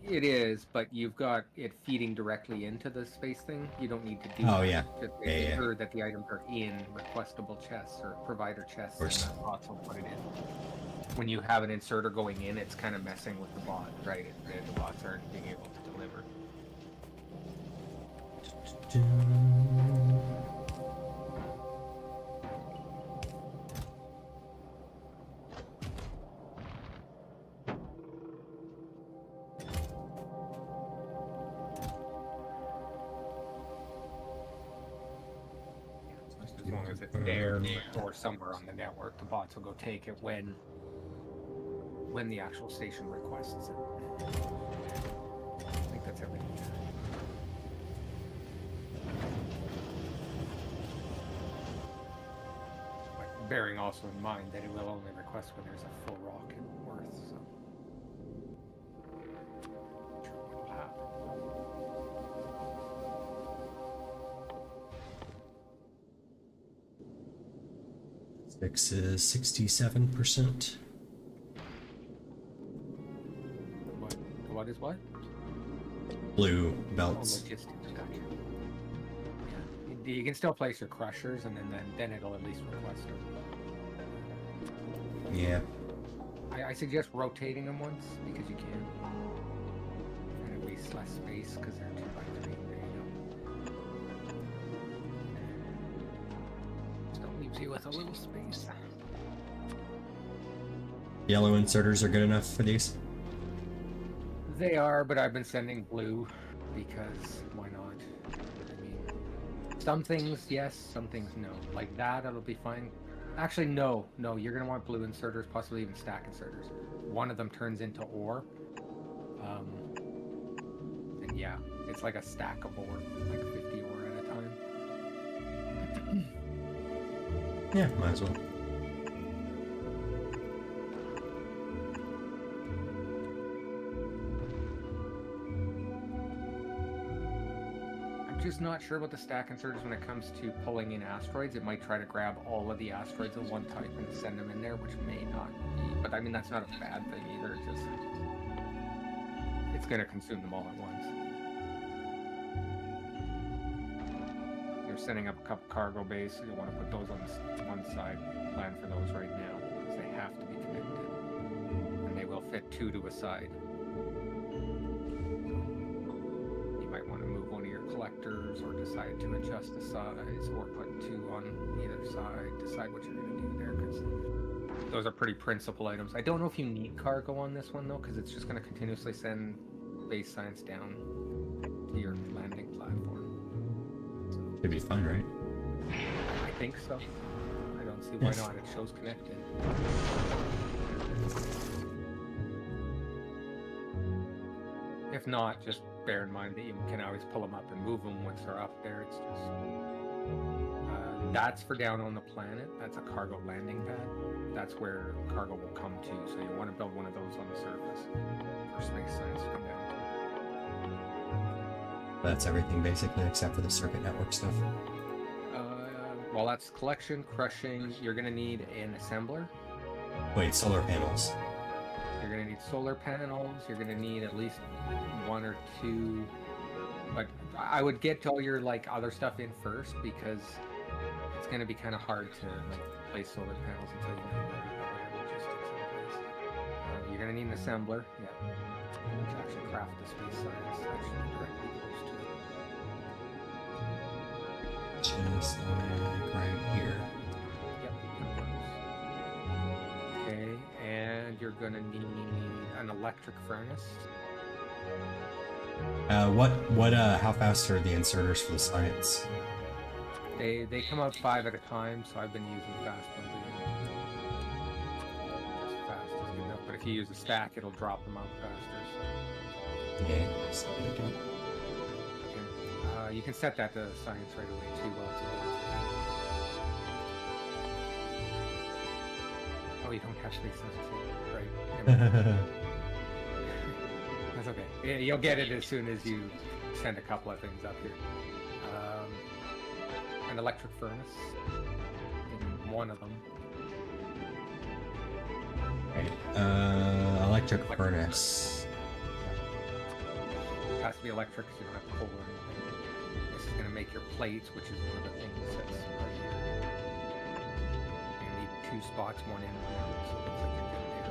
Speaker 2: It is, but you've got it feeding directly into the space thing. You don't need to do
Speaker 1: Oh,
Speaker 2: that.
Speaker 1: yeah.
Speaker 2: Just
Speaker 1: Yeah,
Speaker 2: make
Speaker 1: yeah.
Speaker 2: sure that the items are in requestable chests or provider chests, and the bots will put it in. When you have an inserter going in, it's kind of messing with the bot, right? The bots aren't being able to deliver. As long as it's there or somewhere on the network, the bots will go take it when the actual station requests it. I think that's everything. But bearing also in mind that it will only request when there's a full rocket worth, so. Not sure what'll happen.
Speaker 1: Six is 67%.
Speaker 2: But What is what?
Speaker 1: Blue
Speaker 2: Oh,
Speaker 1: belts.
Speaker 2: logistics. Gotcha. Yeah. You can still place your crushers, and then it'll at least request them.
Speaker 1: Yeah.
Speaker 2: I suggest rotating them once because you can. And it wastes less space because they're 2x3. There you go. Still leaves you with a little space.
Speaker 1: Yellow inserters are good enough for these?
Speaker 2: They are, but I've been sending blue because why not? I mean, some things yes, some things no. Like that, it'll be fine. Actually, no, you're gonna want blue inserters, possibly even stack inserters. One of them turns into ore. And yeah, it's like a stack of ore, like 50 ore at a time.
Speaker 1: Yeah, might as well.
Speaker 2: I'm just not sure about the stack inserters when it comes to pulling in asteroids. It might try to grab all of the asteroids of one type and send them in there, which may not be. But I mean, that's not a bad thing either. It's just it's going to consume them all at once. You're setting up a couple cargo bays, so you want to put those on one side. Plan for those right now because they have to be connected, and they will fit 2 to a side. You might want to move one of your collectors, or decide to adjust the size, or put 2 on either side. Decide what you're going to do there, because those are pretty principal items. I don't know if you need cargo on this one though, because it's just going to continuously send base science down to your landing platform.
Speaker 1: Should be fun, right?
Speaker 2: I think so. I don't see why not. It shows connected. If not, just bear in mind that you can always pull them up and move them once they're up there. It's just that's for down on the planet. That's a cargo landing pad. That's where cargo will come to. So you want to build one of those on the surface for space science to come down to.
Speaker 1: That's everything basically, except for the circuit network stuff.
Speaker 2: Well, that's collection, crushing. You're going to need an assembler.
Speaker 1: Wait, solar panels.
Speaker 2: You're going to need solar panels. You're going to need at least 1 or 2. But I would get all your like other stuff in first, because it's going to be kind of hard to like place solar panels until you know where the logistics in place. You're going to need an assembler. Yeah. To actually craft the space science. That should be directly close to it.
Speaker 1: Just like right here.
Speaker 2: Yep. Okay, and you're gonna need an electric furnace.
Speaker 1: How fast are the inserters for the science?
Speaker 2: They come out 5 at a time, so I've been using fast ones again. Just fast is good enough, but if you use a stack, it'll drop them out faster.
Speaker 1: Yeah, so I do.
Speaker 2: Okay. You can set that to science right away too. While it's oh, you don't have space science, right? That's okay. Yeah, you'll get it as soon as you send a couple of things up here. An electric furnace in one of them.
Speaker 1: Right. Electric furnace.
Speaker 2: It has to be electric, so you don't have to pull or anything. This is going to make your plates, which is one of the things that's right here. You need 2 spots, one in, one out, so it looks like you're good there.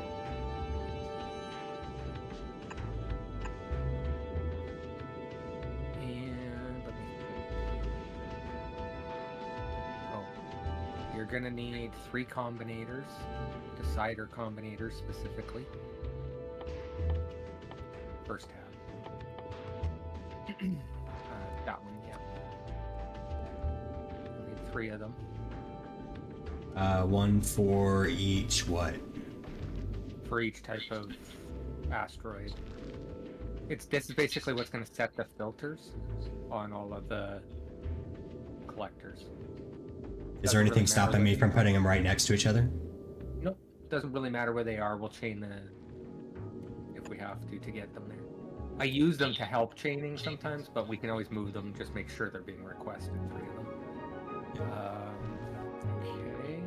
Speaker 2: And let me you're going to need 3 combinators, decider combinators specifically. First tab. That one, yeah. You'll need 3 of them.
Speaker 1: 1 for each what?
Speaker 2: For each type of asteroid. This is basically what's going to set the filters on all of the collectors.
Speaker 1: Is there anything stopping me from putting them right next to each other?
Speaker 2: Nope. Doesn't really matter where they are. We'll chain if we have to get them there. I use them to help chaining sometimes, but we can always move them. Just make sure they're being requested. 3 of them. Okay.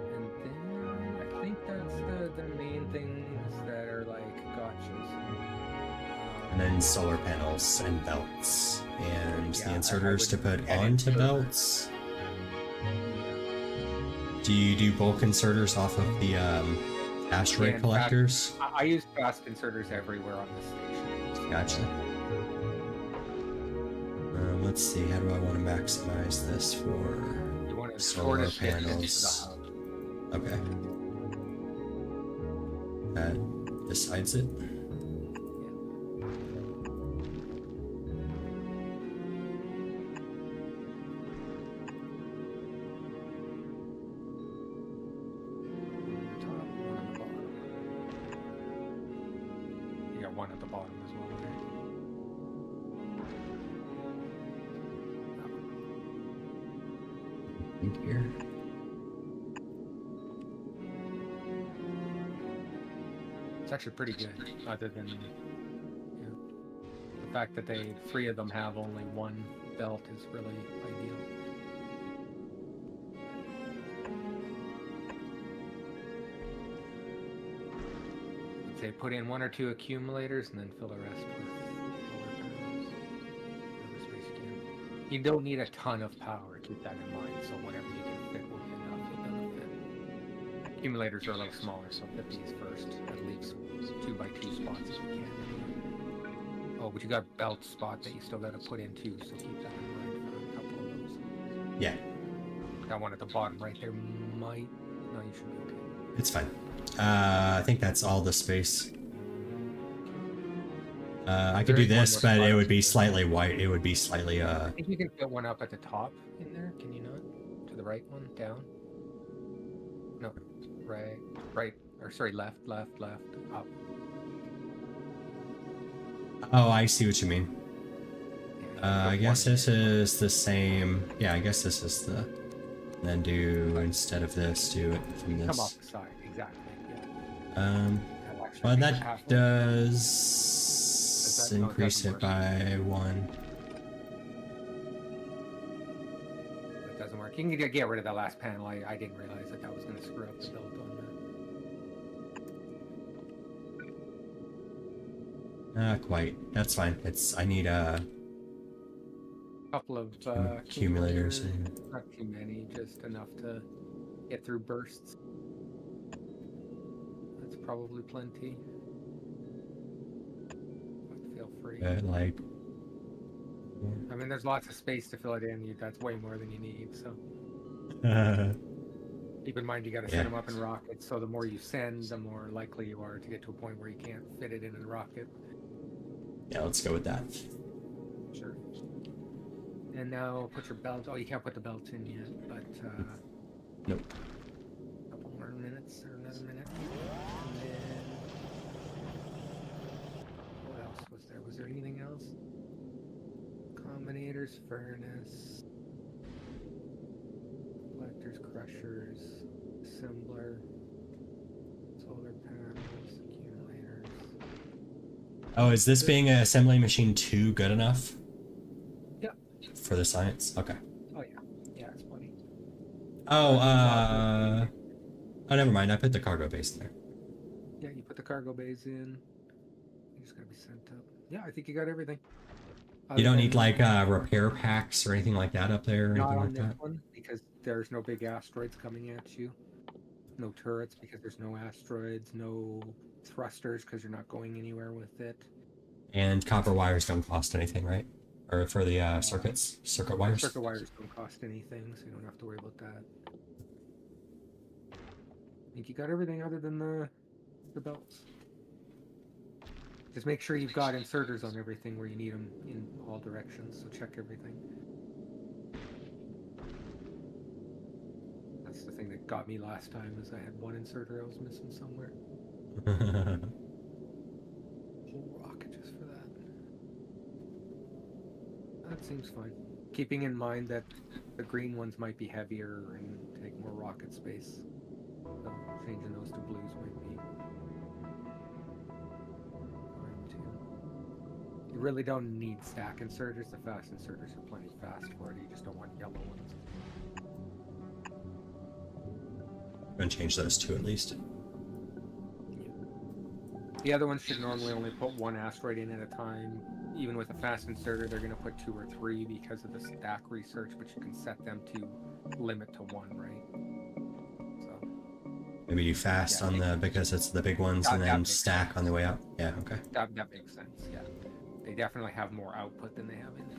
Speaker 2: And then I think that's the main things that are like gotchas.
Speaker 1: And then solar panels and belts. And
Speaker 2: Yeah,
Speaker 1: the
Speaker 2: I
Speaker 1: inserters to
Speaker 2: would
Speaker 1: put
Speaker 2: get
Speaker 1: onto
Speaker 2: inserters.
Speaker 1: belts. Do you do bulk inserters off of the asteroid
Speaker 2: and
Speaker 1: collectors?
Speaker 2: I use fast inserters everywhere on the station. So
Speaker 1: Gotcha. Let's see, how do I want to maximize this for
Speaker 2: you want to
Speaker 1: solar
Speaker 2: shortest distance to the
Speaker 1: panels?
Speaker 2: hub.
Speaker 1: Okay. That decides it.
Speaker 2: Top, one on the bottom. You got one at the bottom as well. Right?
Speaker 1: Here.
Speaker 2: It's actually pretty good, other than the fact that three of them have only one belt is really ideal. I'd say put in 1 or 2 accumulators and then fill the rest with solar panels. Whatever space you can. You don't need a ton of power, keep that in mind, so whatever you can fit will be enough, you'll benefit. Accumulators are a little smaller, so fit these first. That leaves 2x2 spots if you can. Oh, but you got a belt spot that you still got to put in too, so keep that in mind for a couple of those.
Speaker 1: Yeah,
Speaker 2: That one at the bottom right there might... No, you should be okay.
Speaker 1: it's fine. I think that's all the space. I could do this, but it would be slightly white. It would be slightly,
Speaker 2: I think you can fit one up at the top in there, can you not? To the right one, down? No, right, or sorry, left, up.
Speaker 1: Oh, I see what you mean.
Speaker 2: Yeah,
Speaker 1: I guess this is the same. Yeah, I guess this is the... And then do, instead of this, do it from this.
Speaker 2: Come off the side, exactly, yeah.
Speaker 1: Well, that does increase it by 1.
Speaker 2: It doesn't work. You can get rid of that last panel. I didn't realize that was going to screw up the build on that.
Speaker 1: Not quite. That's fine. I need a
Speaker 2: Couple of
Speaker 1: accumulators.
Speaker 2: Not too many, just enough to get through bursts. That's probably plenty. But feel free.
Speaker 1: Like...
Speaker 2: I mean, there's lots of space to fill it in. That's way more than you need, so... Keep in mind you got to set them up in rockets, so the more you send, the more likely you are to get to a point where you can't fit it in a rocket.
Speaker 1: Yeah, let's go with that.
Speaker 2: Sure. And now put your belt... Oh, you can't put the belt in yet, but...
Speaker 1: Nope.
Speaker 2: A couple more minutes, or another minute. And then... What else was there? Was there anything else? Combinators, furnace... Collectors, crushers, assembler, solar panels, accumulators.
Speaker 1: Oh, is this being an assembly machine 2 good enough?
Speaker 2: Yeah.
Speaker 1: For the science? Okay.
Speaker 2: Oh, yeah. Yeah, it's plenty.
Speaker 1: Oh, never mind. I put the cargo base in there.
Speaker 2: Yeah, you put the cargo bays in. You just gotta be sent up. Yeah, I think you got everything.
Speaker 1: You don't need, like, repair packs or anything like that up there or
Speaker 2: not
Speaker 1: anything
Speaker 2: on
Speaker 1: like
Speaker 2: this
Speaker 1: that?
Speaker 2: one, because there's no big asteroids coming at you. No turrets, because there's no asteroids. No thrusters, because you're not going anywhere with it.
Speaker 1: And copper wires don't cost anything, right? Or for the circuit wires?
Speaker 2: Circuit wires don't cost anything, so you don't have to worry about that. I think you got everything other than the belts. Just make sure you've got inserters on everything where you need them in all directions, so check everything. That's the thing that got me last time, is I had one inserter I was missing somewhere. Whole rocket just for that. That seems fine. Keeping in mind that the green ones might be heavier and take more rocket space. So changing those to blues might be fine too. You really don't need stack inserters. The fast inserters are plenty fast for it. You just don't want yellow ones.
Speaker 1: I'm gonna change those 2 at least.
Speaker 2: The other ones should normally only put one asteroid in at a time. Even with a fast inserter, they're going to put 2 or 3 because of the stack research, but you can set them to limit to 1, right? So
Speaker 1: Maybe do fast on the, because it's the big ones, and then stack
Speaker 2: sense.
Speaker 1: on the way up. Yeah, okay.
Speaker 2: That makes sense, yeah. They definitely have more output than they have input.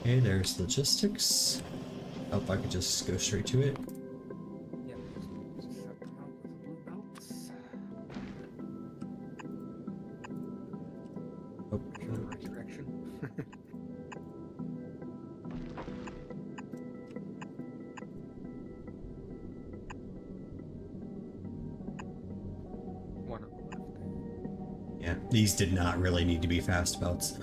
Speaker 1: Okay, there's logistics. Oh, if I could just go straight to it.
Speaker 2: Yep, just set them out with the blue belts.
Speaker 1: Oh,
Speaker 2: In the right direction. One on the left.
Speaker 1: yeah. These did not really need to be fast belts.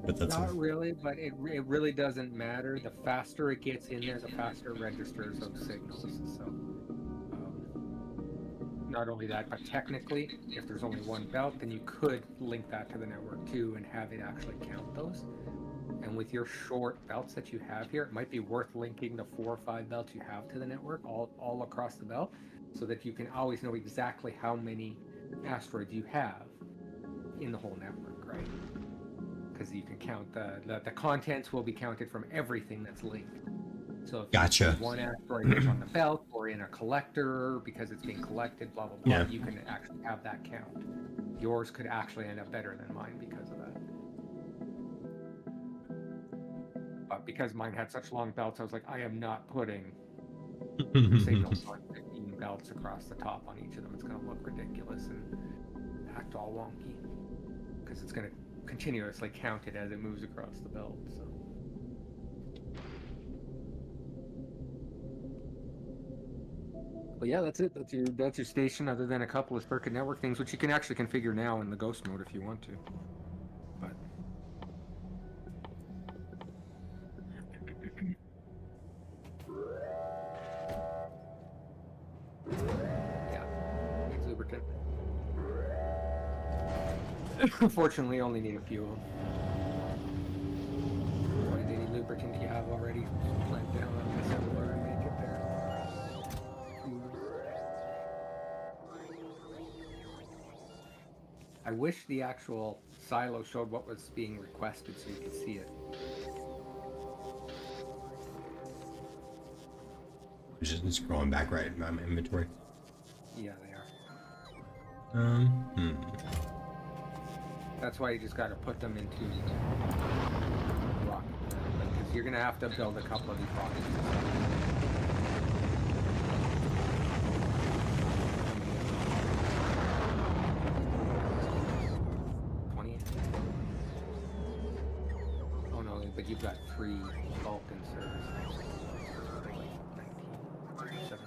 Speaker 1: But that's
Speaker 2: Not really, but it really doesn't matter. The faster it gets in there, the faster it registers those signals. So, not only that, but technically, if there's only one belt, then you could link that to the network too and have it actually count those. And with your short belts that you have here, it might be worth linking the 4 or 5 belts you have to the network all across the belt, so that you can always know exactly how many asteroids you have in the whole network, right? Because you can count the contents will be counted from everything that's linked. So if
Speaker 1: Gotcha.
Speaker 2: one asteroid is on the belt or in a collector because it's being collected, blah blah blah,
Speaker 1: Yeah.
Speaker 2: you can actually have that count. Yours could actually end up better than mine because of that. But because mine had such long belts, I was like, I am not putting signals on 15 belts across the top on each of them. It's going to look ridiculous and act all wonky because it's going to continuously count it as it moves across the belt. So. But yeah, that's it. That's your station, other than a couple of circuit network things, which you can actually configure now in the ghost mode if you want to. But yeah, needs lubricant. Unfortunately, only need a few of them. What any lubricant you have already planned down on this everywhere and make it there. I wish the actual silo showed what was being requested so you could see it.
Speaker 1: Just scrolling back right in my inventory.
Speaker 2: Yeah, they are. That's why you just got to put them into rocket, because you're gonna have to build a couple of these rockets. 20. Oh no, but you've got 3 bulk inserters. Like 19, 17.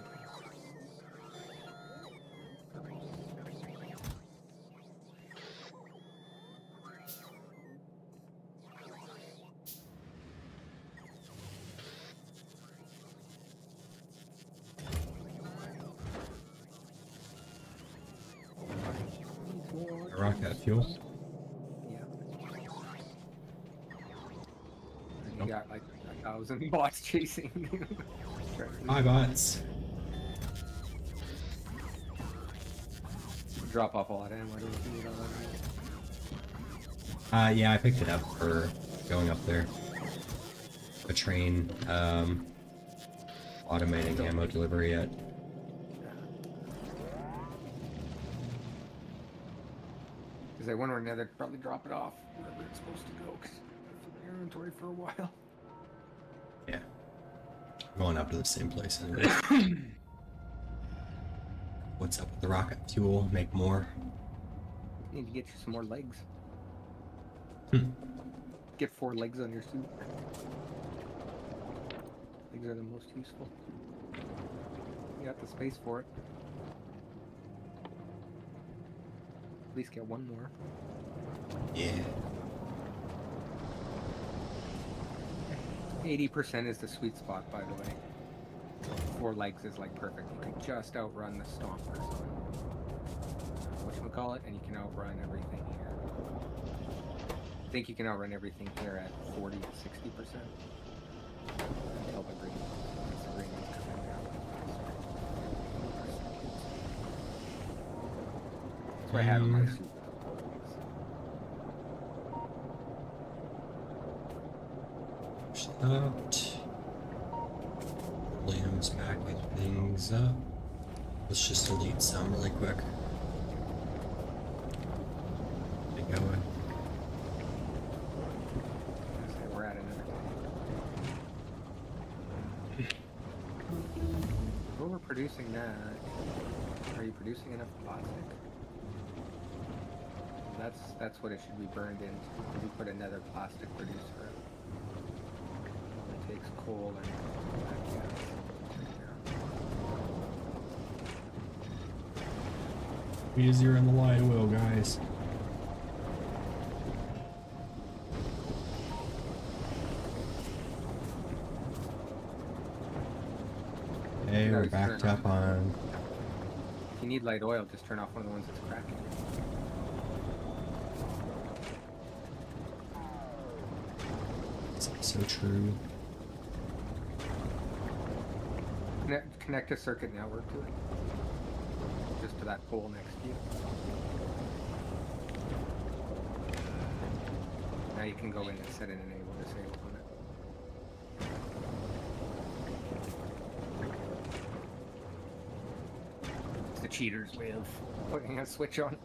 Speaker 1: Rocket fuel.
Speaker 2: Yeah. And you got like 1,000 bots chasing you.
Speaker 1: Hi, bots.
Speaker 2: Drop off a lot of ammo. I don't know if you need all that ammo.
Speaker 1: Yeah, I picked it up for going up there. A train, automating ammo delivery at.
Speaker 2: Because I wonder when they'd probably drop it off wherever it's supposed to go. Cause it's in the inventory for a while.
Speaker 1: Yeah. Going up to the same place anyway. What's up with the rocket fuel? Make more.
Speaker 2: Need to get you some more legs.
Speaker 1: Hmm.
Speaker 2: Get 4 legs on your suit. Legs are the most useful. You got the space for it. At least get 1 more.
Speaker 1: Yeah.
Speaker 2: 80% is the sweet spot, by the way. 4 legs is like perfect. You can just outrun the stompers on whatchamacallit, and you can outrun everything here. I think you can outrun everything here at 40 to 60%. Until the green ones come in now. what I had on my
Speaker 1: Okay.
Speaker 2: suit.
Speaker 1: Stopped. Liam's backing things up. Let's just delete some really quick. Get going.
Speaker 2: So we're at another thing. Overproducing that. Are you producing enough plastic? That's what it should be burned into. We put another plastic producer. It takes coal and
Speaker 1: Easier in the light oil, guys. Hey, we're backed up on.
Speaker 2: If you need light oil, just turn off one of the ones that's cracking.
Speaker 1: It's so true.
Speaker 2: Connect a circuit network to it. Just to that pole next to you. Now you can go in and set an enable, disable on it. It's the cheater's way of putting a switch on.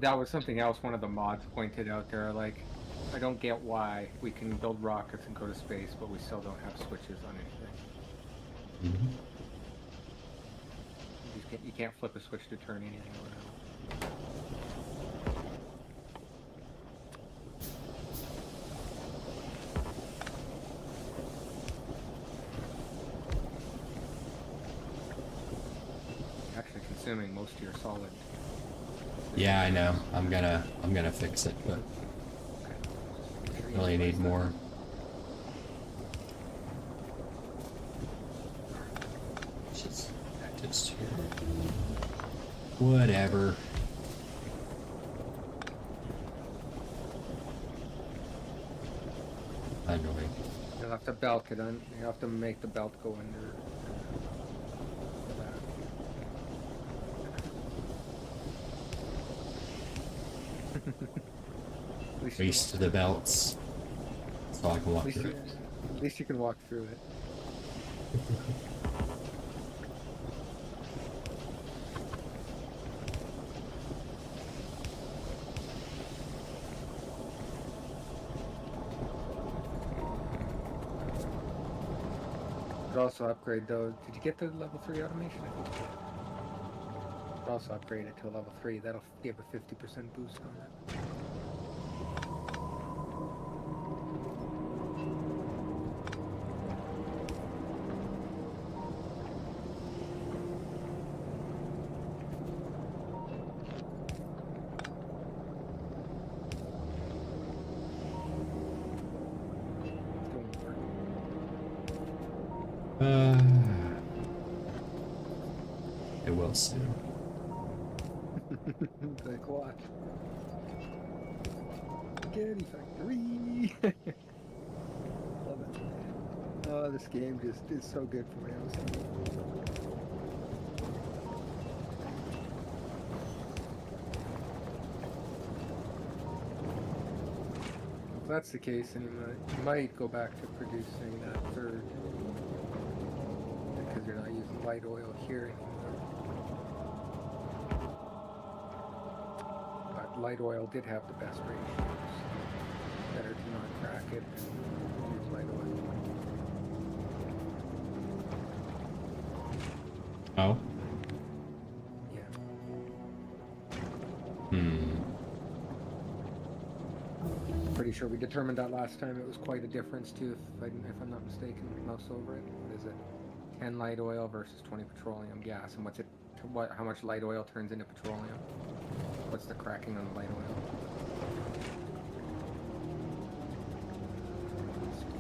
Speaker 2: That was something else one of the mods pointed out there, like, I don't get why we can build rockets and go to space, but we still don't have switches on anything.
Speaker 1: Mm-hmm.
Speaker 2: You can't flip a switch to turn anything around. Actually consuming most of your solid.
Speaker 1: Yeah, I know. I'm gonna fix it, but really need more. Just actives here. Whatever. Annoying.
Speaker 2: You'll have to belt it on. You have to make the belt go under.
Speaker 1: Race to the belts. So I can walk through it.
Speaker 2: At least you can walk through it. Could also upgrade those. Did you get the level 3 automation? I think you did. Could also upgrade it to a level 3. That'll give a 50% boost on it.
Speaker 1: It will soon.
Speaker 2: Like what? Spaghetti Factory! Love it. Oh, this game just is so good for me. If that's the case, then you might go back to producing that third. Because you're not using light oil here anymore. But light oil did have the best ratios. Better to not crack it and use light oil.
Speaker 1: Oh?
Speaker 2: Yeah.
Speaker 1: Hmm.
Speaker 2: Pretty sure we determined that last time. It was quite a difference too, if I'm not mistaken. Mouse over it. What is it? 10 light oil versus 20 petroleum gas, and how much light oil turns into petroleum? What's the cracking on the light oil?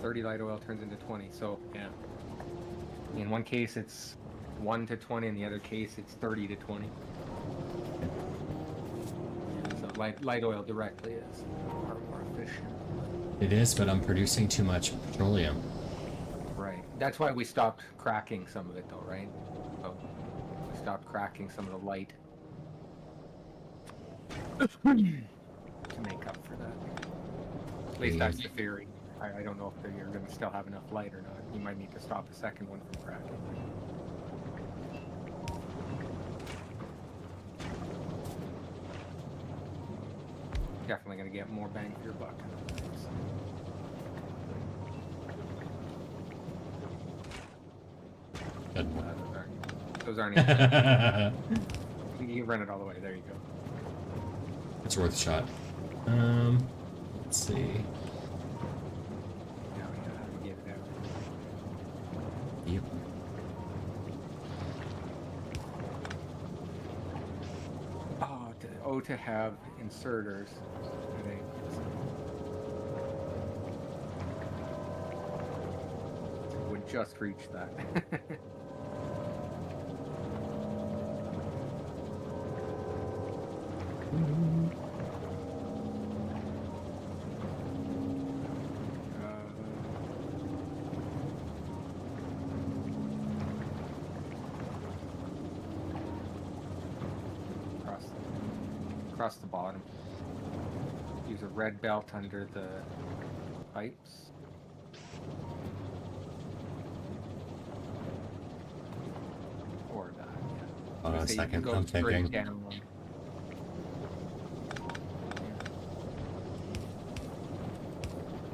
Speaker 2: 30 light oil turns into 20, so yeah. In one case it's 1 to 20, in the other case it's 30 to 20. So light oil directly is far more efficient.
Speaker 1: It is, but I'm producing too much petroleum.
Speaker 2: Right. That's why we stopped cracking some of it, though, right? So we stopped cracking some of the light to make up for that. At least that's the theory. I don't know if you're going to still have enough light or not. You might need to stop a second one from cracking. Definitely going to get more bang for your buck.
Speaker 1: Good.
Speaker 2: Those aren't even. You run it all the way. There you go.
Speaker 1: It's worth a shot. Let's see.
Speaker 2: Now we know how to get it out.
Speaker 1: Yep.
Speaker 2: To have inserters, I think. Would just reach that. Across the bottom. Use a red belt under the pipes. Or that, yeah.
Speaker 1: Hold on a second,
Speaker 2: Go
Speaker 1: I'm
Speaker 2: straight
Speaker 1: thinking.
Speaker 2: down.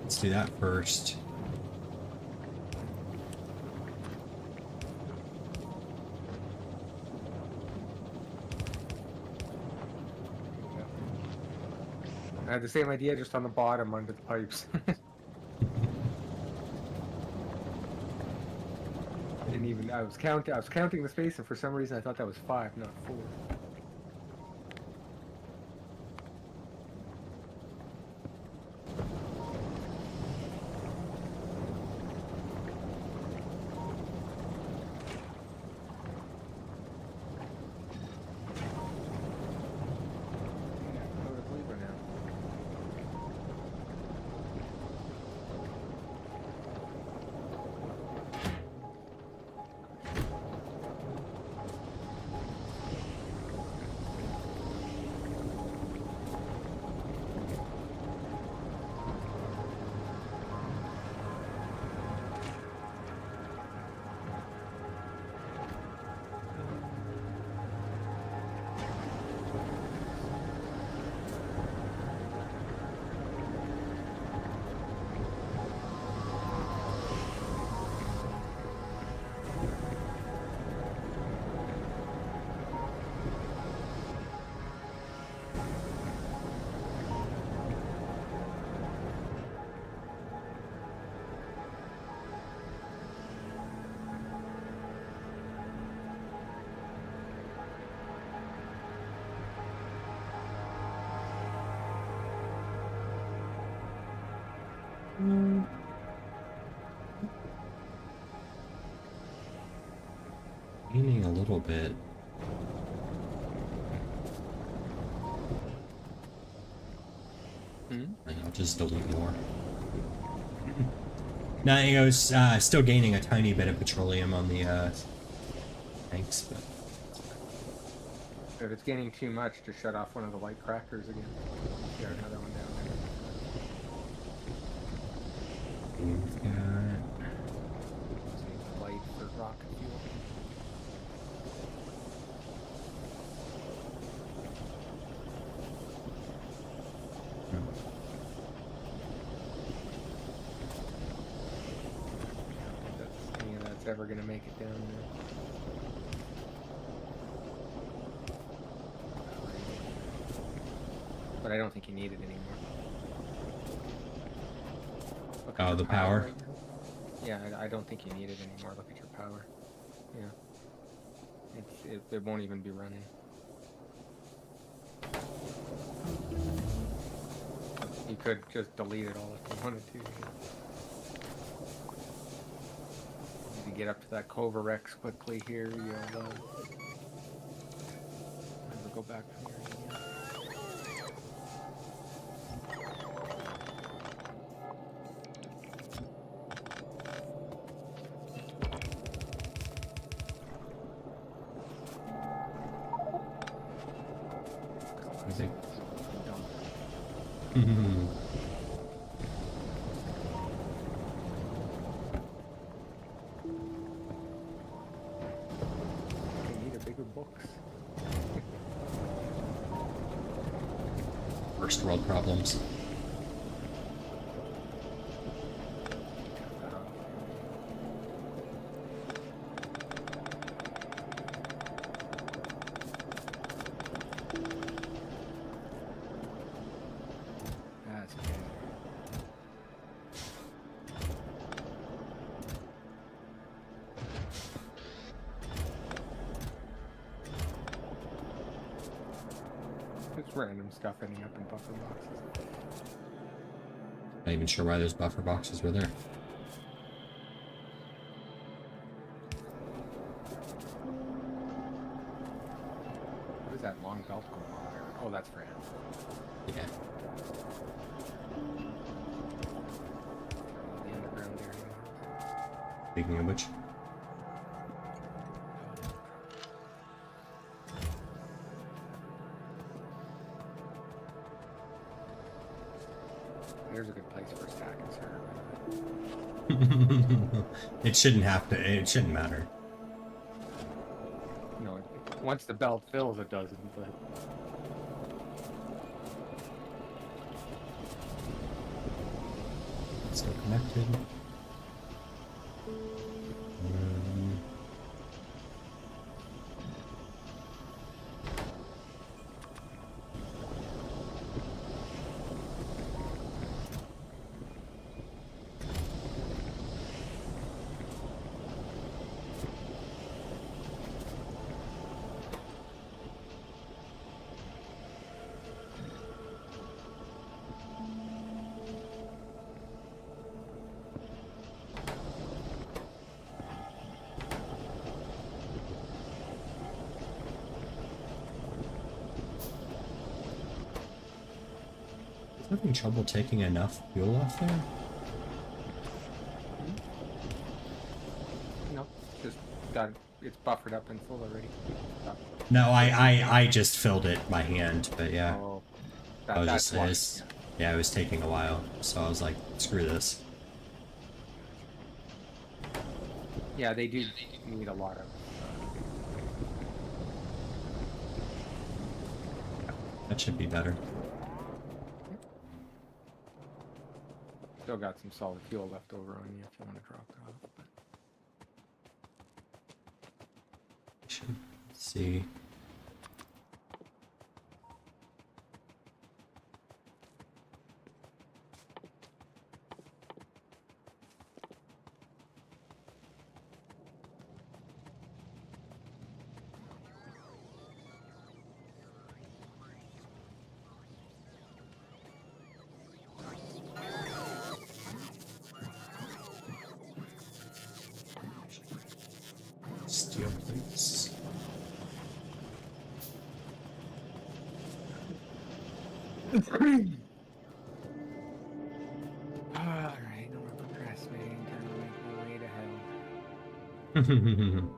Speaker 1: Let's do that first.
Speaker 2: I had the same idea, just on the bottom under the pipes. Didn't even. I was counting the space, and for some reason I thought that was 5, not 4.
Speaker 1: Leaning a little bit. And I'll just delete more. Now it goes, still gaining a tiny bit of petroleum on the tanks, but
Speaker 2: If it's gaining too much, to shut off one of the light crackers again. Got another one down there.
Speaker 1: we've got
Speaker 2: Save light for rocket fuel. That's ever gonna make it down there. But I don't think you need it anymore. Look at
Speaker 1: oh,
Speaker 2: your
Speaker 1: the power.
Speaker 2: right now. Yeah, I don't think you need it anymore. Look at your power. Yeah. It won't even be running. You could just delete it all if you wanted to. If you get up to that Covarex quickly here, you'll never go back from here again.
Speaker 1: I think.
Speaker 2: No. I need a bigger box.
Speaker 1: First world problems.
Speaker 2: That's okay. It's random stuff ending up in buffer boxes.
Speaker 1: Not even sure why those buffer boxes were there.
Speaker 2: What is that long belt going on there? Oh, that's for him.
Speaker 1: Yeah.
Speaker 2: The underground area.
Speaker 1: Speaking of which,
Speaker 2: There's a good place for stack and serve.
Speaker 1: it shouldn't have to. It shouldn't matter.
Speaker 2: No, once the belt fills, it doesn't, but...
Speaker 1: Still connected. Having trouble taking enough fuel off there?
Speaker 2: No, just got it's buffered up and full already.
Speaker 1: No, I just filled it by hand, but yeah.
Speaker 2: Oh,
Speaker 1: I was
Speaker 2: that's
Speaker 1: just,
Speaker 2: why.
Speaker 1: yeah, it was taking a while, so I was like, screw this.
Speaker 2: Yeah, they do need a lot of.
Speaker 1: That should be better.
Speaker 2: Still got some solid fuel left over on you if you want to drop it off.
Speaker 1: Let's see. Steel plates.
Speaker 2: Alright, no more procrastinating. Time to make my way to hell.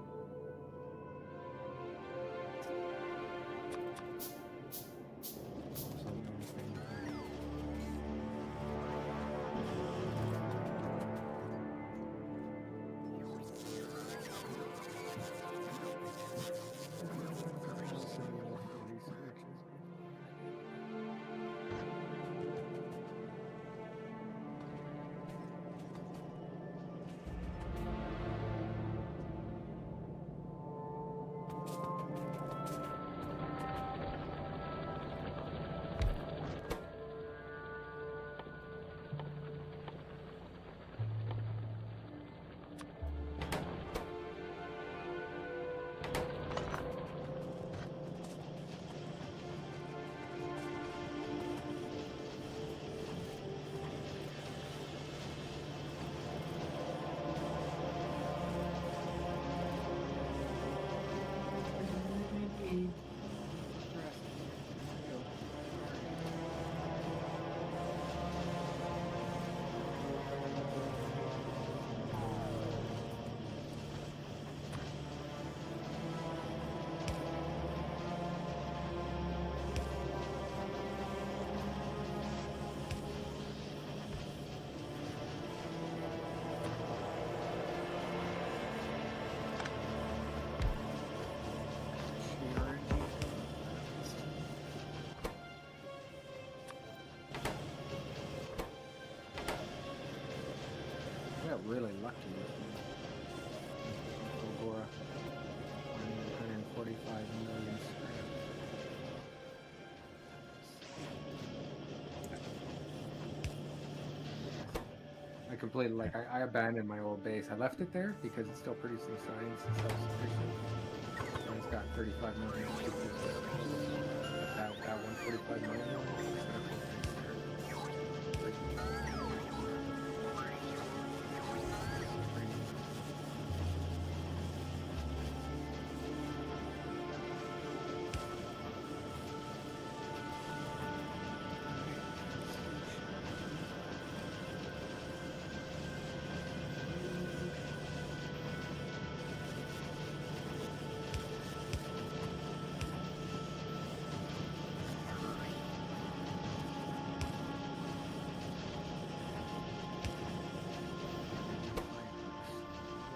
Speaker 2: got really lucky with Agora. 145 million scrap. I completely, like, I abandoned my old base. I left it there because it's still producing science and self-sufficient. And it's got 35 million species. That 145 million, set up a base there.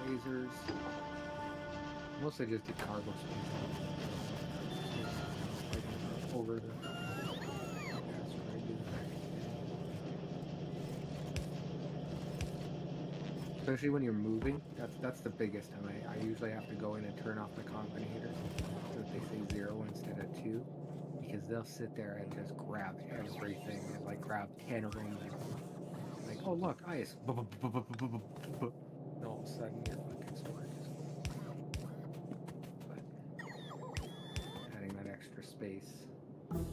Speaker 2: Lasers. Mostly just did cargo space. Over the. That's what I do. Especially when you're moving, that's the biggest time. I usually have to go in and turn off the combinator so that they say 0 instead of 2, because they'll sit there and just grab everything and like grab 10 of them and like, oh look, ice. And all of a sudden your fucking storage is full. But adding that extra space. Oh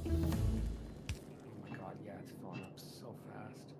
Speaker 2: my god, yeah, it's filling up so fast.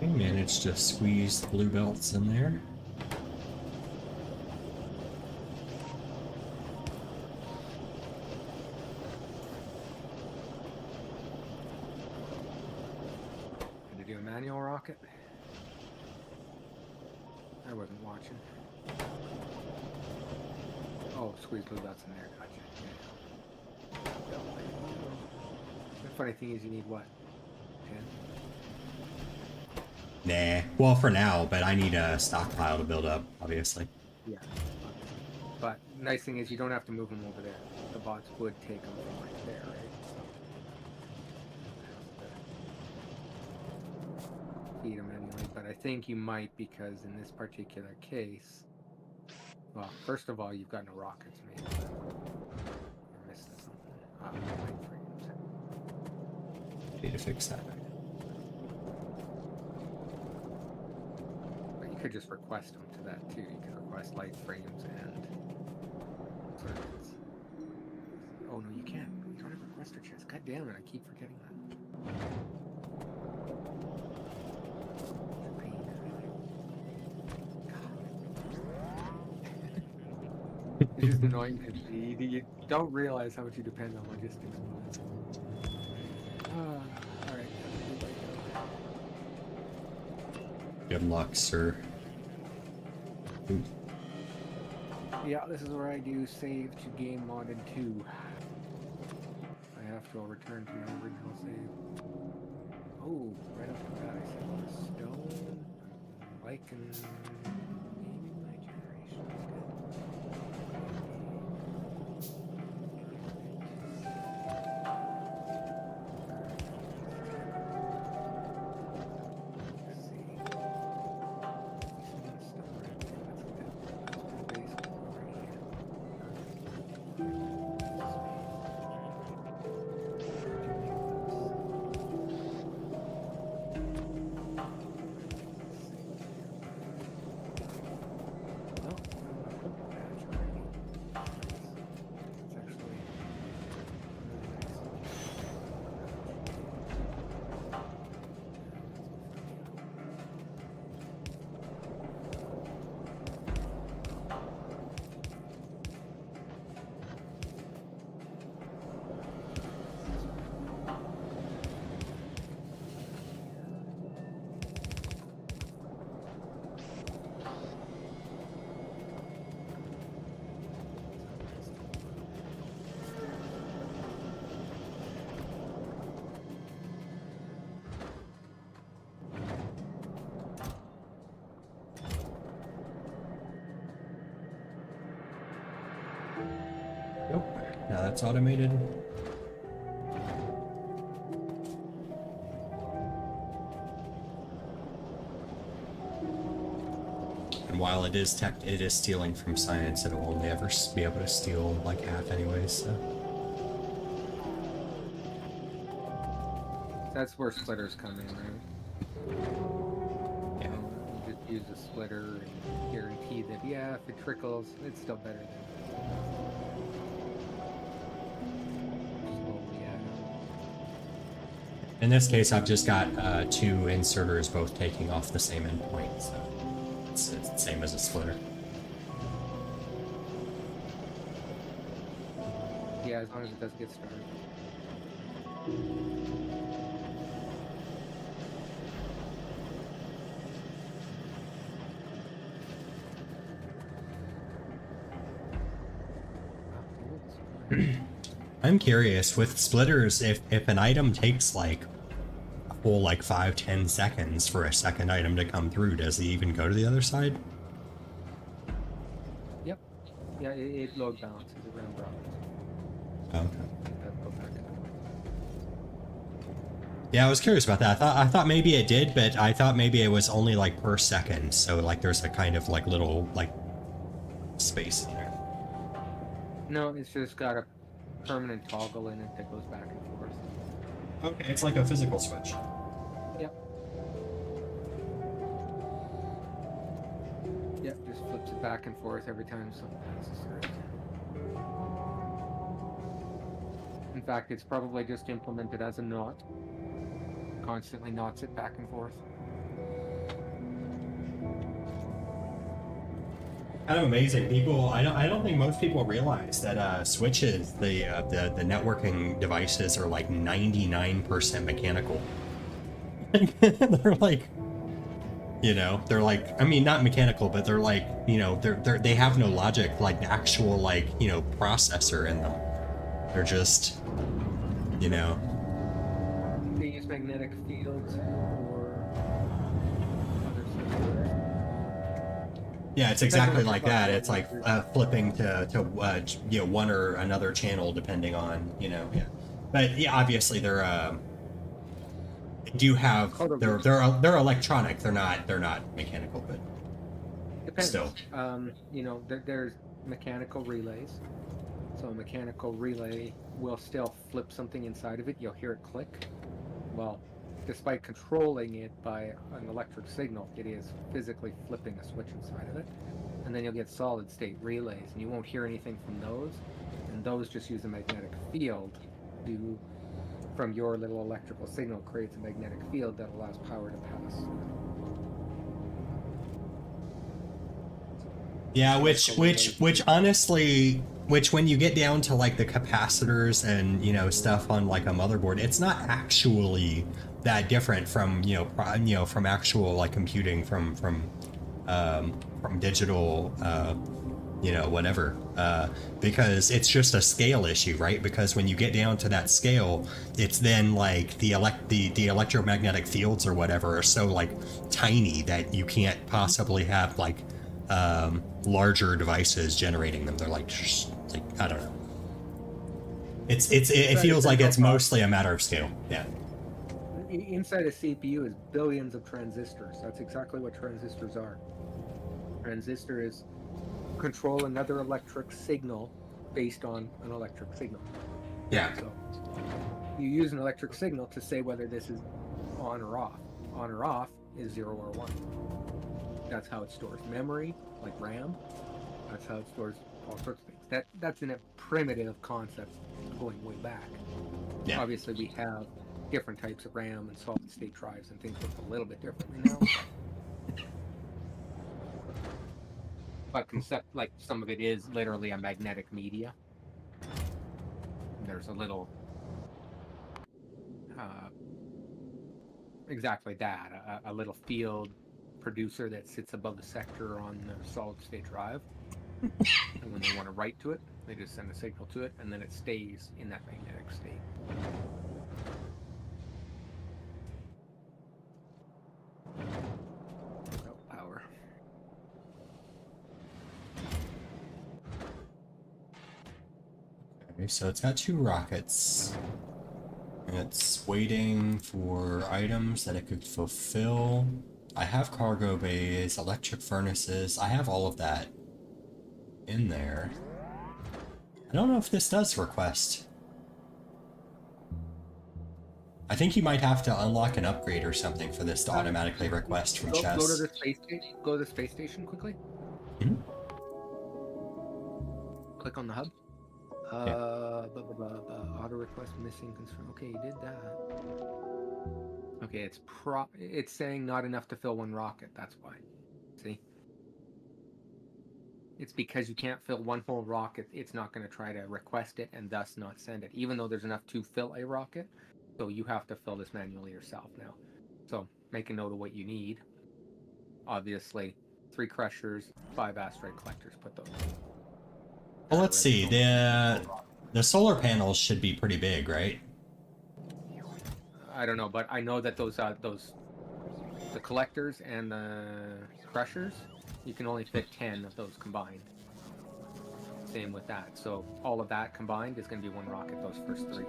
Speaker 1: I managed to squeeze the blue belts in there.
Speaker 2: Did you do a manual rocket? I wasn't watching. Oh, squeeze blue belts in there. Gotcha. Yeah. The funny thing is, you need what? 10?
Speaker 1: Nah. Well, for now, but I need a stockpile to build up, obviously.
Speaker 2: Yeah. But nice thing is, you don't have to move them over there. The bots would take them from right there, right? So feed them anyway. But I think you might, because in this particular case, well, first of all, you've got no rockets, maybe. You're missing something. Light frames.
Speaker 1: Need to fix that.
Speaker 2: But you could just request them to that too. You could request light frames and circuits. Oh no, you can't. You don't have requester chest. God damn it! I keep forgetting that. It's just annoying because you don't realize how much you depend on logistics. Alright.
Speaker 1: Good luck, sir. Ooh.
Speaker 2: Yeah, this is where I do save to game modded 2. I have to return to my original save. Oh, right off the bat I see a lot of stone. I'm liking maybe my generation is good.
Speaker 1: that's automated. And while it is stealing from science, it'll only ever be able to steal like half anyways, so.
Speaker 2: That's where splitters come in, right?
Speaker 1: Yeah.
Speaker 2: You just use a splitter and guarantee that, yeah, if it trickles, it's still better than slowly add.
Speaker 1: In this case, I've just got 2 inserters both taking off the same endpoint, so it's the same as a splitter.
Speaker 2: Yeah, as long as it does get started.
Speaker 1: I'm curious, with splitters, if an item takes like a full like 5-10 seconds for a second item to come through, does it even go to the other side?
Speaker 2: Yep. Yeah, it load balances around routes.
Speaker 1: Oh, okay.
Speaker 2: That'll go back and forth.
Speaker 1: Yeah, I was curious about that. I thought maybe it did, but I thought maybe it was only like per second, so like there's a kind of like little like space in there.
Speaker 2: No, it's just got a permanent toggle in it that goes back and forth.
Speaker 1: Okay, it's like a physical switch.
Speaker 2: Yep. Yep, just flips it back and forth every time something passes through it. In fact, it's probably just implemented as a knot. Constantly knots it back and forth.
Speaker 1: Kind of amazing. People, I don't think most people realize that switches, the networking devices are like 99% mechanical. They're like, you know, they're like, I mean, not mechanical, but they're like, you know, they have no logic, like the actual like, you know, processor in them. They're just, you know.
Speaker 2: They use magnetic fields or other systems.
Speaker 1: Yeah, it's exactly like that. It's like flipping to you know, one or another channel depending on, you know, yeah. But yeah, obviously they're do have they're electronic. They're not mechanical, but
Speaker 2: Depends.
Speaker 1: still.
Speaker 2: You know, there's mechanical relays. So a mechanical relay will still flip something inside of it. You'll hear it click. Well, despite controlling it by an electric signal, it is physically flipping a switch inside of it. And then you'll get solid state relays, and you won't hear anything from those. And those just use a magnetic field to, from your little electrical signal, creates a magnetic field that allows power to pass.
Speaker 1: Yeah, which honestly, when you get down to like the capacitors and, you know, stuff on like a motherboard, it's not actually that different from, you know, from actual like computing from digital, you know, whatever, because it's just a scale issue, right? Because when you get down to that scale, it's then like the electromagnetic fields or whatever are so like tiny that you can't possibly have like larger devices generating them. They're like, just, like, I don't know. It feels like it's mostly a matter of scale. Yeah.
Speaker 2: Inside a CPU is billions of transistors. That's exactly what transistors are. Transistor is control another electric signal based on an electric signal.
Speaker 1: Yeah.
Speaker 2: So you use an electric signal to say whether this is on or off. On or off is 0 or 1. That's how it stores memory, like RAM. That's how it stores all sorts of things. That's in a primitive concept going way back.
Speaker 1: Yeah.
Speaker 2: Obviously, we have different types of RAM and solid state drives and things work a little bit differently now. But concept, like some of it is literally a magnetic media. There's a little exactly that, a little field producer that sits above the sector on the solid state drive. And when they want to write to it, they just send a signal to it, and then it stays in that magnetic state. Oh, power.
Speaker 1: Okay, so it's got 2 rockets. And it's waiting for items that it could fulfill. I have cargo bays, electric furnaces. I have all of that in there. I don't know if this does request. I think you might have to unlock an upgrade or something for this to automatically request from
Speaker 2: Go to
Speaker 1: chests.
Speaker 2: the space station. Go to the space station quickly.
Speaker 1: Mhm.
Speaker 2: Click on the hub. Auto request missing concern. Okay, you did that. Okay, it's saying not enough to fill 1 rocket. That's why. See? It's because you can't fill 1 whole rocket. It's not going to try to request it and thus not send it, even though there's enough to fill a rocket. So you have to fill this manually yourself now. So make a note of what you need. Obviously, 3 crushers, 5 asteroid collectors. Put those.
Speaker 1: Well, let's see. The solar panels should be pretty big, right?
Speaker 2: I don't know, but I know that those the collectors and the crushers, you can only fit 10 of those combined. Same with that. So all of that combined is going to be 1 rocket. Those first 3.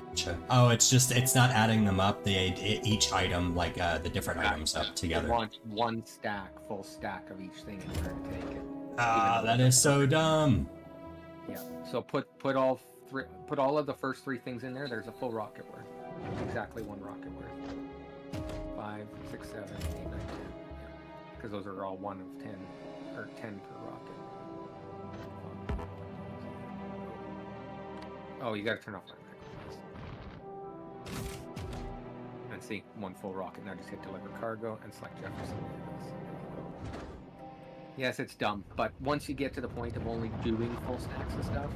Speaker 1: Gotcha. Oh, it's not adding them up. Each item, like the different items up together.
Speaker 2: You want 1 full stack of each thing in order to take it.
Speaker 1: Ah, that is so dumb.
Speaker 2: Yeah. So put all of the first 3 things in there. There's a full rocket worth. Exactly 1 rocket worth. 5, 6, 7, 8, 9, 10. Yeah. Because those are all 1 of 10, or 10 per rocket. Oh, you gotta turn off my microphone. And see, 1 full rocket. Now just hit deliver cargo and select Jefferson. Yes, it's dumb, but once you get to the point of only doing full stacks of stuff,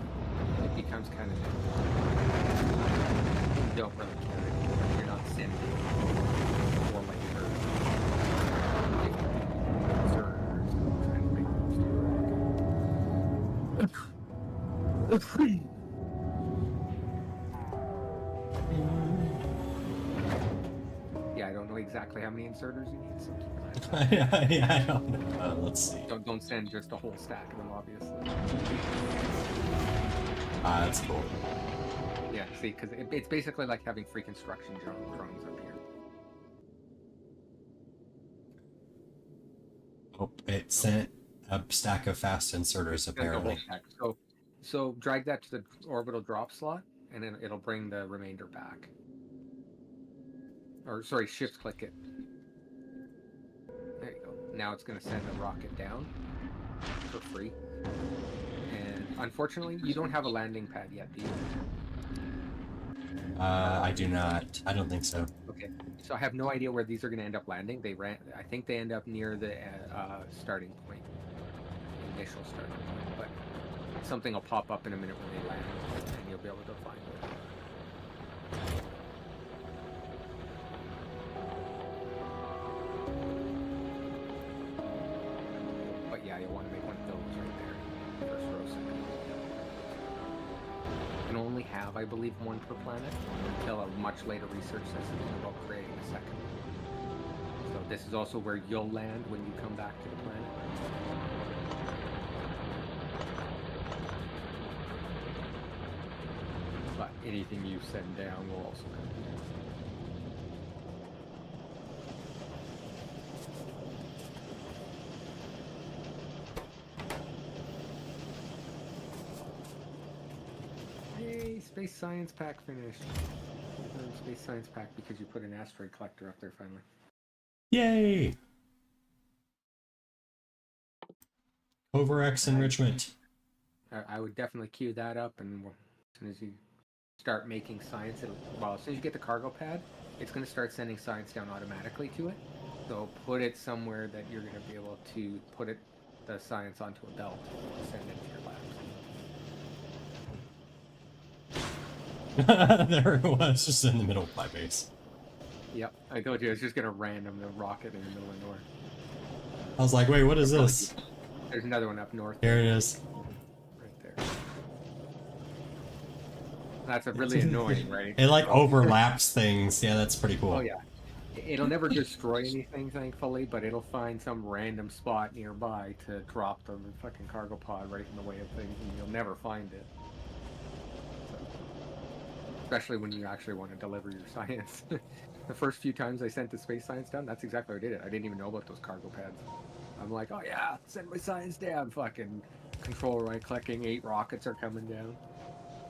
Speaker 2: it becomes kind of difficult. You don't really care anymore. You're not sending or like servers trying to make moves to your rocket. Yeah, I don't know exactly how many inserters you need, so keep an eye on that.
Speaker 1: Yeah, I don't know. Let's see.
Speaker 2: Don't send just a whole stack of them, obviously.
Speaker 1: That's cool.
Speaker 2: Yeah, see, because it's basically like having free construction drones up here.
Speaker 1: Oh, it sent a stack of fast inserters, apparently.
Speaker 2: So drag that to the orbital drop slot, and then it'll bring the remainder back. Or, sorry, shift click it. There you go. Now it's going to send a rocket down for free. And unfortunately, you don't have a landing pad yet, do you?
Speaker 1: I do not. I don't think so.
Speaker 2: Okay. So I have no idea where these are going to end up landing. I think they end up near the starting point. Initial starting point. But something will pop up in a minute when they land, and you'll be able to find it. Yeah, you'll want to make 1 of those right there. First row, second row. You can only have, I believe, 1 per planet until a much later research session about creating a second. So this is also where you'll land when you come back to the planet. But anything you send down will also come down. Space science pack finished. Space science pack because you put an asteroid collector up there finally.
Speaker 1: Yay! Overx enrichment.
Speaker 2: I would definitely queue that up, and as soon as you start making science, as soon as you get the cargo pad, it's going to start sending science down automatically to it. So put it somewhere that you're going to be able to put the science onto a belt and send it to your labs.
Speaker 1: There it was, just in the middle of my base.
Speaker 2: Yep, I told you, it's just going to random the rocket in the middle of nowhere.
Speaker 1: I was like, wait, what is this?
Speaker 2: There's another one up north.
Speaker 1: Here it is.
Speaker 2: Right there. That's really annoying, right?
Speaker 1: It like overlaps things. Yeah, that's pretty cool.
Speaker 2: Oh yeah. It'll never destroy anything, thankfully, but it'll find some random spot nearby to drop the fucking cargo pod right in the way of things, and you'll never find it. especially when you actually want to deliver your science. The first few times I sent the space science down, that's exactly what I did. I didn't even know about those cargo pads. I'm like, oh yeah, send my science down. Fucking control right clicking, 8 rockets are coming down.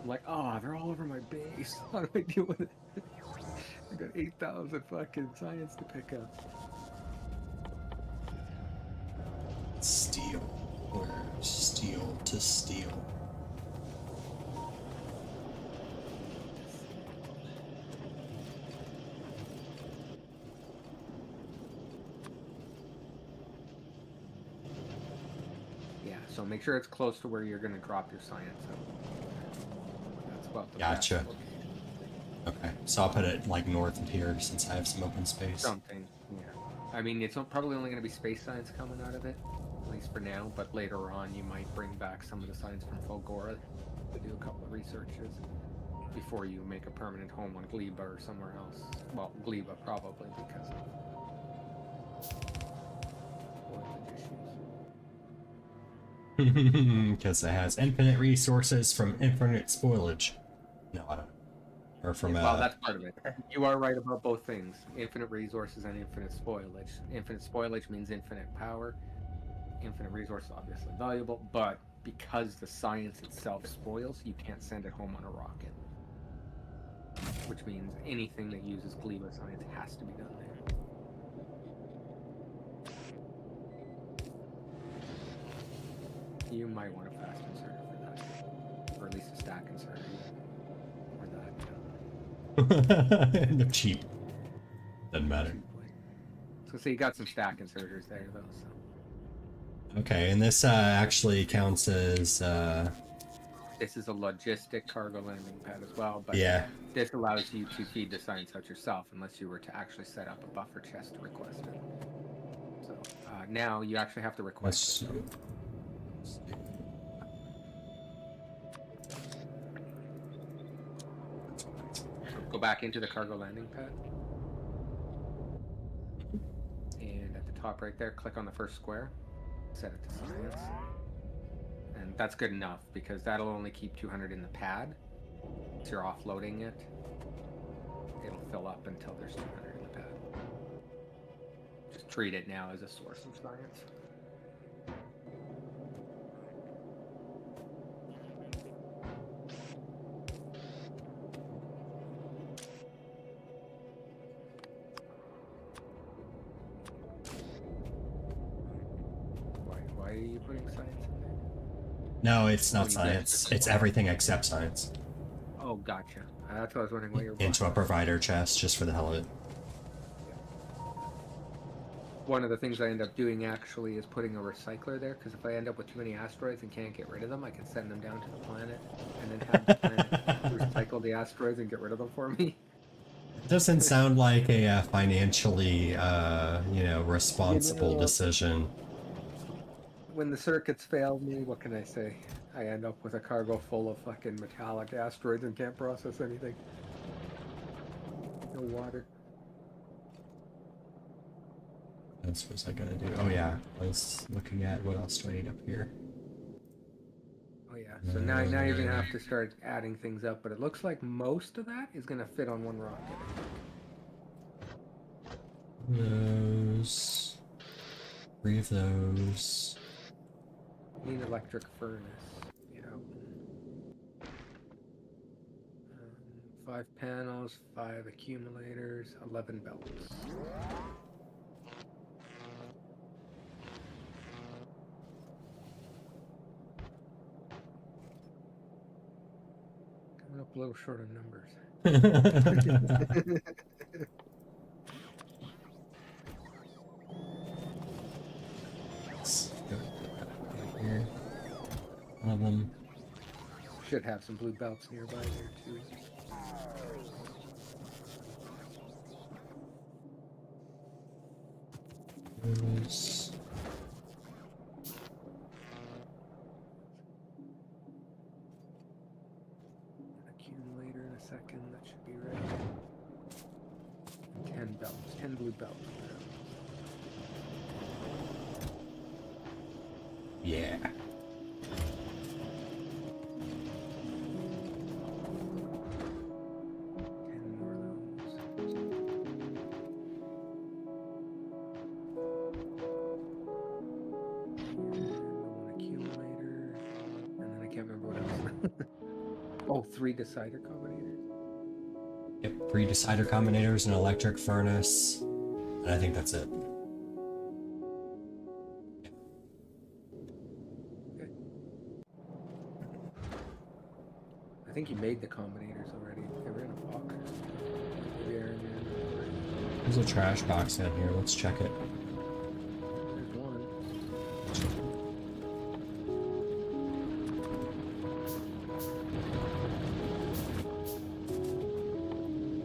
Speaker 2: I'm like, oh, they're all over my base. How do I deal with it? I got 8,000 fucking science to pick up.
Speaker 1: Steel. Where's steel to steel?
Speaker 2: Yeah, so make sure it's close to where you're going to drop your science. That's about the
Speaker 1: Gotcha.
Speaker 2: best location.
Speaker 1: Okay, so I'll put it like north of here since I have some open space.
Speaker 2: Something, yeah. I mean, it's probably only going to be space science coming out of it, at least for now, but later on you might bring back some of the science from Fulgora to do a couple of researches before you make a permanent home on Gleba or somewhere else. Well, Gleba probably because of spoilage issues.
Speaker 1: Because it has infinite resources from infinite spoilage. No, I don't. Or from
Speaker 2: well, that's part of it. You are right about both things: infinite resources and infinite spoilage. Infinite spoilage means infinite power. Infinite resources obviously valuable, but because the science itself spoils, you can't send it home on a rocket. Which means anything that uses Gleba science has to be done there. You might want a fast inserter for that, or at least a stack inserter for that.
Speaker 1: They're cheap. Doesn't matter.
Speaker 2: So you got some stack inserters there though. So.
Speaker 1: Okay, and this actually counts as
Speaker 2: This is a logistic cargo landing pad as well, but
Speaker 1: yeah.
Speaker 2: this allows you to feed the science out yourself unless you were to actually set up a buffer chest to request it. So now you actually have to request it. So go back into the cargo landing pad. And at the top right there, click on the first square. Set it to science. And that's good enough because that'll only keep 200 in the pad. Once you're offloading it, it'll fill up until there's 200 in the pad. Just treat it now as a source of science. Why are you putting science in there?
Speaker 1: No, it's not science. It's everything except science.
Speaker 2: Oh, gotcha. That's what I was wondering. What you're
Speaker 1: into a provider chest just for the hell of it.
Speaker 2: One of the things I end up doing actually is putting a recycler there, because if I end up with too many asteroids and can't get rid of them, I can send them down to the planet and then have the planet recycle the asteroids and get rid of them for me.
Speaker 1: It doesn't sound like a financially, responsible decision.
Speaker 2: When the circuits failed me, what can I say? I end up with a cargo full of fucking metallic asteroids and can't process anything. No water.
Speaker 1: What else was I gonna do? Oh yeah, I was looking at what else do I need up here.
Speaker 2: Oh yeah, so now you're gonna have to start adding things up, but it looks like most of that is gonna fit on one rocket.
Speaker 1: Those. 3 of those.
Speaker 2: Need an electric furnace. Yeah. 5 panels, 5 accumulators, 11 belts. Coming up a little short of numbers.
Speaker 1: Let's go here. One of them.
Speaker 2: Should have some blue belts nearby there too.
Speaker 1: Those.
Speaker 2: Accumulator in a second, that should be ready. 10 belts, 10 blue belts.
Speaker 1: Yeah.
Speaker 2: Oh, 3 decider combinators.
Speaker 1: Yep, 3 decider combinators, an electric furnace, and I think that's it.
Speaker 2: Okay. I think you made the combinators already. They were in a box. Maybe they're in your inventory.
Speaker 1: There's a trash box down here. Let's check it.
Speaker 2: There's one.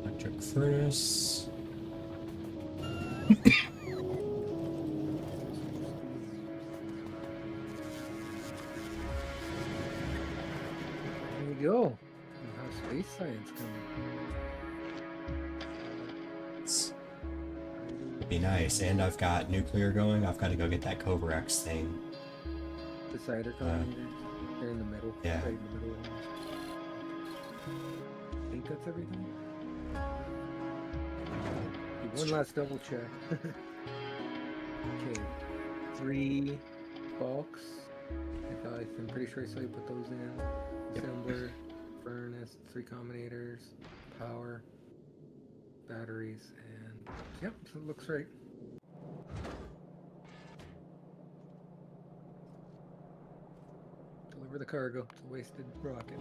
Speaker 1: Electric furnace.
Speaker 2: There you go. And how space science coming.
Speaker 1: Be nice. And I've got nuclear going. I've got to go get that Cobra X thing.
Speaker 2: Decider combinators. They're in the middle.
Speaker 1: Yeah.
Speaker 2: Right in the middle almost. I think that's everything. One last double check. Okay. 3 bulks. I'm pretty sure I saw you put those in. Assembler, furnace, 3 combinators, power, batteries, and yep, so it looks right. Deliver the cargo. It's a wasted rocket.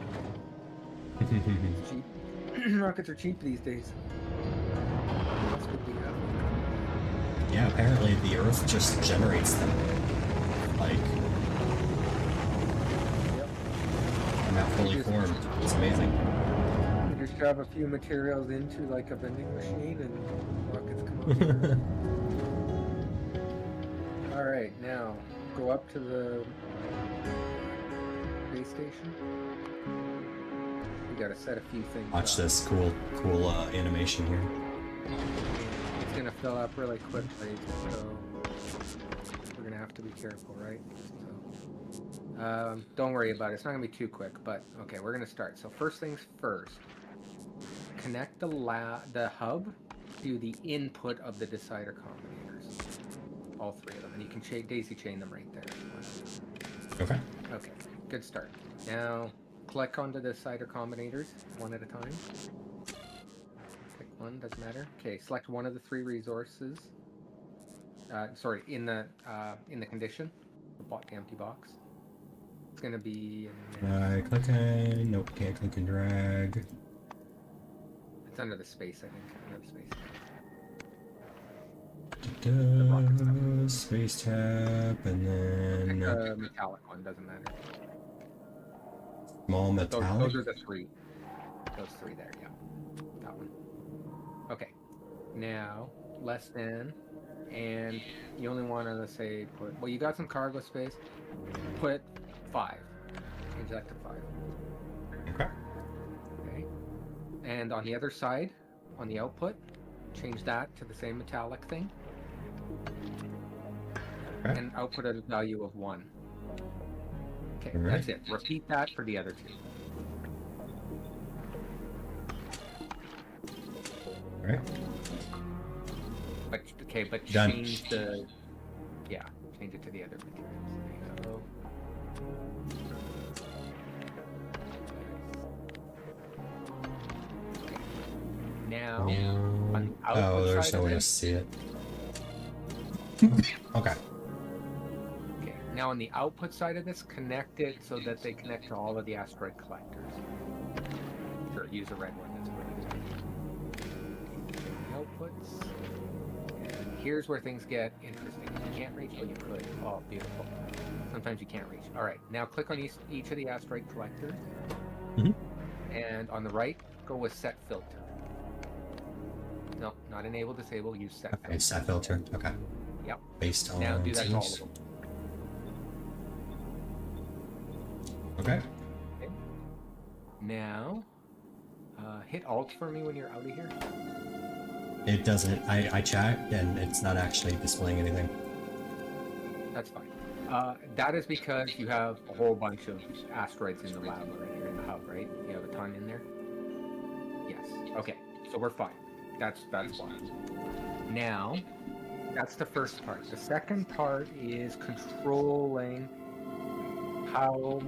Speaker 2: It's cheap. Rockets are cheap these days. That's what we have.
Speaker 1: Yeah, apparently the Earth just generates them. Like,
Speaker 2: Yep.
Speaker 1: they're not fully formed. It's amazing.
Speaker 2: You just shove a few materials into like a vending machine and rockets come out. Alright, now go up to the base station. We gotta set a few things
Speaker 1: Watch
Speaker 2: up.
Speaker 1: this cool animation here.
Speaker 2: It's gonna fill up really quickly, so we're gonna have to be careful, right? So, don't worry about it. It's not gonna be too quick, but okay, we're gonna start. So first things first, connect the hub to the input of the decider combinators. All 3 of them, and you can daisy chain them right there.
Speaker 1: Okay.
Speaker 2: Okay, good start. Now click onto the decider combinators one at a time. Pick one, doesn't matter. Okay, select one of the 3 resources. Sorry, in the condition, the empty box. It's gonna be.
Speaker 1: Click and nope, can't click and drag.
Speaker 2: It's under the space, I think. Under the space.
Speaker 1: Space tab, and then
Speaker 2: Pick a metallic one, doesn't matter.
Speaker 1: small metallic.
Speaker 2: Those are the 3. Those 3 there, yeah. That one. Okay. Now, less than, and you only want to, let's say, well, you got some cargo space. Put 5. Change that to 5.
Speaker 1: Okay.
Speaker 2: Okay. And on the other side, on the output, change that to the same metallic thing.
Speaker 1: Okay.
Speaker 2: And output a value of 1. Okay,
Speaker 1: All right.
Speaker 2: that's it. Repeat that for the other 2.
Speaker 1: All right.
Speaker 2: But
Speaker 1: Done.
Speaker 2: change change it to the other materials. There you go. Okay. Now, on the output
Speaker 1: there's
Speaker 2: side
Speaker 1: no
Speaker 2: of
Speaker 1: way to
Speaker 2: this,
Speaker 1: see it. Okay.
Speaker 2: okay. Now on the output side of this, connect it so that they connect to all of the asteroid collectors. Sure, use a red one. That's what it is. Outputs. And here's where things get interesting. You can't reach, oh, you could. Oh, beautiful. Sometimes you can't reach. All right, now click on each of the asteroid collectors.
Speaker 1: Mhm.
Speaker 2: And on the right, go with set filter. No, not enable, disable, use set filter.
Speaker 1: Okay, set filter. Okay.
Speaker 2: Yep.
Speaker 1: Based on
Speaker 2: Now do that to all of
Speaker 1: things.
Speaker 2: them.
Speaker 1: Okay.
Speaker 2: Okay. Now, hit Alt for me when you're out of here.
Speaker 1: It doesn't. I checked and it's not actually displaying anything.
Speaker 2: That's fine. That is because you have a whole bunch of asteroids in the lab right here in the hub, right? You have a ton in there? Yes. Okay, so we're fine. That's fine. Now, that's the first part. The second part is controlling how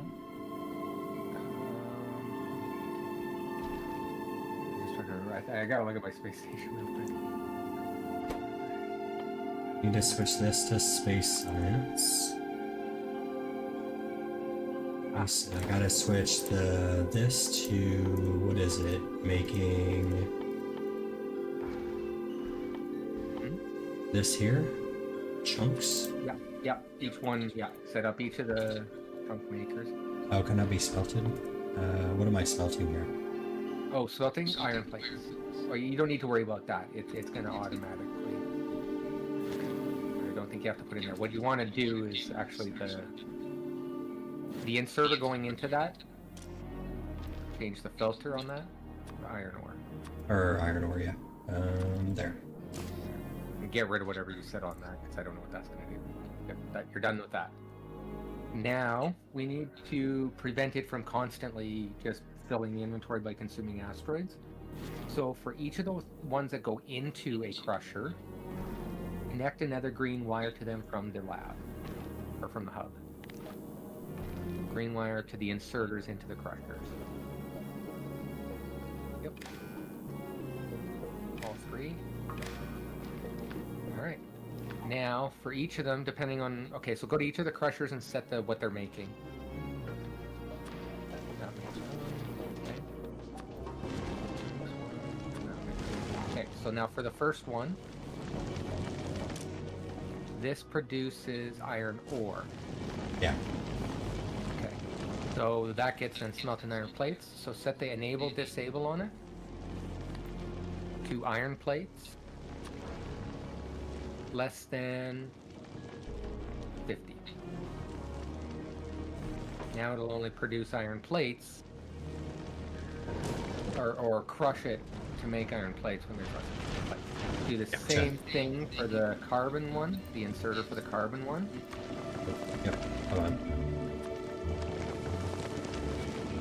Speaker 2: I gotta look at my space station real quick.
Speaker 1: Need to switch this to space science. I gotta switch this to, what is it? Making this here? Chunks?
Speaker 2: Yeah. Each one, set up each of the trunk makers.
Speaker 1: Oh, can that be smelted? What am I smelting here?
Speaker 2: Oh, smelting iron plates. Oh, you don't need to worry about that. It's gonna automatically. I don't think you have to put it in there. What you want to do is actually the inserter going into that. Change the filter on that. Iron ore.
Speaker 1: Or iron ore, yeah. There.
Speaker 2: And get rid of whatever you said on that, because I don't know what that's gonna do. Yep, you're done with that. Now we need to prevent it from constantly just filling the inventory by consuming asteroids. So for each of those ones that go into a crusher, connect another green wire to them from the lab, or from the hub. Green wire to the inserters into the crushers. Yep. All three. Alright. Now, for each of them, depending on... Okay, so go to each of the crushers and set what they're making. Okay, so now for the first one, this produces iron ore.
Speaker 1: Yeah.
Speaker 2: Okay, so that gets then smelted iron plates. So set the enable disable on it to iron plates less than 50. Now it'll only produce iron plates, or crush it to make iron plates when they're crushing plates. Do the same thing for the carbon one, the inserter for the carbon one.
Speaker 1: Yep, hold on.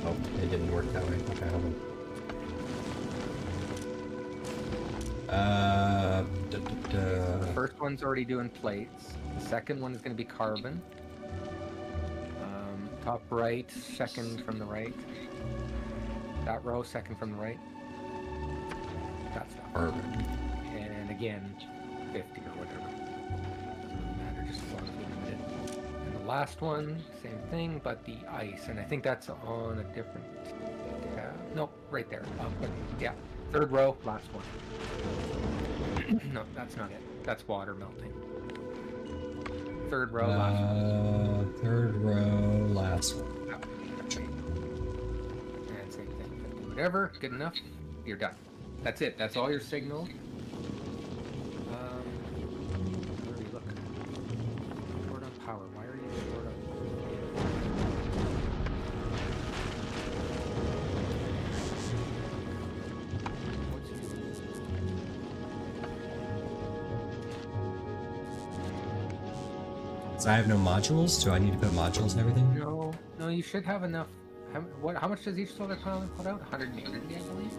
Speaker 1: Oh, it didn't work that way. Okay, hold on.
Speaker 2: The first one's already doing plates. The second one is going to be carbon. Top right, second from the right. That row, second from the right. That's not
Speaker 1: carbon.
Speaker 2: And again, 50 or whatever. Doesn't matter, just as long as we limit it. And the last one, same thing, but the ice. And I think that's on a different tab. Nope, right there. But yeah, third row, last one. No, that's not it. That's water melting. Third row, last one.
Speaker 1: Third row, last one.
Speaker 2: Gotcha. And same thing. Whatever, good enough. You're done. That's it. That's all your signals. Where are you looking? Short on power. Why are you short on?
Speaker 1: So I have no modules? Do I need to put modules and everything?
Speaker 2: No, you should have enough. How much does each solar panel put out? 180, I believe.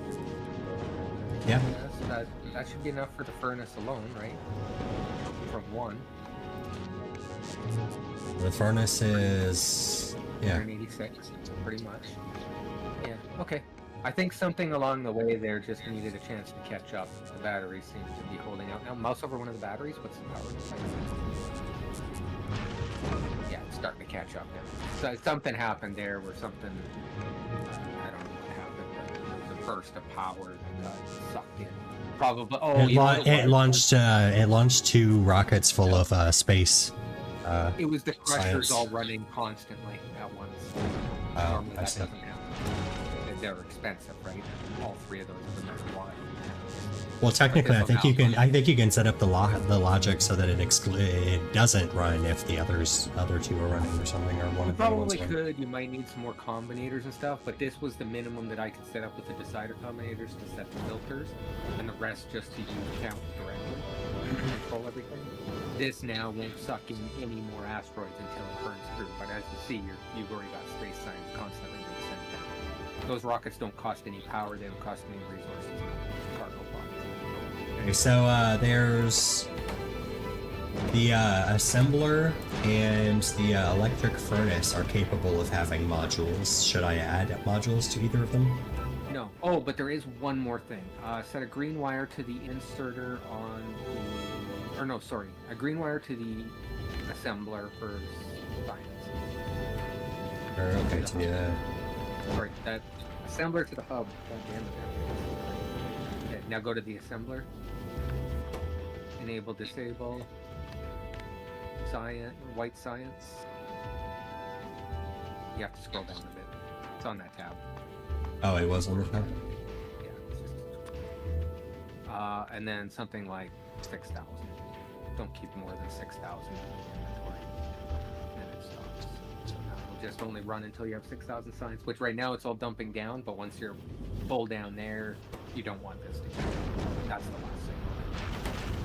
Speaker 1: Yeah.
Speaker 2: So that should be enough for the furnace alone, right? From one.
Speaker 1: The furnace is... yeah.
Speaker 2: 186, pretty much. Yeah, okay. I think something along the way there just needed a chance to catch up. The battery seems to be holding out. Now, mouse over one of the batteries. What's the power? Yeah, it's starting to catch up now. So something happened there where something... I don't know what happened, but there was a burst of power that got sucked in. Probably... Oh,
Speaker 1: it launched 2 rockets full of space.
Speaker 2: It was the crushers
Speaker 1: science.
Speaker 2: all running constantly at once.
Speaker 1: Oh,
Speaker 2: Normally that
Speaker 1: I see.
Speaker 2: doesn't happen. They're expensive, right? All 3 of those are the most wide.
Speaker 1: Well, technically, I think you can set up the logic so that it doesn't run if the other 2 are running or something, or one
Speaker 2: You
Speaker 1: of them
Speaker 2: probably
Speaker 1: ones
Speaker 2: could. You might need some more combinators and stuff, but this was the minimum that I could set up with the decider combinators to set the filters, and the rest just to use count directly, control everything. This now won't suck in any more asteroids until it burns through. But as you see, you've already got space science constantly being sent down. Those rockets don't cost any power. They don't cost any resources. Cargo pods.
Speaker 1: Okay, so there's the assembler and the electric furnace are capable of having modules. Should I add modules to either of them?
Speaker 2: No, Oh, but there is one more thing. Set a green wire to the inserter on the, or no, sorry, a green wire to the assembler for science.
Speaker 1: Or okay, to the
Speaker 2: Sorry, that assembler to the hub. God damn it. Okay, now go to the assembler. Enable, disable. Science, white science. You have to scroll down a bit. It's on that tab.
Speaker 1: oh, it was on the top.
Speaker 2: Yeah. It's just, and then something like 6,000. Don't keep more than 6,000 in inventory. And it stops. So now it'll just only run until you have 6,000 science, which right now it's all dumping down, but once you're full down there, you don't want this to go. That's the last thing.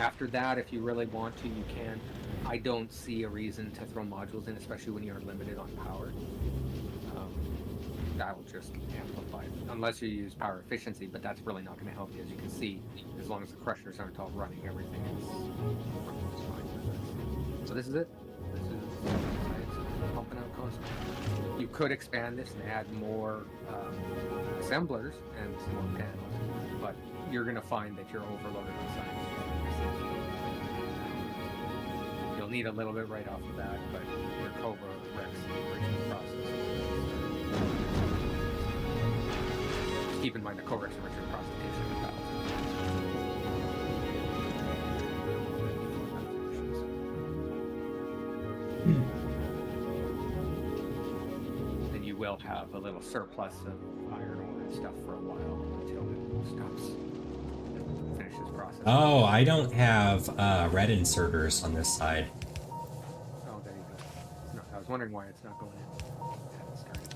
Speaker 2: After that, if you really want to, you can. I don't see a reason to throw modules in, especially when you're limited on power. That will just amplify it, unless you use power efficiency, but that's really not going to help you. As you can see, as long as the crushers aren't all running, everything is fine. So this is it. This is pumping out constantly. You could expand this and add more assemblers and some more panels, but you're going to find that you're overloaded on science. You'll need a little bit right off the bat, but your Cobra Rex process. Keep in mind the Cobra Rex enrichment process takes 7,000. Then you will have a little surplus of iron ore and stuff for a while until it stops. Finishes processing.
Speaker 1: Oh, I don't have red inserters on this side.
Speaker 2: Oh, there you go. No, I was wondering why it's not going in. Yeah, let's start again.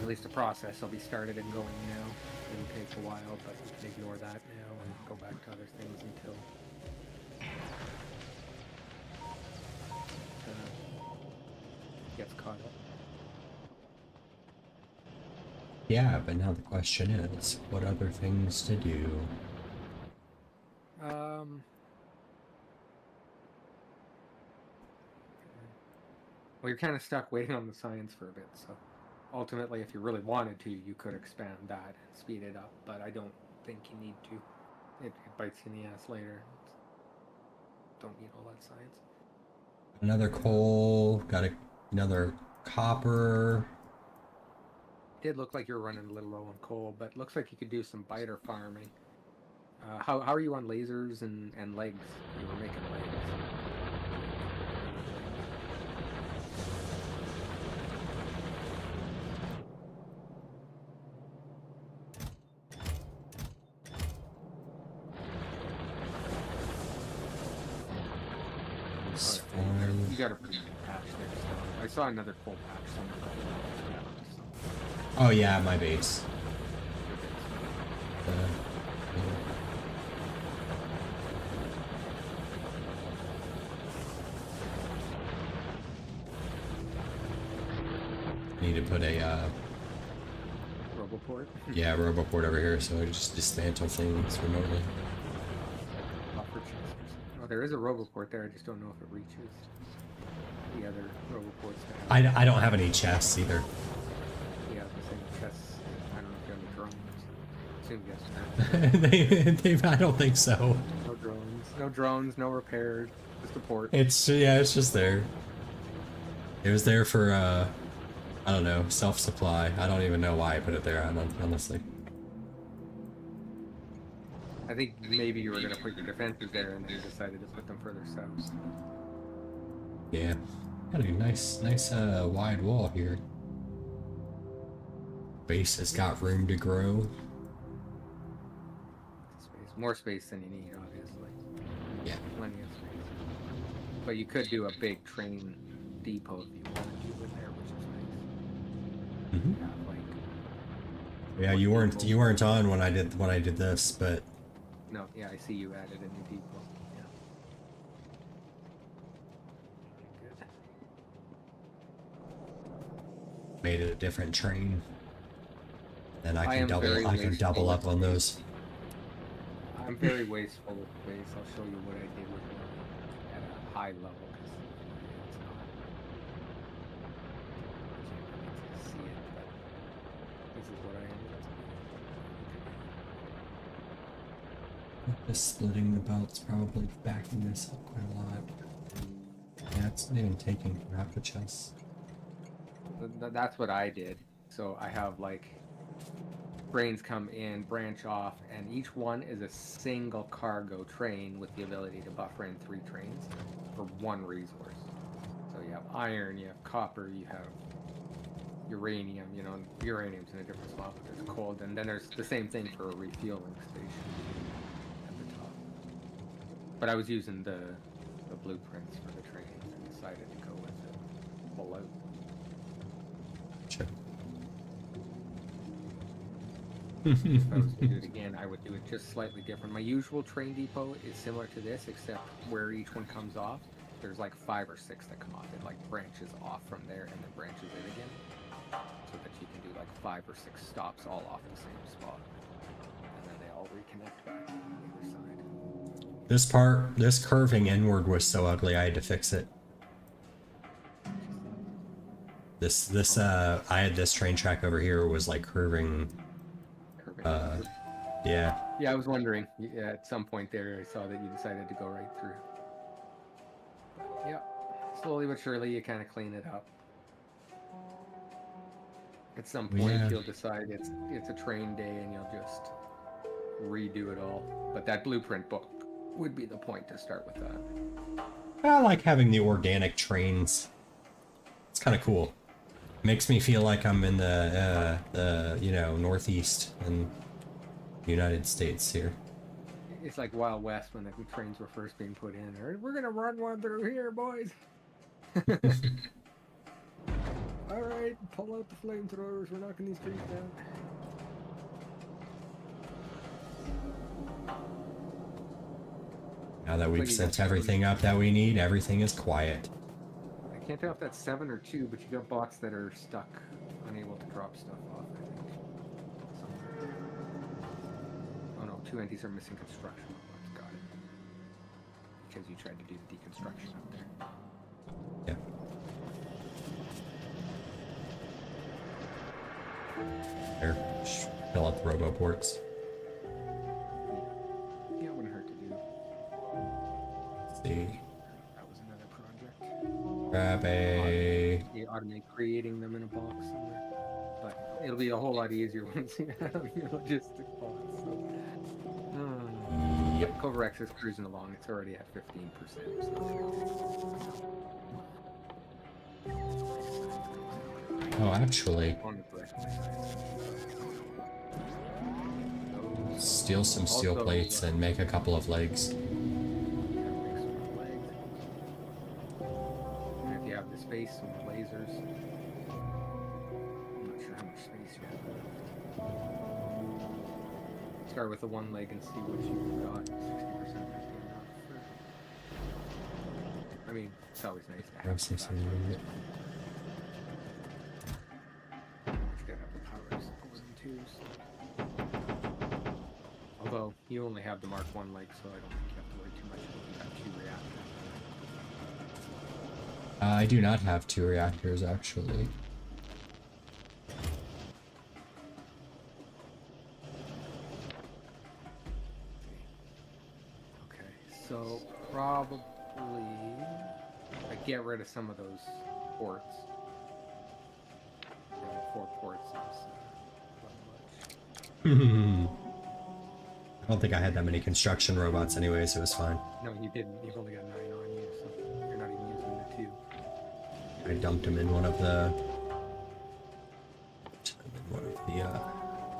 Speaker 2: At least the process will be started and going now. It'll take a while, but you can ignore that now and go back to other things until gets caught up.
Speaker 1: Yeah, but now the question is, what other things to do?
Speaker 2: Well, you're kind of stuck waiting on the science for a bit, so ultimately, if you really wanted to, you could expand that and speed it up, but I don't think you need to. It bites you in the ass later. Don't need all that science.
Speaker 1: Another coal, got another copper.
Speaker 2: It did look like you were running a little low on coal, but looks like you could do some biter farming. How are you on lasers and legs? You were making legs. You got a pretty good patch there. So I saw another coal patch somewhere.
Speaker 1: Oh yeah, my base. Need to put a
Speaker 2: Roboport?
Speaker 1: yeah, roboport over here so I just dismantle things remotely.
Speaker 2: Oh, there is a roboport there, I just don't know if it reaches the other roboports that have.
Speaker 1: I don't have any chests either.
Speaker 2: Yeah, the same chests. I don't know if you have any drones. Assume yes.
Speaker 1: I don't think so.
Speaker 2: No drones. No drones, no repairs. Just a port.
Speaker 1: It's just there. It was there for I don't know, self-supply. I don't even know why I put it there, honestly.
Speaker 2: I think maybe you were going to put your defenses there and then you decided to put them further south.
Speaker 1: Yeah. Got a nice wide wall here. Base has got room to grow.
Speaker 2: Space. More space than you need, obviously.
Speaker 1: Yeah.
Speaker 2: Plenty of space. But you could do a big train depot if you wanted to in there, which is nice.
Speaker 1: Mm-hmm.
Speaker 2: Yeah,
Speaker 1: Yeah, you weren't on when I did this, but
Speaker 2: no, yeah, I see you added a new depot. Yeah. Good.
Speaker 1: made it a different train. And I
Speaker 2: am
Speaker 1: can double up on those.
Speaker 2: I'm very wasteful with space. I'll show you what I did with mine at a high level because it's not. You can't really see it, but this is what I ended up doing.
Speaker 1: Just splitting the belt's probably backing this up quite a lot. Yeah, it's not even taking from half the chest.
Speaker 2: That's what I did. So I have like trains come in, branch off, and each one is a single cargo train with the ability to buffer in 3 trains for 1 resource. So you have iron, you have copper, you have uranium. You know, uranium's in a different spot, but there's cold, and then there's the same thing for a refueling station at the top. But I was using the blueprints for the trains and decided to go with it full out.
Speaker 1: Sure.
Speaker 2: If I was to do it again, I would do it just slightly different. My usual train depot is similar to this, except where each one comes off, there's like 5 or 6 that come off. It like branches off from there and then branches in again, so that you can do like 5 or 6 stops all off the same spot, and then they all reconnect back on the other side.
Speaker 1: This curving inward was so ugly, I had to fix it. I had this train track over here was like curving. Yeah.
Speaker 2: Yeah, I was wondering. Yeah, at some point there, I saw that you decided to go right through. But, yeah, slowly but surely, you kind of clean it up. At some point, you'll decide it's a train day, and you'll just redo it all. But that blueprint book would be the point to start with that.
Speaker 1: I like having the organic trains. It's kind of cool. Makes me feel like I'm in the Northeast and United States here.
Speaker 2: It's like Wild West when the trains were first being put in. We're gonna run one through here, boys. All right, pull out the flamethrowers. We're knocking these trees down.
Speaker 1: Now that we've sent everything up that we need, everything is quiet.
Speaker 2: I can't tell if that's 7 or 2, but you got bots that are stuck, unable to drop stuff off, I think. Somewhere. Oh no, 2 entities are missing construction robots. Got it. Because you tried to do the deconstruction up there.
Speaker 1: Yeah. There. Fill up the roboports.
Speaker 2: Yeah, it wouldn't hurt to do.
Speaker 1: Let's see.
Speaker 2: That was another project.
Speaker 1: Grab a...
Speaker 2: Automate creating them in a box somewhere. But it'll be a whole lot easier once you have your logistic box. So.
Speaker 1: Yep.
Speaker 2: Covarex is cruising along. It's already at 15%. So.
Speaker 1: Oh, actually...
Speaker 2: On the correct side.
Speaker 1: Steal some steel plates and make a couple of legs.
Speaker 2: And if you have the space, some lasers. I'm not sure how much space you have left. Start with the 1 leg and see what you've got. 60% might be enough. I mean, it's always nice to have some fast ones. But you gotta have the power supporting too. So. Although you only have the Mark 1 leg, so I don't think you have to worry too much about that 2 reactors.
Speaker 1: I do not have 2 reactors, actually.
Speaker 2: Okay, so probably get rid of some of those ports. 4 ports is not much.
Speaker 1: I don't think I had that many construction robots anyway, so it was fine.
Speaker 2: No, you didn't. You've only got 9 on you, so you're not even using the 2.
Speaker 1: I dumped them in one of the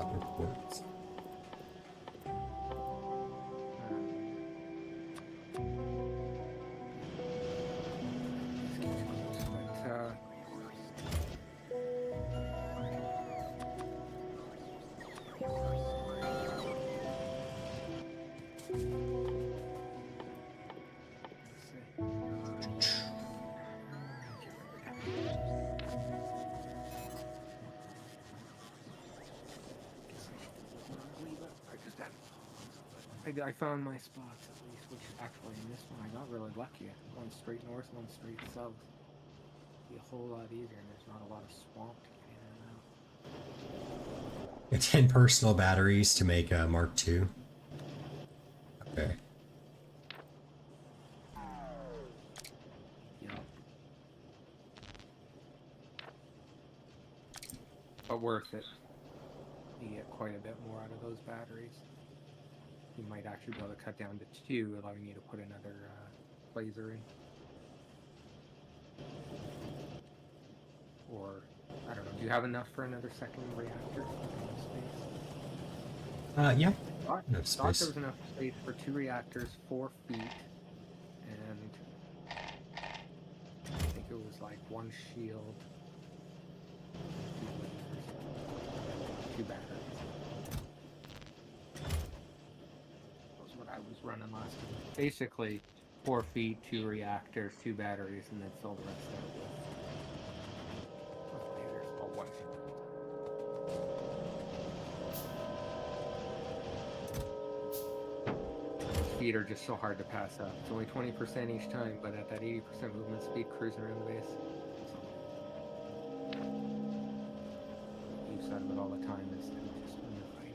Speaker 1: other ports.
Speaker 2: I found my spots at least, which actually in this one I got really lucky. One straight north, one straight south. Be a whole lot easier, and there's not a lot of swamp to get in and out.
Speaker 1: 10 personal batteries to make a Mark II. Okay.
Speaker 2: Yeah. But worth it. You get quite a bit more out of those batteries. You might actually be able to cut down to 2, allowing you to put another laser in. Or, I don't know, do you have enough for another second reactor? Space?
Speaker 1: Yeah.
Speaker 2: Thought
Speaker 1: Enough
Speaker 2: there
Speaker 1: space.
Speaker 2: was enough space for 2 reactors, 4 feet, and I think it was like 1 shield, 2 lasers, 2 batteries. That was what I was running last time. Basically, 4 feet, 2 reactors, 2 batteries, and then fill the rest out with lasers. Oh, 1 shield. Speed are just so hard to pass up. It's only 20% each time, but at that 80% movement speed, cruising around the base. Use out of it all the time is just when you're fighting.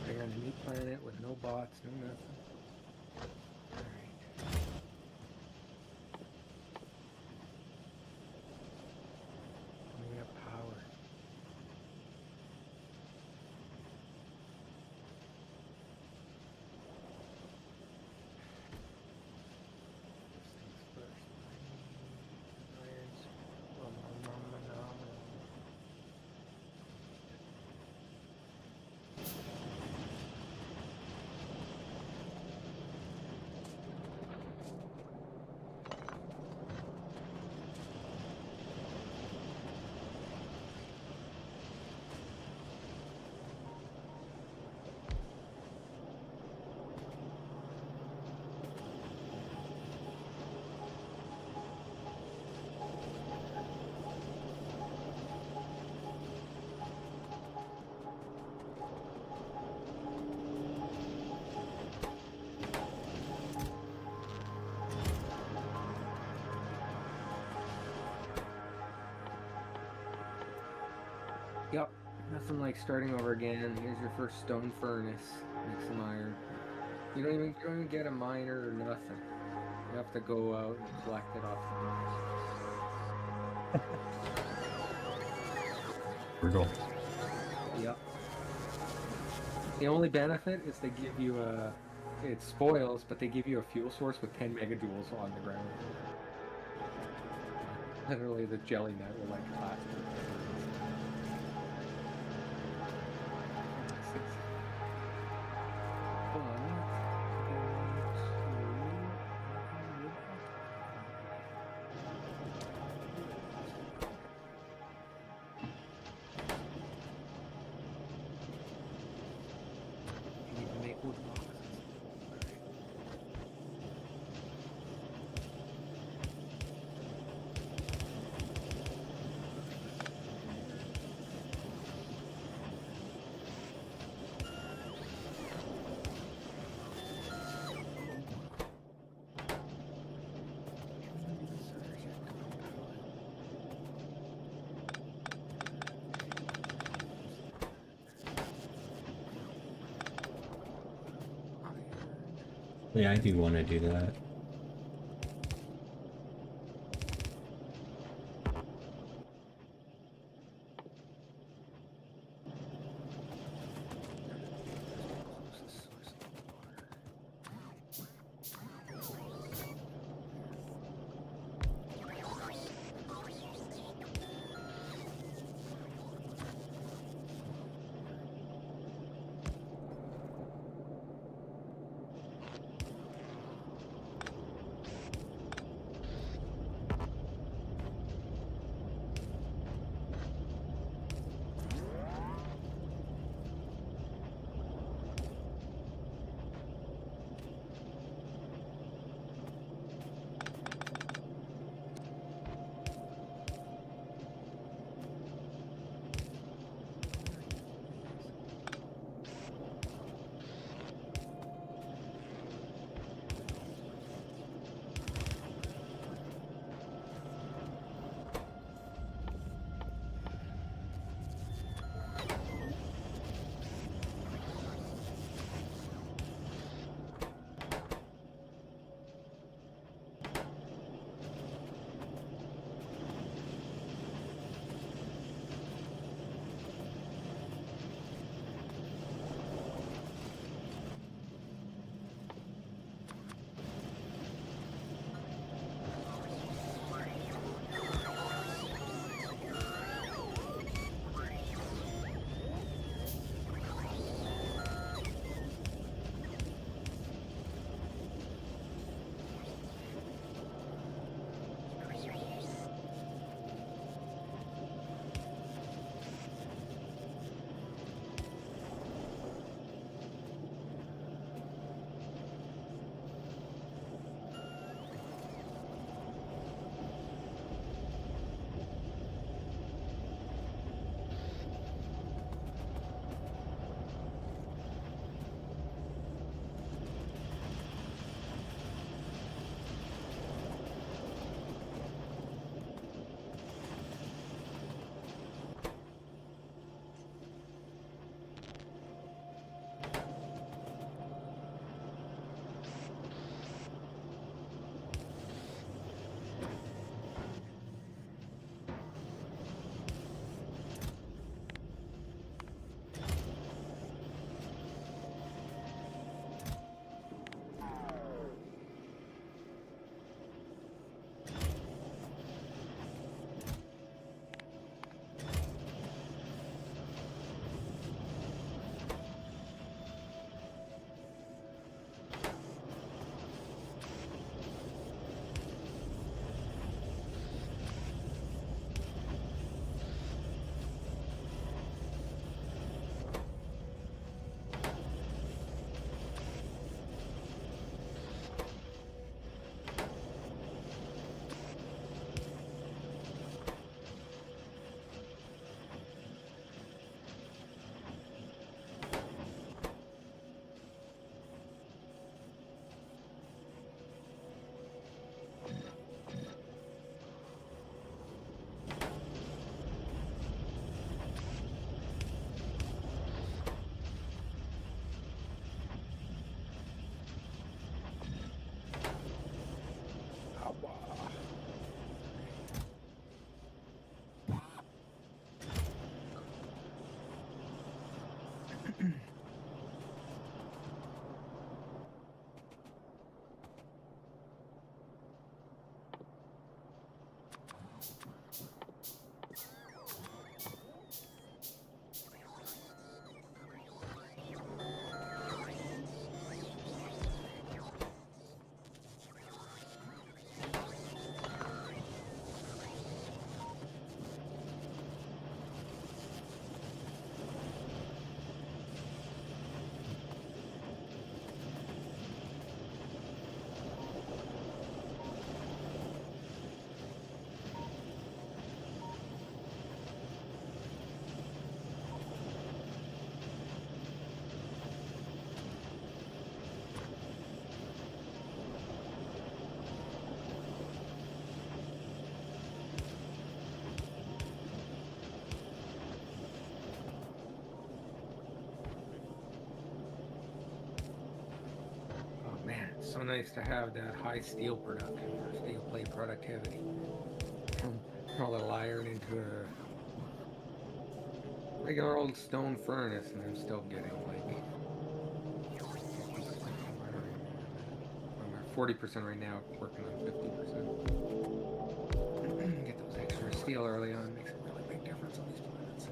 Speaker 2: Putting on a new planet with no bots, no nothing. Alright. We have power. First things first. Irons. Yep, nothing like starting over again. Here's your first stone furnace. Make some iron. You don't even get a miner or nothing. You have to go out and collect it off the ground.
Speaker 1: Brutal.
Speaker 2: Yep. The only benefit is they give you it spoils, but they give you a fuel source with 10 megajoules on the ground. Literally the jelly net will like last.
Speaker 1: Yeah, I do want to do that.
Speaker 2: so nice to have that high steel production or steel plate productivity. From a little iron into a regular old stone furnace, and I'm still getting like 50% firing. I'm at 40% right now, working on 50%. Get those extra steel early on makes a really big difference on these planets.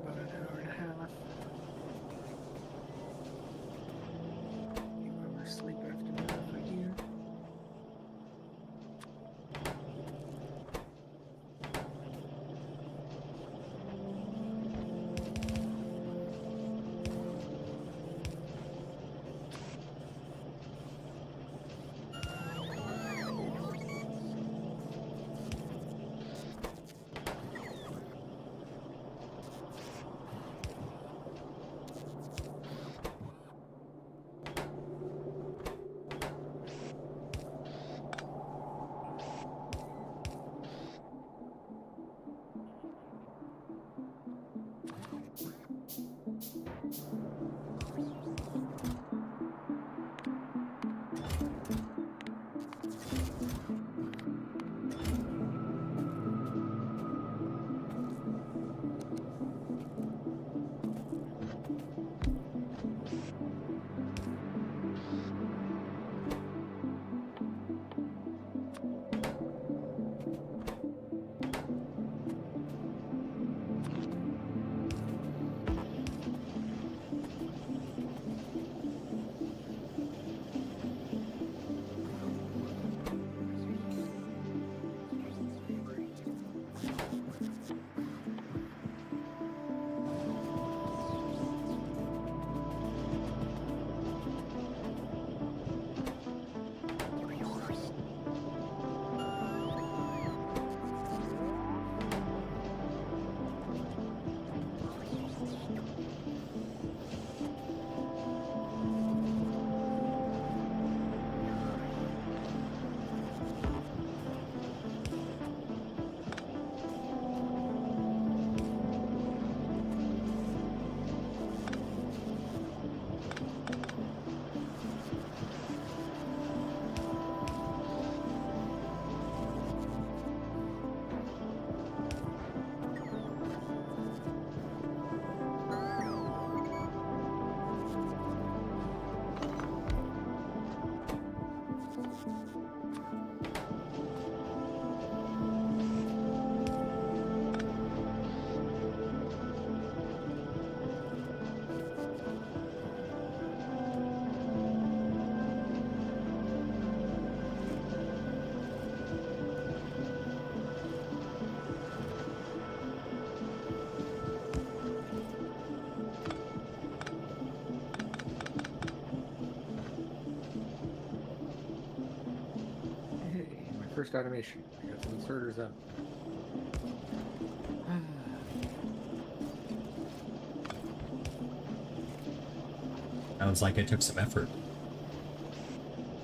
Speaker 2: About an hour and a half. 8 hours sleep after that if I do. Hey, my first automation. I got some inserters up.
Speaker 1: Sounds like it took some effort.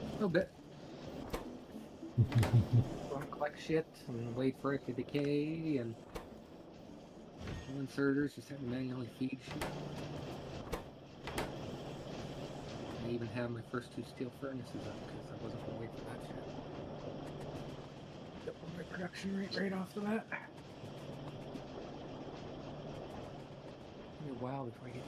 Speaker 2: A little bit. Don't collect shit and wait for it to decay, and no inserters, just have to manually feed shit. I even have my first 2 steel furnaces up because I wasn't going to wait for that shit. Double my production rate right off the bat. Give me a while before I get.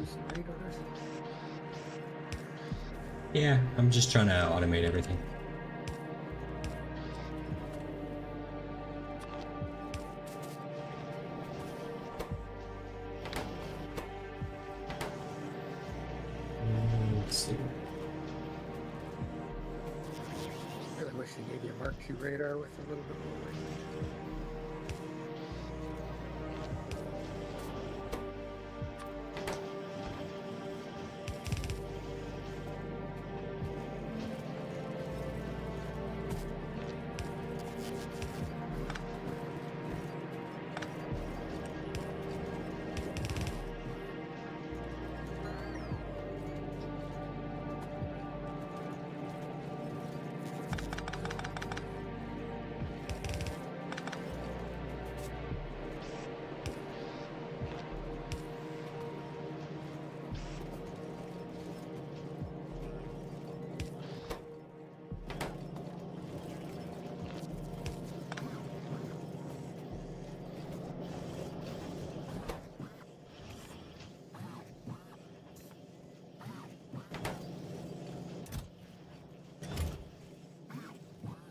Speaker 2: do some radars?
Speaker 1: Yeah, I'm just trying to automate everything. Let's see.
Speaker 2: Really wish they gave you a Mark II radar with a little bit more range.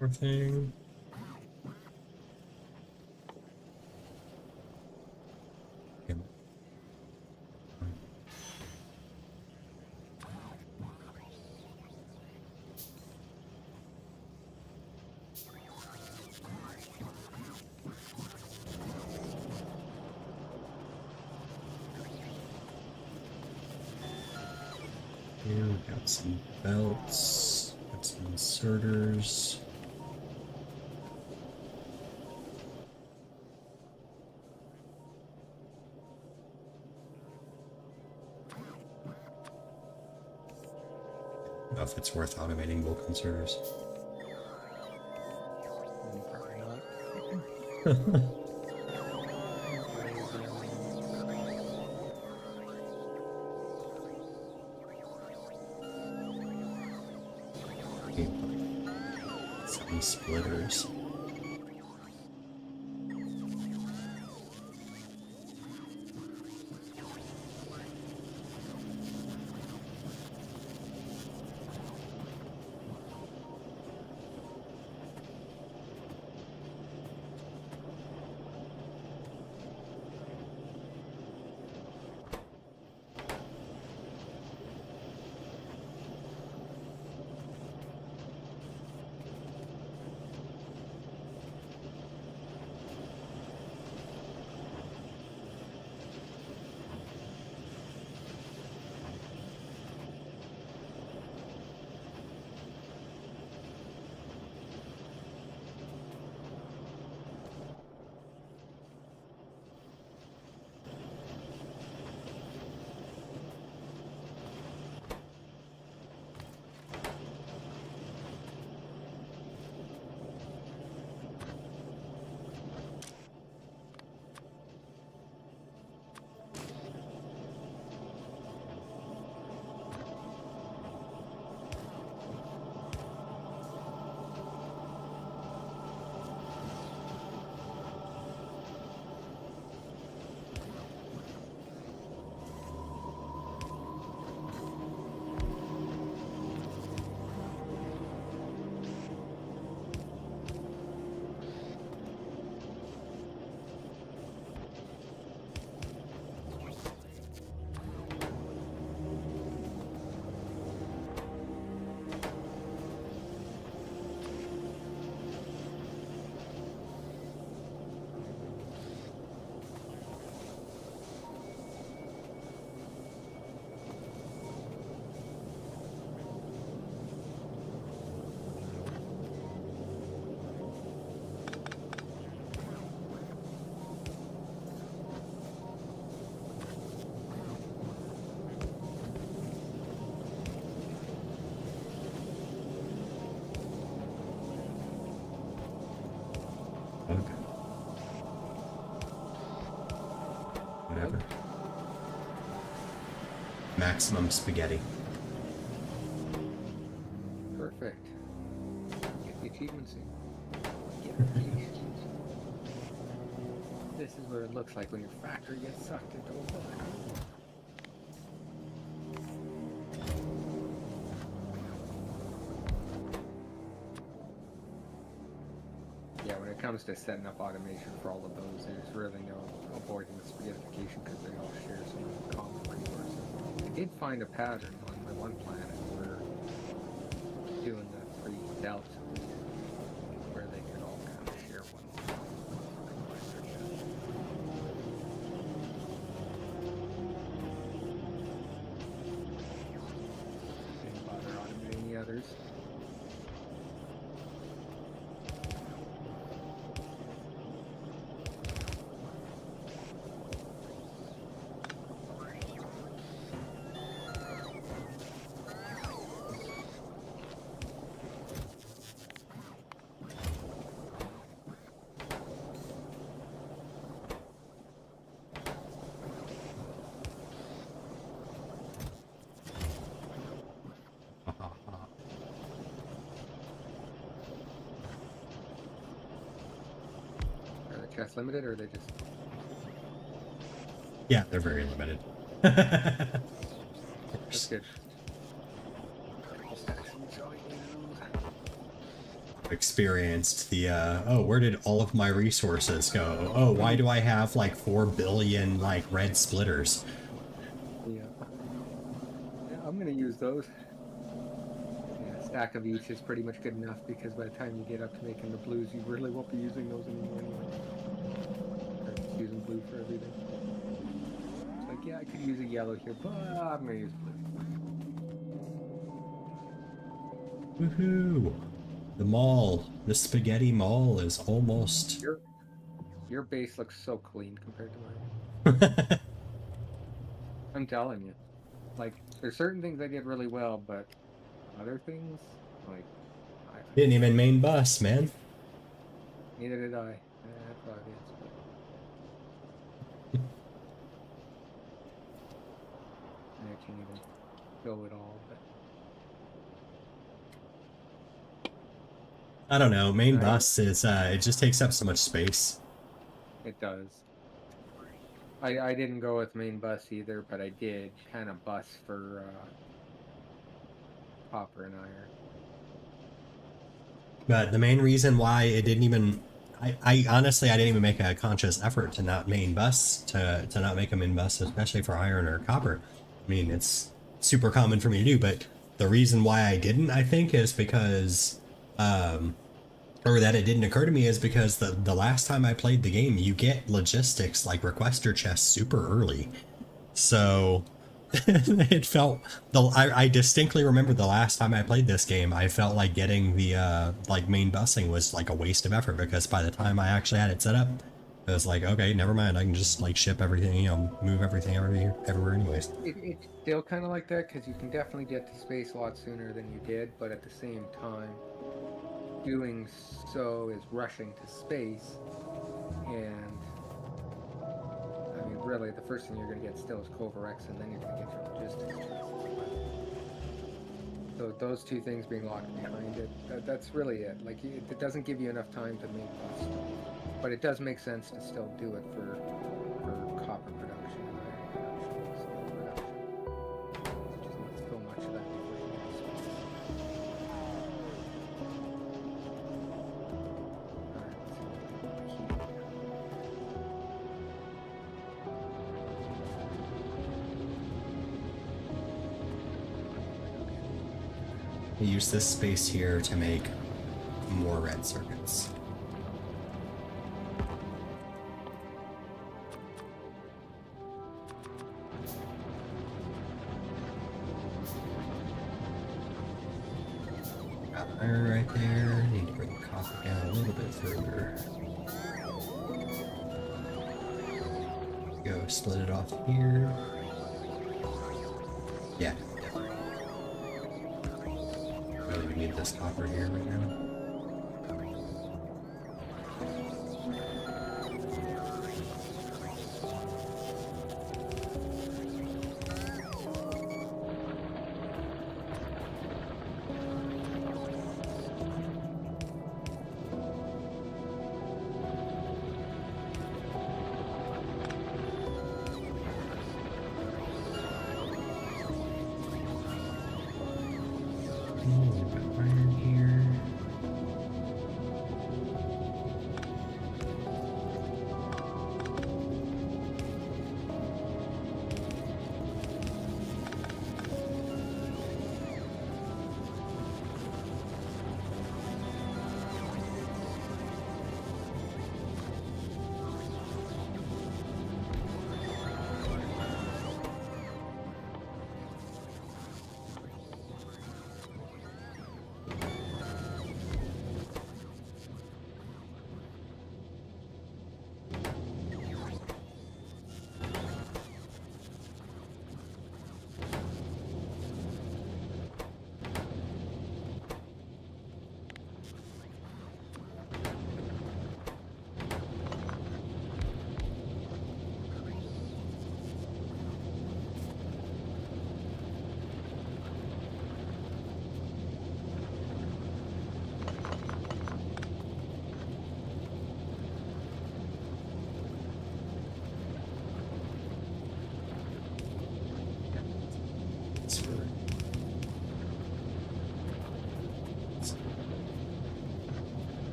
Speaker 1: Poor thing. Yep. Yeah, we got some belts, got some inserters. I don't know if it's worth automating bulk inserters.
Speaker 2: Probably not.
Speaker 1: Some splitters. Okay. Whatever. Maximum spaghetti.
Speaker 2: Perfect. Get the achievements in. Get the achievements. This is what it looks like when your factory gets sucked into a book. comes to setting up automation for all of those, there's really no avoiding the spaghettification because they all share some common resources. I did find a pattern on my one planet where doing the free belt where they could all kind of share one. Didn't bother automating the others. Are the chests limited, or are they just?
Speaker 1: Yeah, they're very limited.
Speaker 2: That's good.
Speaker 1: Experienced the oh, where did all of my resources go? Oh, why do I have like 4 billion like red splitters?
Speaker 2: Yeah. Yeah, I'm gonna use those. Yeah, a stack of each is pretty much good enough because by the time you get up to making the blues, you really won't be using those anymore anyway. Or just using blue for everything. It's like, yeah, I could use a yellow here, but I'm gonna use blue.
Speaker 1: Woohoo! The mall, the spaghetti mall is almost.
Speaker 2: Your base looks so clean compared to mine. I'm telling you. Like, there's certain things I did really well, but other things, like,
Speaker 1: Didn't even main bus, man.
Speaker 2: neither did I. That's obvious. But I can't even go at all. But
Speaker 1: I don't know. Main
Speaker 2: Right.
Speaker 1: bus is it just takes up so much space.
Speaker 2: it does. I didn't go with main bus either, but I did kind of bus for copper and iron.
Speaker 1: But the main reason why it didn't even, I honestly, I didn't even make a conscious effort to not main bus, to not make a main bus, especially for iron or copper. I mean, it's super common for me to do, but the reason why I didn't, I think, is because, or that it didn't occur to me is because the last time I played the game, you get logistics like requester chests super early. So it felt, I distinctly remember the last time I played this game, I felt like getting the like main busing was like a waste of effort because by the time I actually had it set up, it was like, okay, never mind, I can just like ship everything, you know, move everything everywhere anyways.
Speaker 2: It's still kind of like that because you can definitely get to space a lot sooner than you did, but at the same time, doing so is rushing to space, and I mean, really, the first thing you're going to get still is Covarex, and then you're going to get your logistics chests. So those two things being locked behind it, that's really it. Like, it doesn't give you enough time to make stuff, but it does make sense to still do it for copper production and iron production, steel production. Just not so much of that before you get to space. Alright, let's see what the heat here.
Speaker 1: I use this space here to make more red circuits. Got iron right there. Need to bring the copper down a little bit further. Go split it off here. Yeah. Really, we need this copper here right now. Got iron here.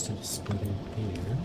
Speaker 1: to split in here.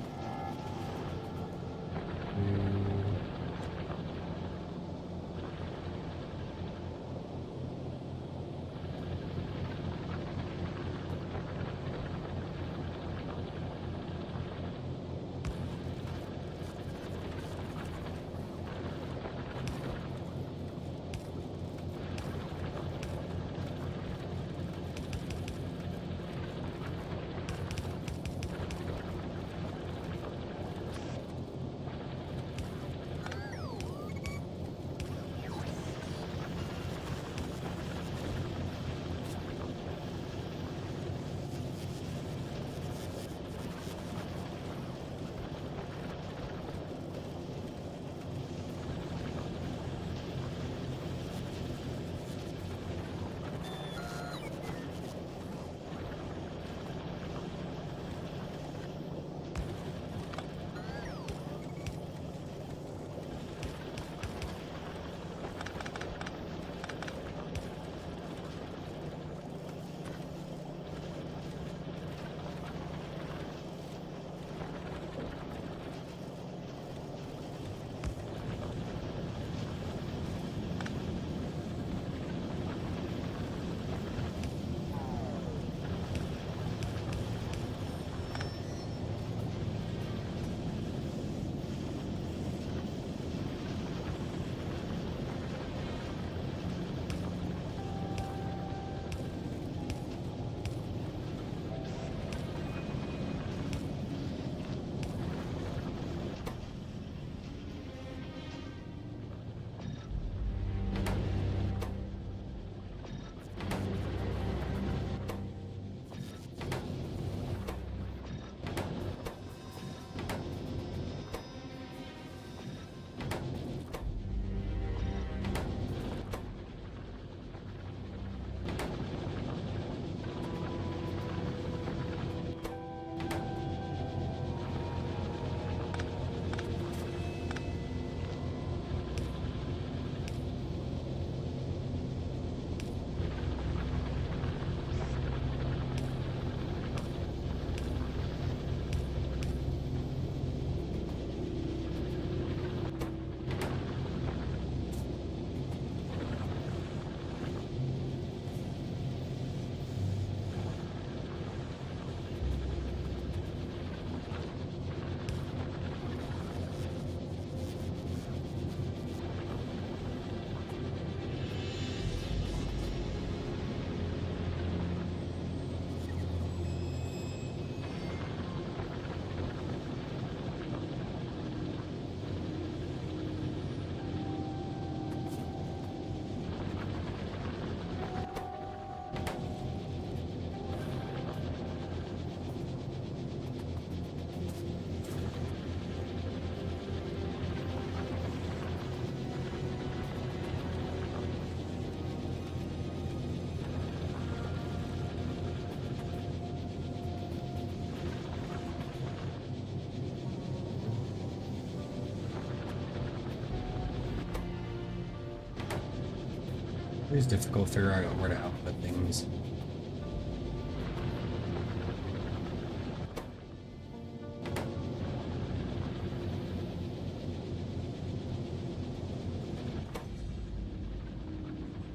Speaker 1: It is difficult figuring out where to output things.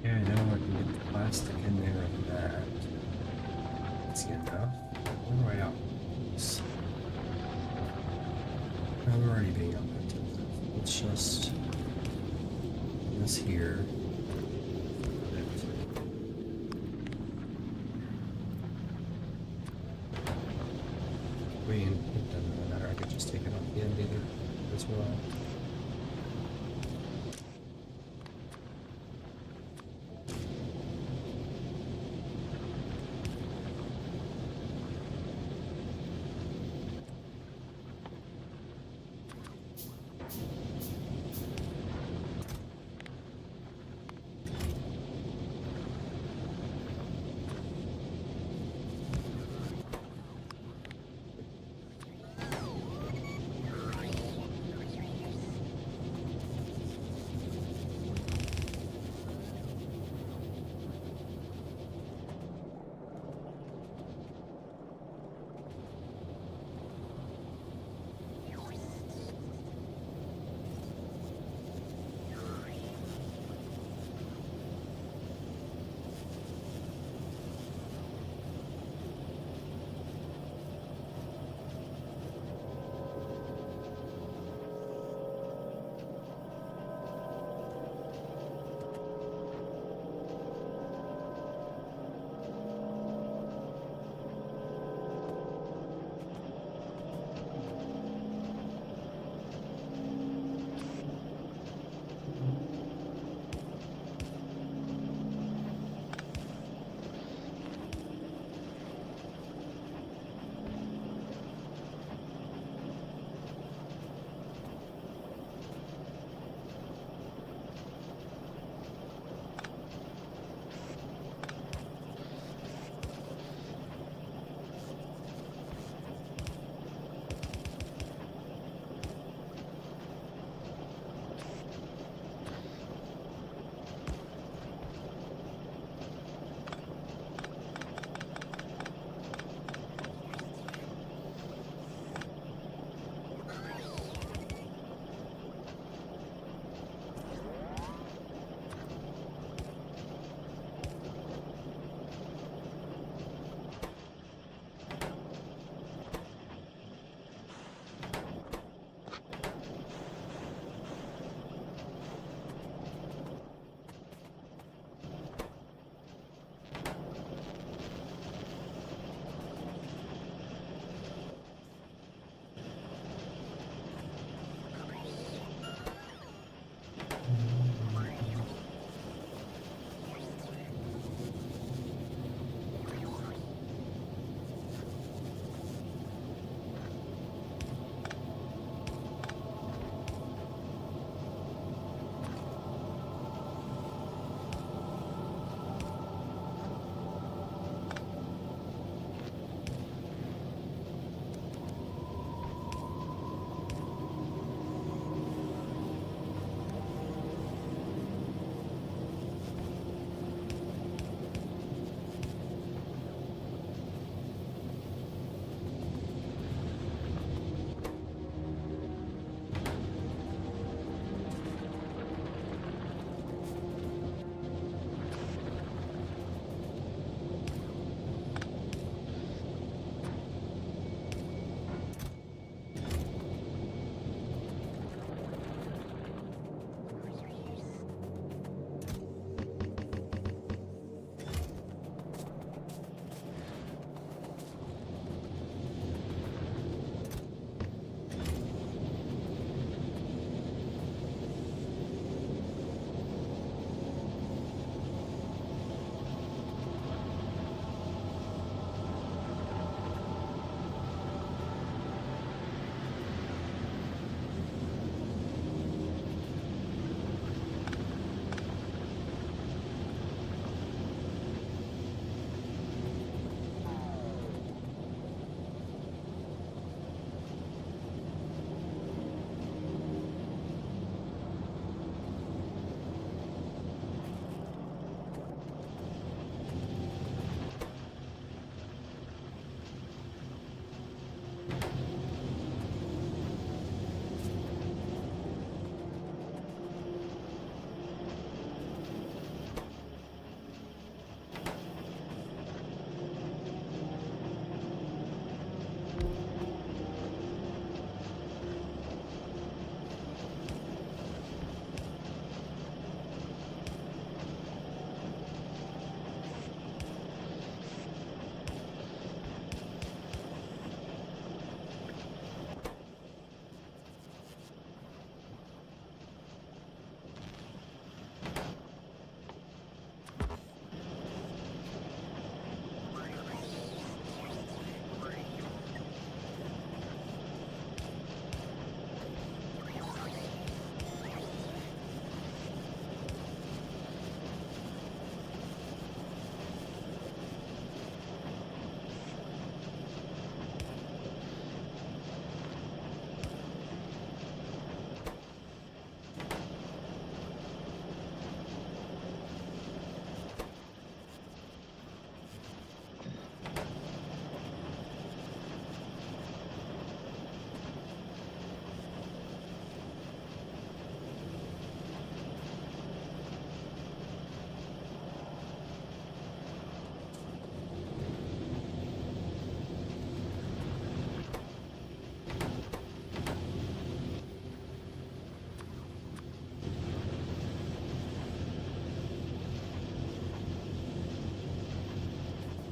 Speaker 1: Yeah, I know I can get the plastic in there and that. That's enough. Where do I output this? No, we're already being output. Let's just this here. I mean, it doesn't really matter. I could just take it off the end either as well.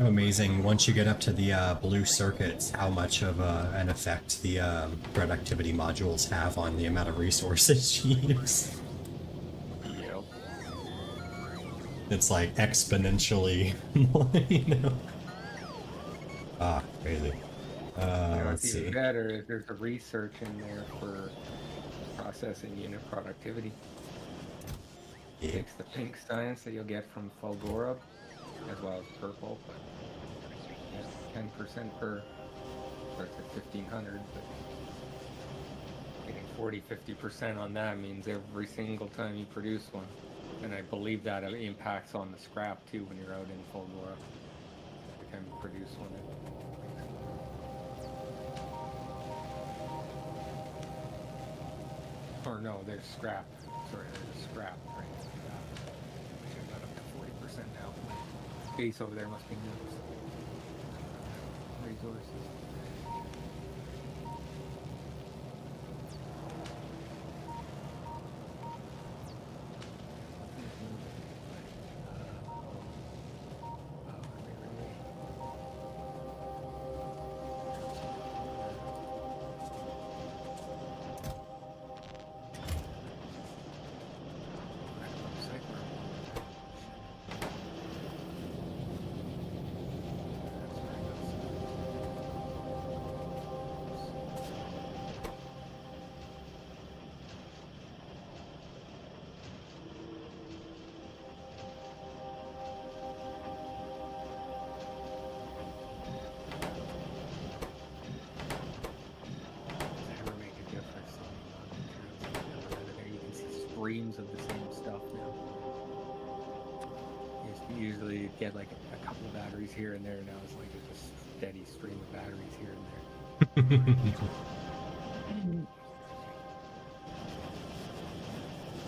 Speaker 1: Amazing. Once you get up to the blue circuits, how much of an effect the productivity modules have on the amount of resources you use.
Speaker 2: Yep.
Speaker 1: It's like exponentially more, Ah, crazy. Let's
Speaker 2: What's even
Speaker 1: see.
Speaker 2: better is there's a research in there for processing unit productivity.
Speaker 1: Yeah.
Speaker 2: Takes the pink science that you'll get from Fulgora, as well as purple, but yeah, 10% per, starts at 1500, but getting 40-50% on that means every single time you produce one. And I believe that impacts on the scrap too when you're out in Fulgora. Every time you produce one, it makes it more. Or no, there's scrap. Sorry, there's scrap, right? I got up to 40% now. My base over there must be nuts. Resources. Streams of the same stuff now. Usually you'd get like a couple of batteries here and there. Now it's like a steady stream of batteries here and there.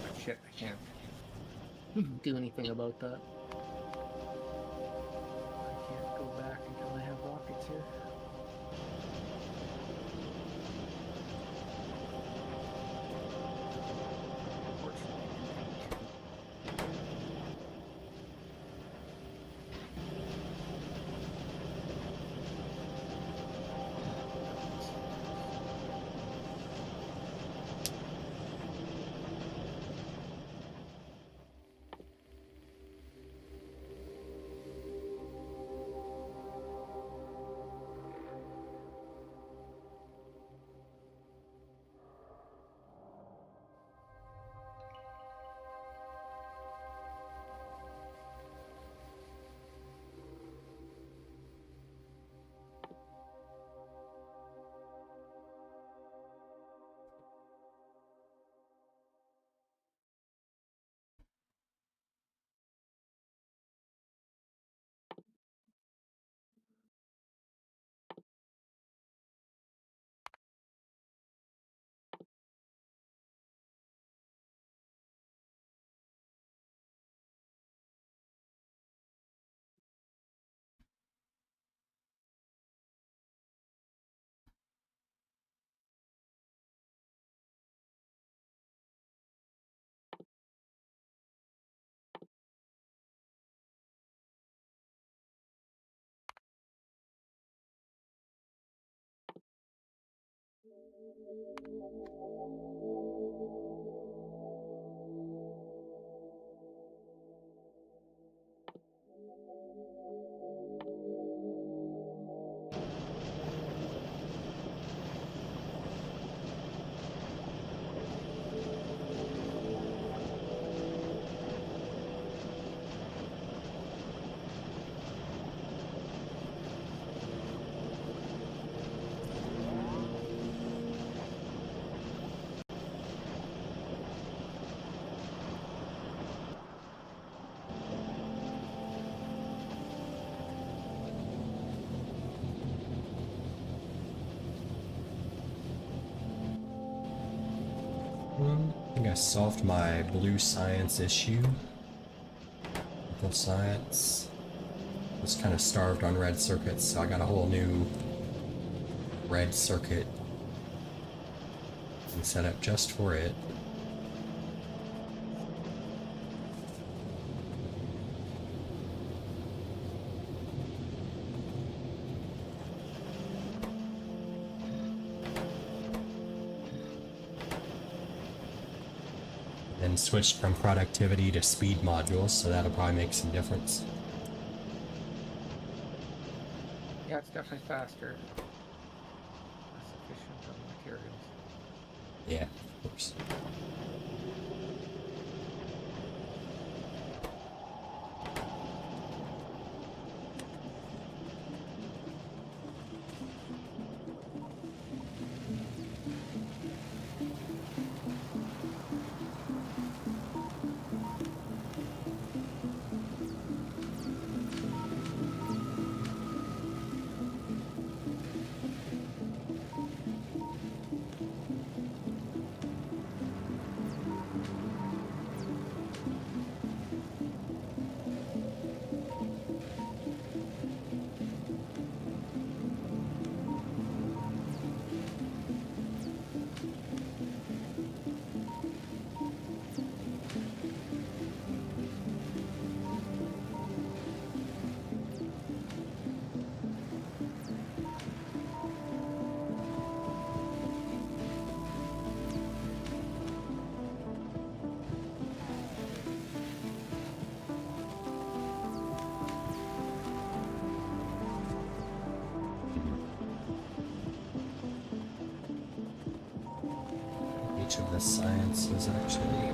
Speaker 2: But shit, I can't do anything about that. I can't go back until I have rockets here.
Speaker 1: I think I solved my blue science issue. Purple science. Was kind of starved on red circuits, so I got a whole new red circuit set up just for it. Then switched from productivity to speed modules, so that'll probably make some difference.
Speaker 2: Yeah, it's definitely faster. Less efficient on materials.
Speaker 1: Yeah, of course. Each of the sciences actually.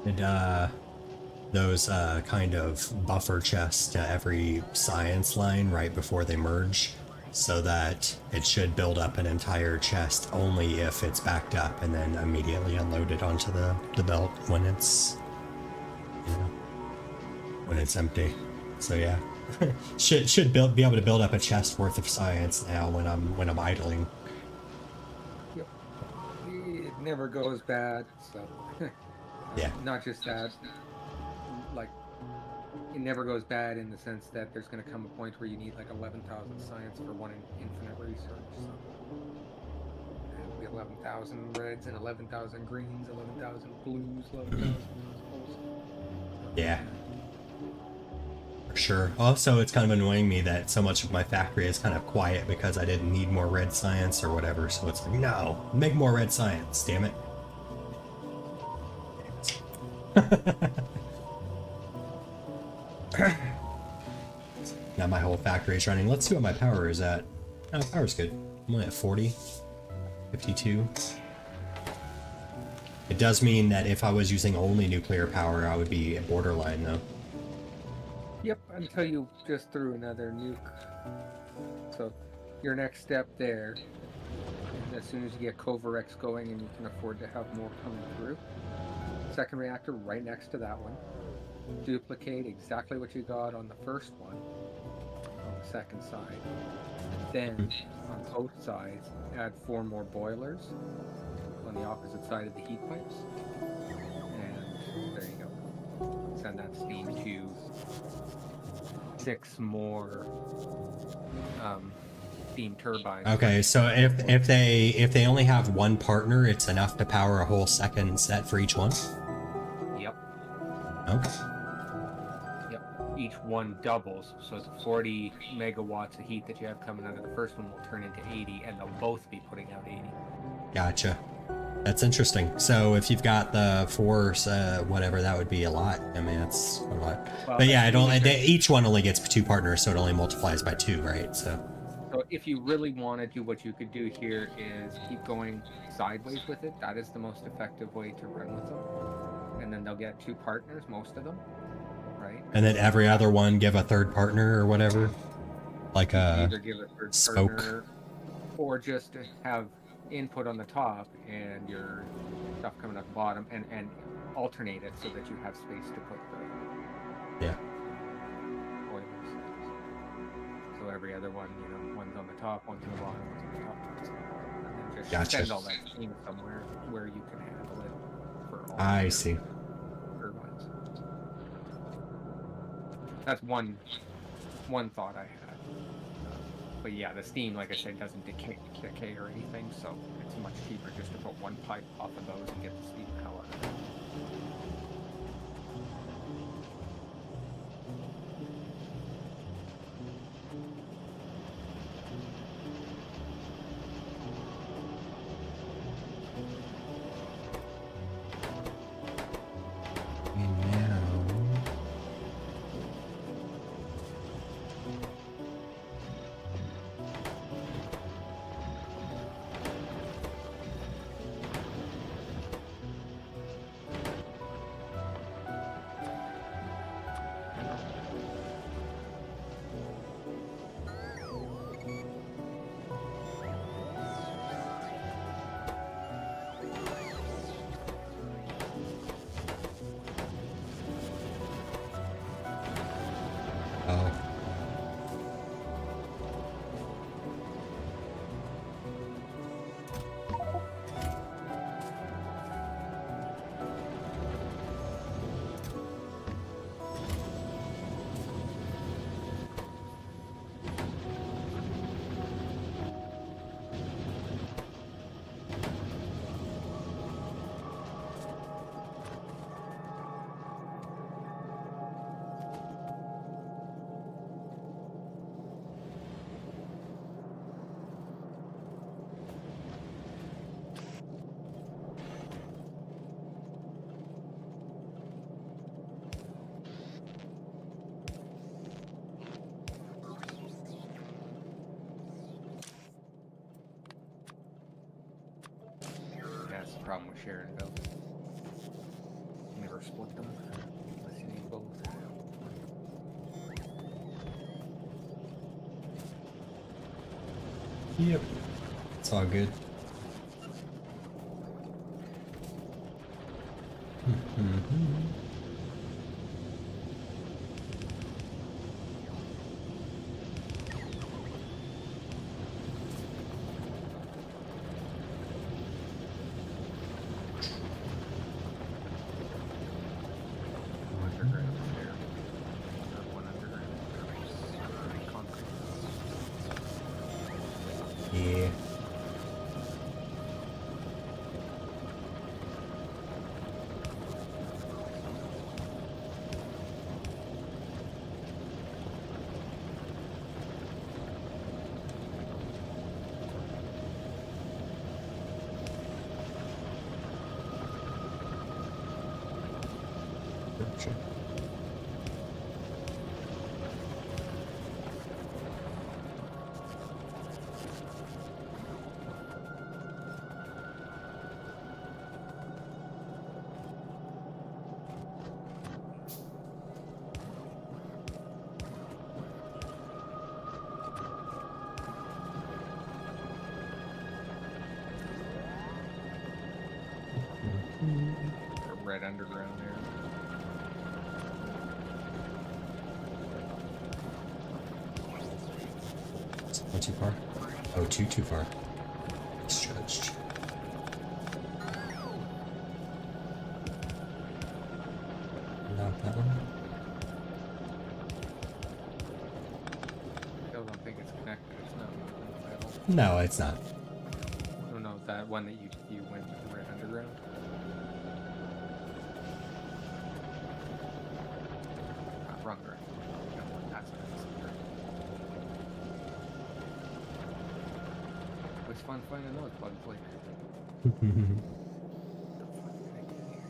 Speaker 1: And those kind of buffer chests to every science line right before they merge, so that it should build up an entire chest only if it's backed up, and then immediately unload it onto the belt when it's, you know, when it's empty. So yeah, should be able to build up a chest worth of science now when I'm idling.
Speaker 2: Yep. It never goes bad. So,
Speaker 1: Yeah.
Speaker 2: not just that, like it never goes bad in the sense that there's going to come a point where you need like 11,000 science for one infinite research. So it'll be 11,000 reds and 11,000 greens, 11,000 blues, 11,000 purples.
Speaker 1: Yeah. For sure. Also, it's kind of annoying me that so much of my factory is kind of quiet because I didn't need more red science or whatever. So it's like, no, make more red science, damn it. Now my whole factory is running. Let's see what my power is at. Oh, power's good. I'm only at 40, 52. It does mean that if I was using only nuclear power, I would be borderline though.
Speaker 2: Yep, until you just threw another nuke. So your next step there, as soon as you get Covarex going and you can afford to have more coming through, second reactor right next to that one. Duplicate exactly what you got on the first one on the second side. Then on both sides, add 4 more boilers on the opposite side of the heat pipes. And there you go. Send that steam to 6 more steam turbines.
Speaker 1: Okay, so if they only have one partner, it's enough to power a whole second set for each one?
Speaker 2: Yep.
Speaker 1: Okay.
Speaker 2: Yep. Each one doubles, so the 40 megawatts of heat that you have coming out of the first one will turn into 80, and they'll both be putting out 80.
Speaker 1: Gotcha. That's interesting. So if you've got the 4, whatever, that would be a lot. I mean, that's a lot.
Speaker 2: Well,
Speaker 1: but yeah, each one only gets 2 partners, so it only multiplies by 2, right? So
Speaker 2: if you really want to do, what you could do here is keep going sideways with it. That is the most effective way to run with them. And then they'll get 2 partners, most of them, right?
Speaker 1: And then every other one give a third partner or whatever, like a
Speaker 2: either give a third
Speaker 1: spoke,
Speaker 2: partner, or just have input on the top and your stuff coming at the bottom, and alternate it so that you have space to put the boilers. So every other one, one's on the top, one's on the bottom, one's on the top, one's on the bottom, and then just
Speaker 1: Gotcha.
Speaker 2: send all that steam somewhere where you can handle it for all
Speaker 1: I see.
Speaker 2: turbines. That's one thought I had. But yeah, the steam, like I said, doesn't decay or anything, so it's much cheaper just to put one pipe off of those and get the steam the hell out of it. That's the problem with sharing builds. or split them, unless you need both.
Speaker 1: Yep. It's all good.
Speaker 2: Underground there. One underground. Concrete.
Speaker 1: Yeah. Gotcha.
Speaker 2: A red underground there.
Speaker 1: Not too far. Oh, too far. Stretched. Not that one.
Speaker 2: Still don't think it's connected. It's not moving at all.
Speaker 1: No, it's not.
Speaker 2: Oh no, that one that you went with the red underground. Wrong direction. No, that's what it's. It's fun finding those bugs later. The fuck did I do here?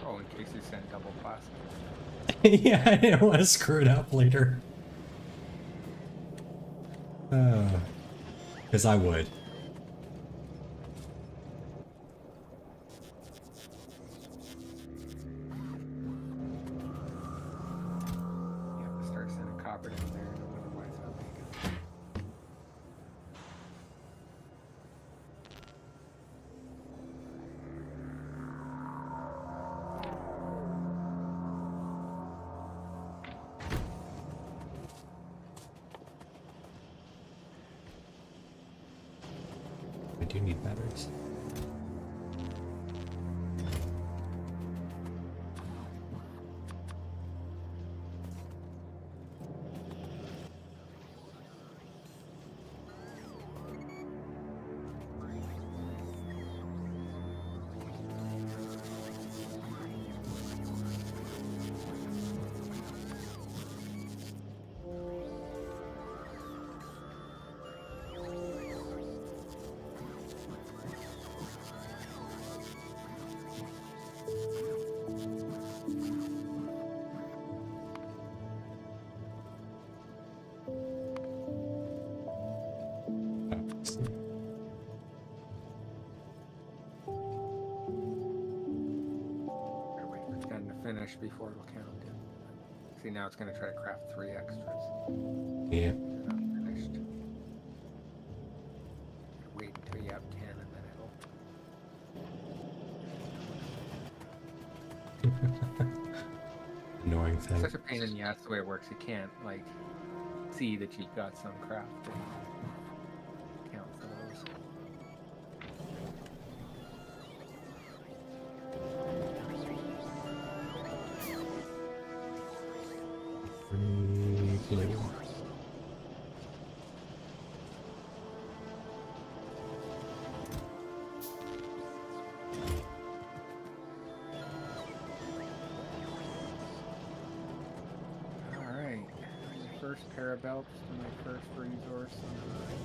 Speaker 2: Oh, in case you send double plastic.
Speaker 1: Yeah, I didn't want to screw it up later. Because I would.
Speaker 2: You have to start sending copper down there, and otherwise it'll make it.
Speaker 1: I do need batteries.
Speaker 2: Gotta wait for 10 to finish before it'll count it. See, now it's going to try to craft 3 extras.
Speaker 1: Yeah.
Speaker 2: They're not finished. Wait until you have 10 and then it'll.
Speaker 1: Annoying
Speaker 2: It's
Speaker 1: thing.
Speaker 2: such a pain in the ass the way it works. You can't, like, see that you've got some craft and count for those. first parabelts to my first resource on Earth.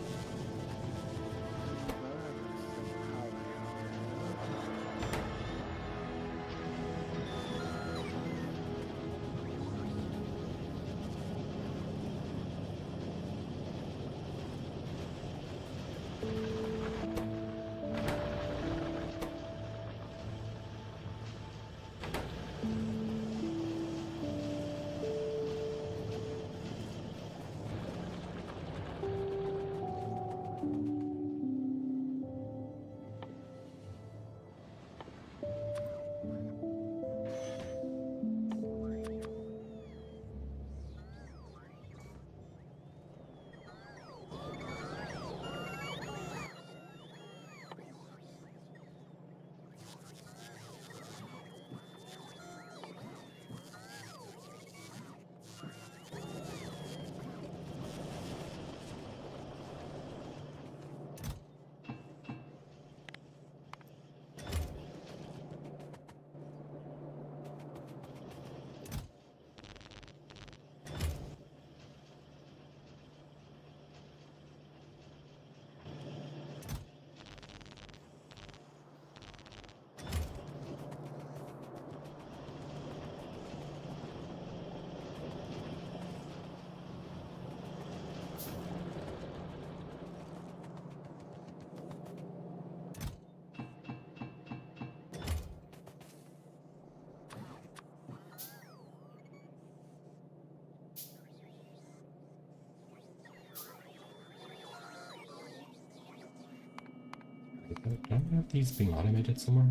Speaker 1: Don't we have these being automated somewhere?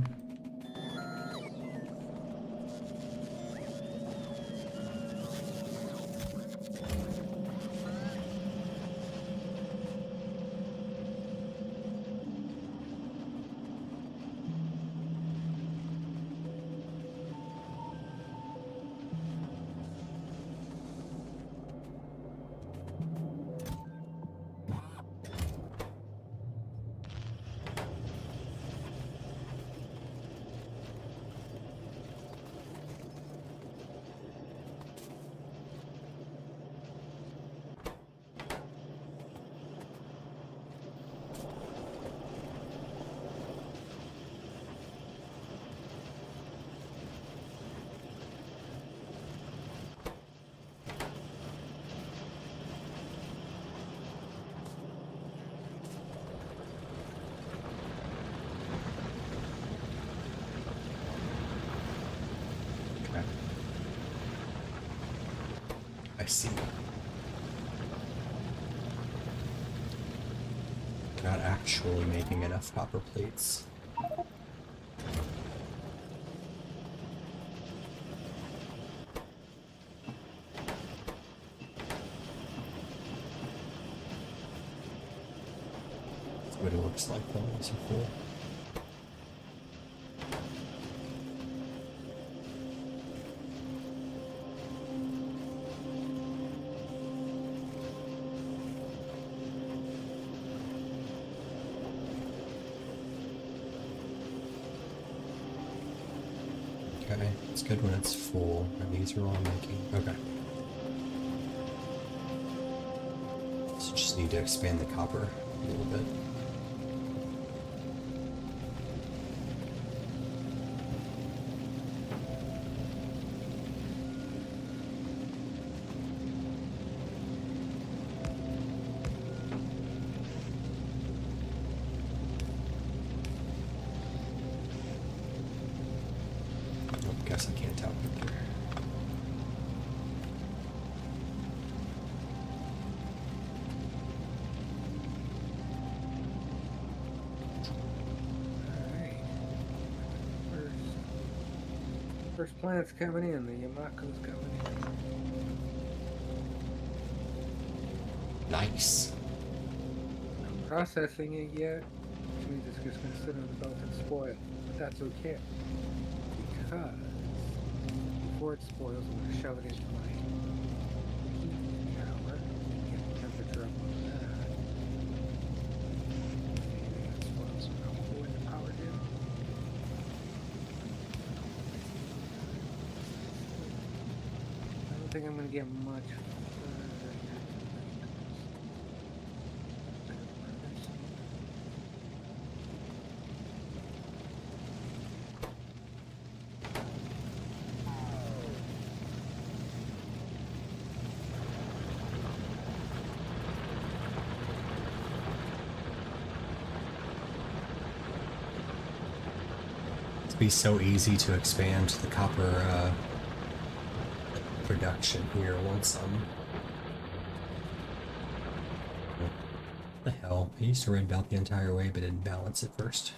Speaker 1: Okay. I see. Not actually making enough copper plates. That's what it looks like though, as a full. Okay, it's good when it's full, and these are all making. Okay. So just need to expand the copper a little bit. I guess I can't tell here.
Speaker 2: Alright. First planet's coming in, the Yamako's coming in.
Speaker 1: Nice.
Speaker 2: Not processing it yet, which means it's just gonna sit on the belt and spoil. But that's okay. Because before it spoils, I'm gonna shove it into my heat tower, get the temperature up on that. Anything that spoils, so I'll go in the power in. I don't think I'm gonna get much further here.
Speaker 1: It'd be so easy to expand the copper production here once what the hell? I used to ride about the entire way, but didn't balance it first.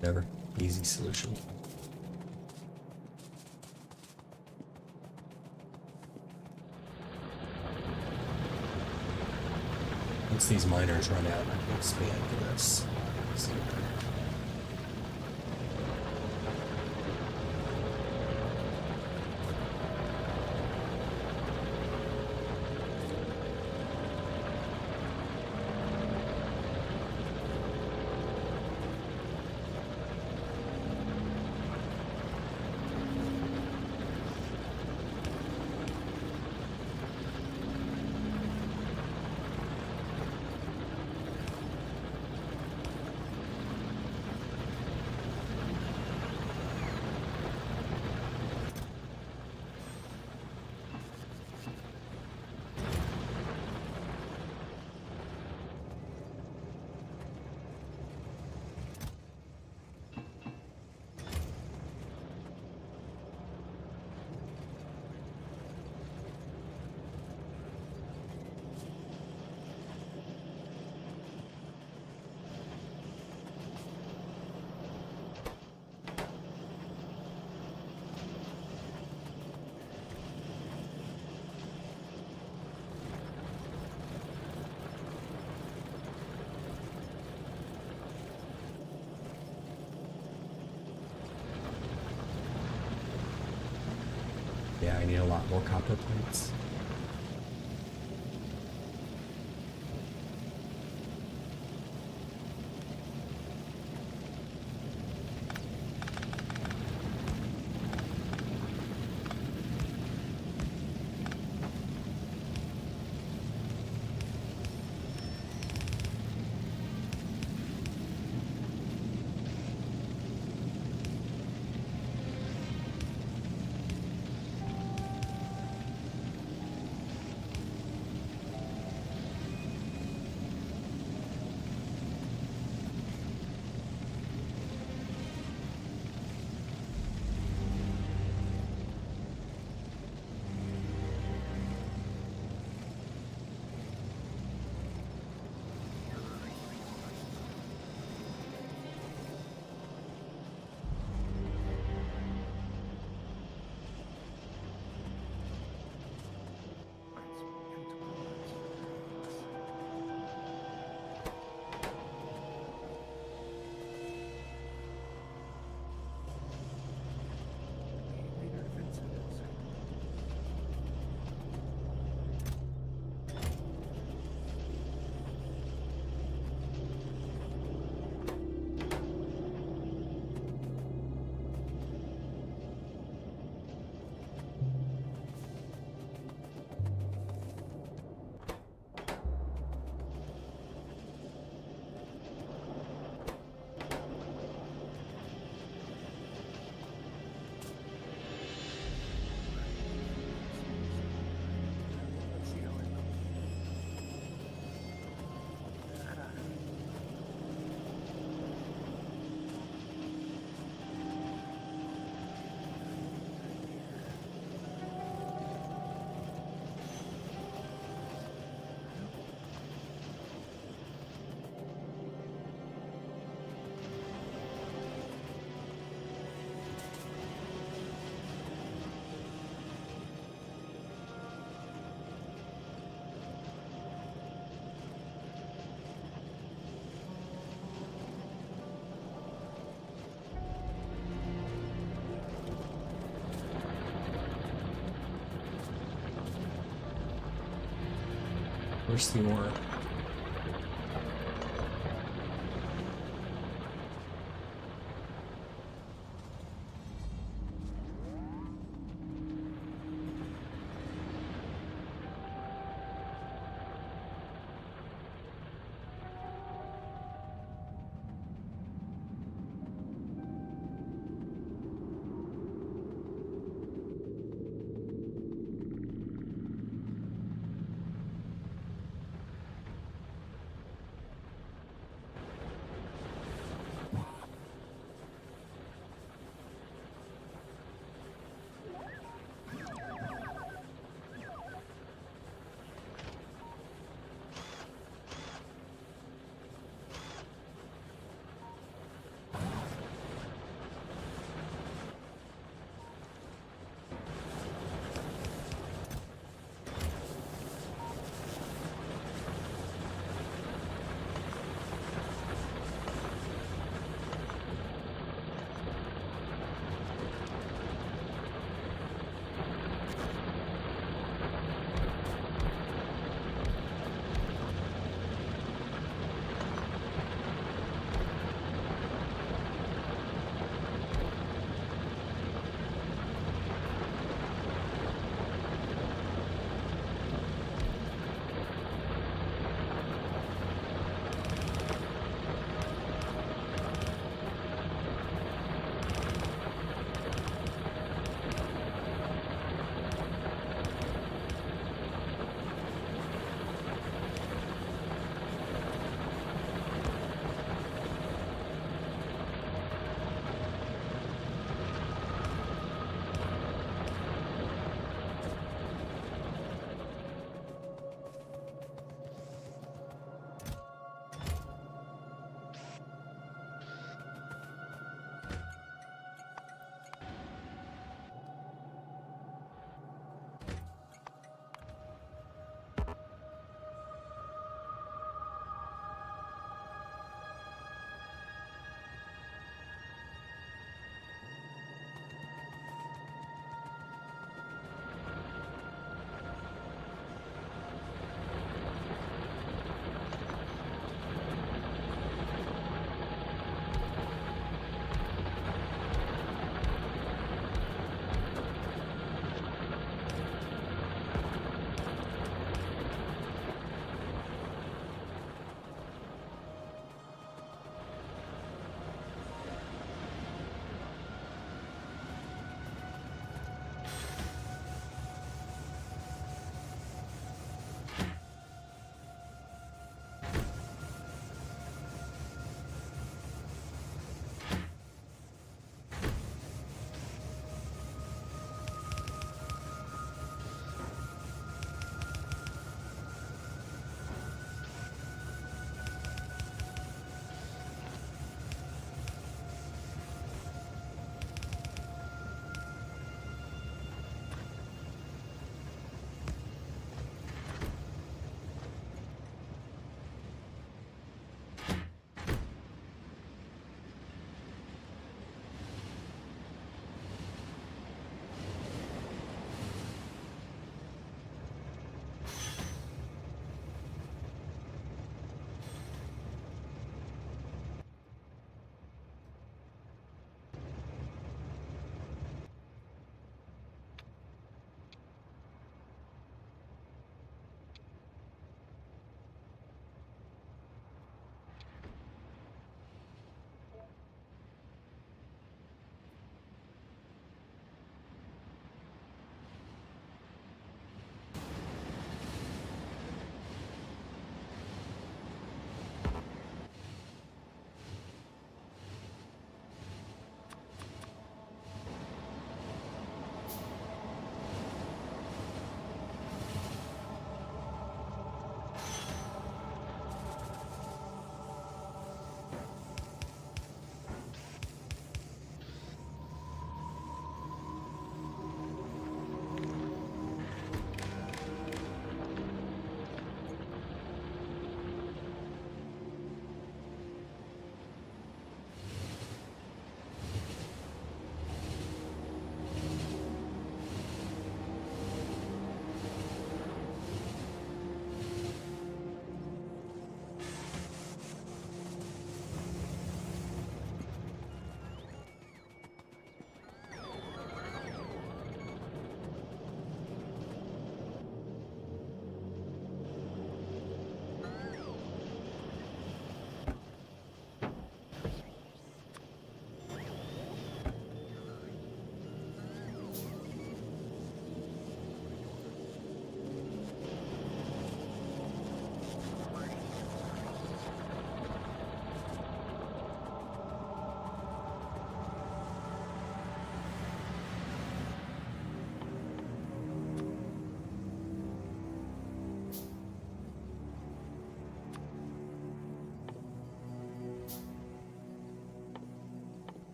Speaker 1: Whatever. Easy solution. Once these miners run out, I can expand this. Yeah, I need a lot more copper plates. Where's the ore?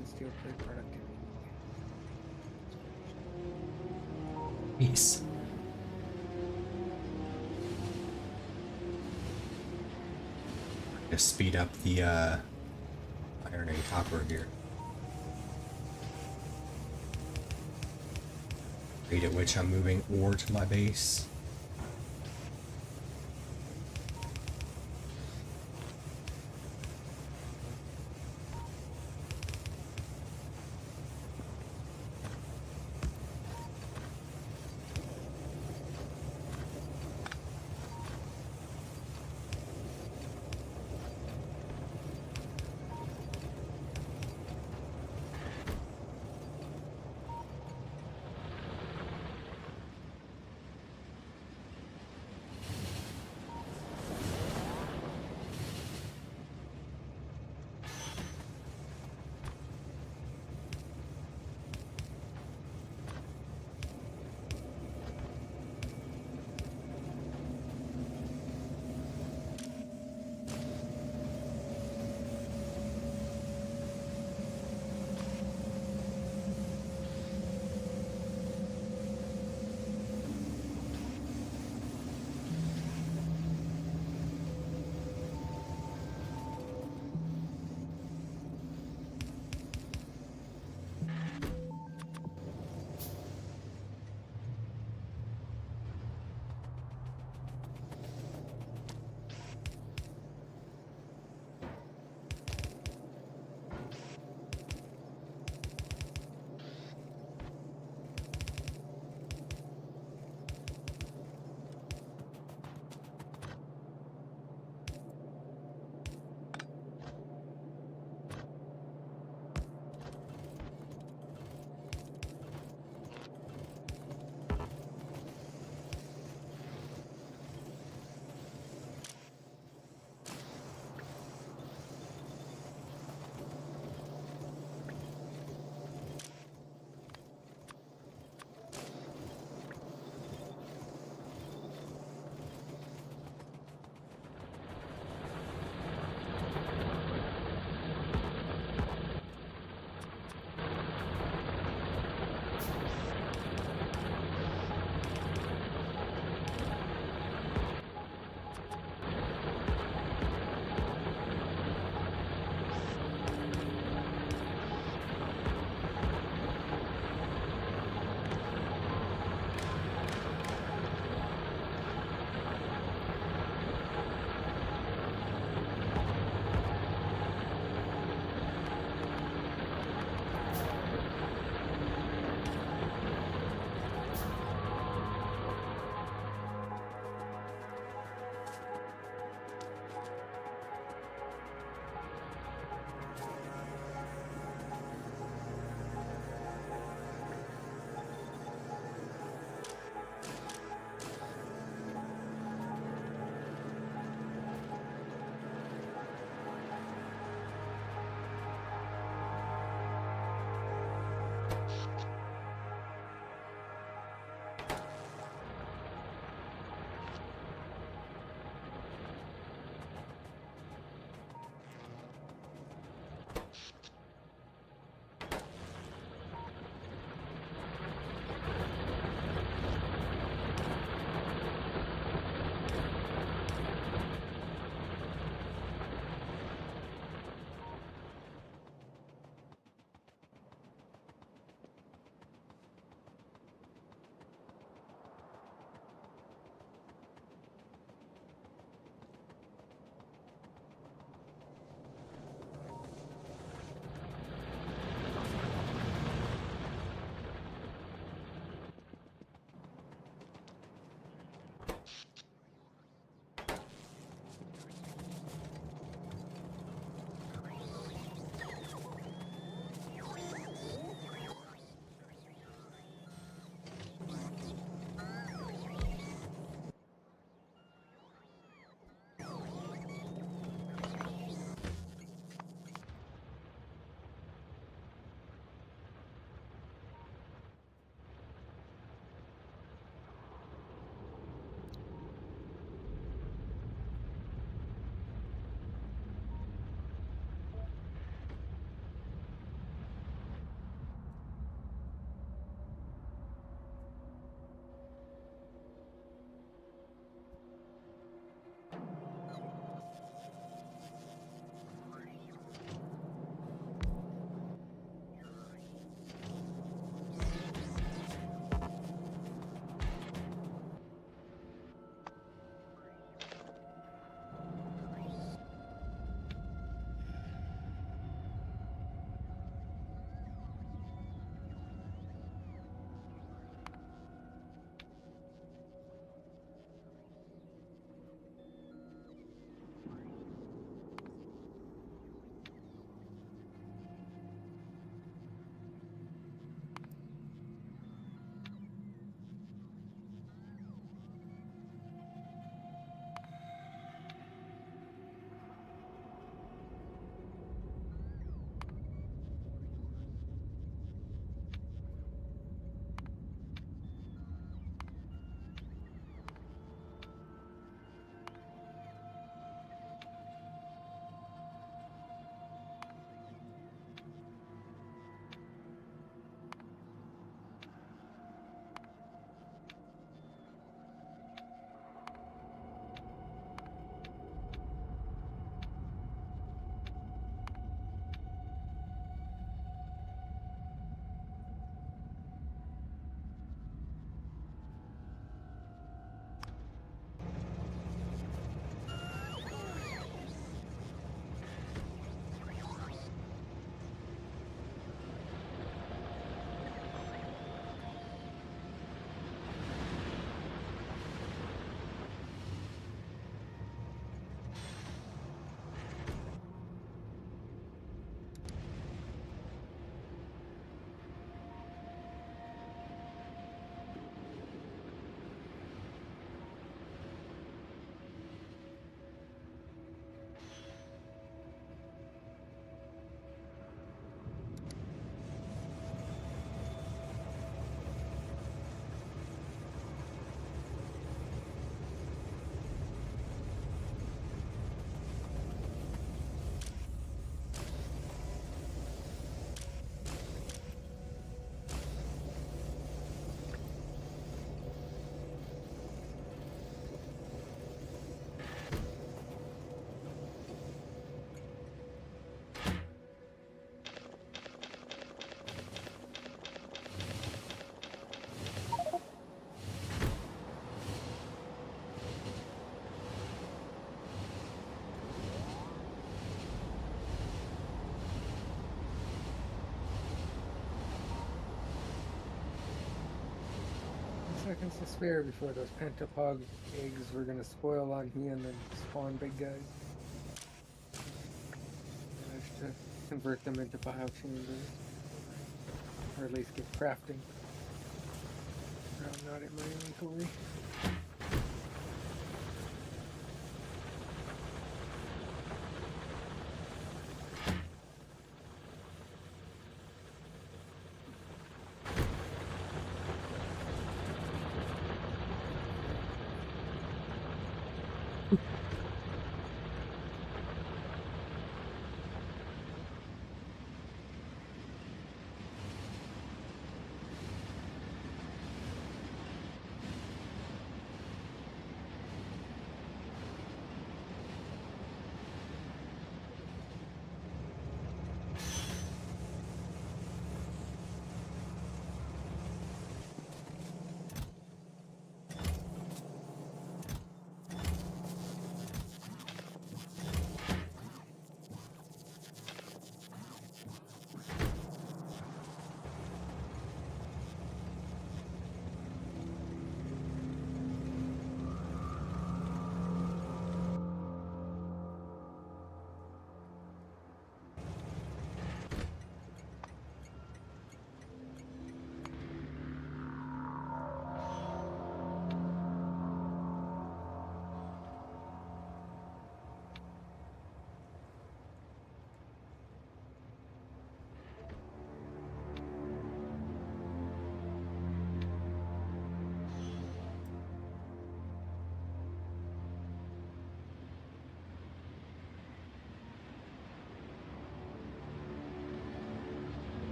Speaker 2: and steel plate productivity.
Speaker 1: Peace. To speed up the iron and copper here. Rate at which I'm moving ore to my base.
Speaker 2: seconds to spare before those pentapog eggs were gonna spoil on me and then spawn big guys. Managed to convert them into biochambers. Or at least get crafting. I'm not in my inventory.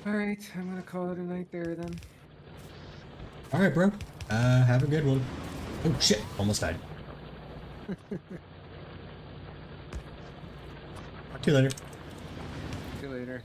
Speaker 2: All right, I'm gonna call it a night there then.
Speaker 1: All right, bro. Have a good one. Oh shit! Almost died. Talk to you later.
Speaker 2: See you later.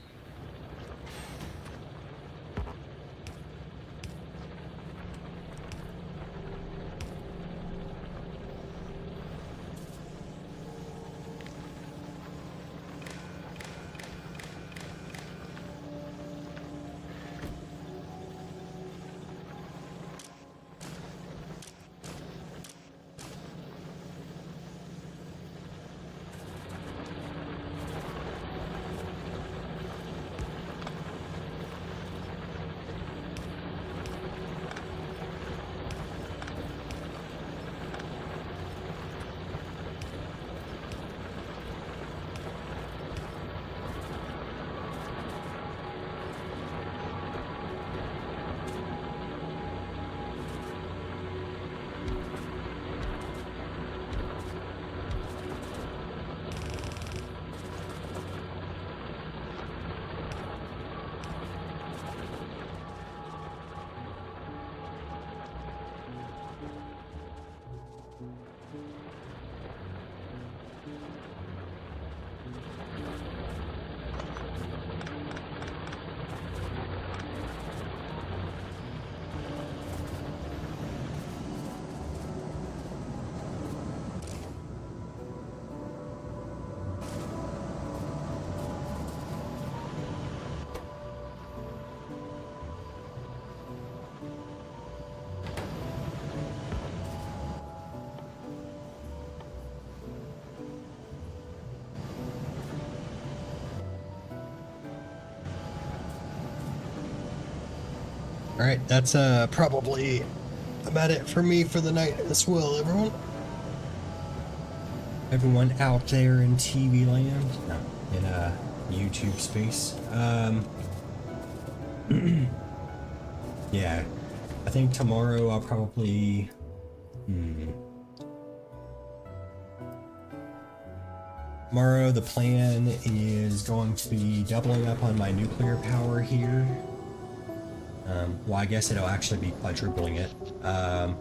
Speaker 1: All right, that's probably about it for me for the night as well, everyone. Everyone out there in TV land, no, in YouTube space. Yeah, I think tomorrow I'll probably. Tomorrow the plan is going to be doubling up on my nuclear power here. Well, I guess it'll actually be quadrupling it. And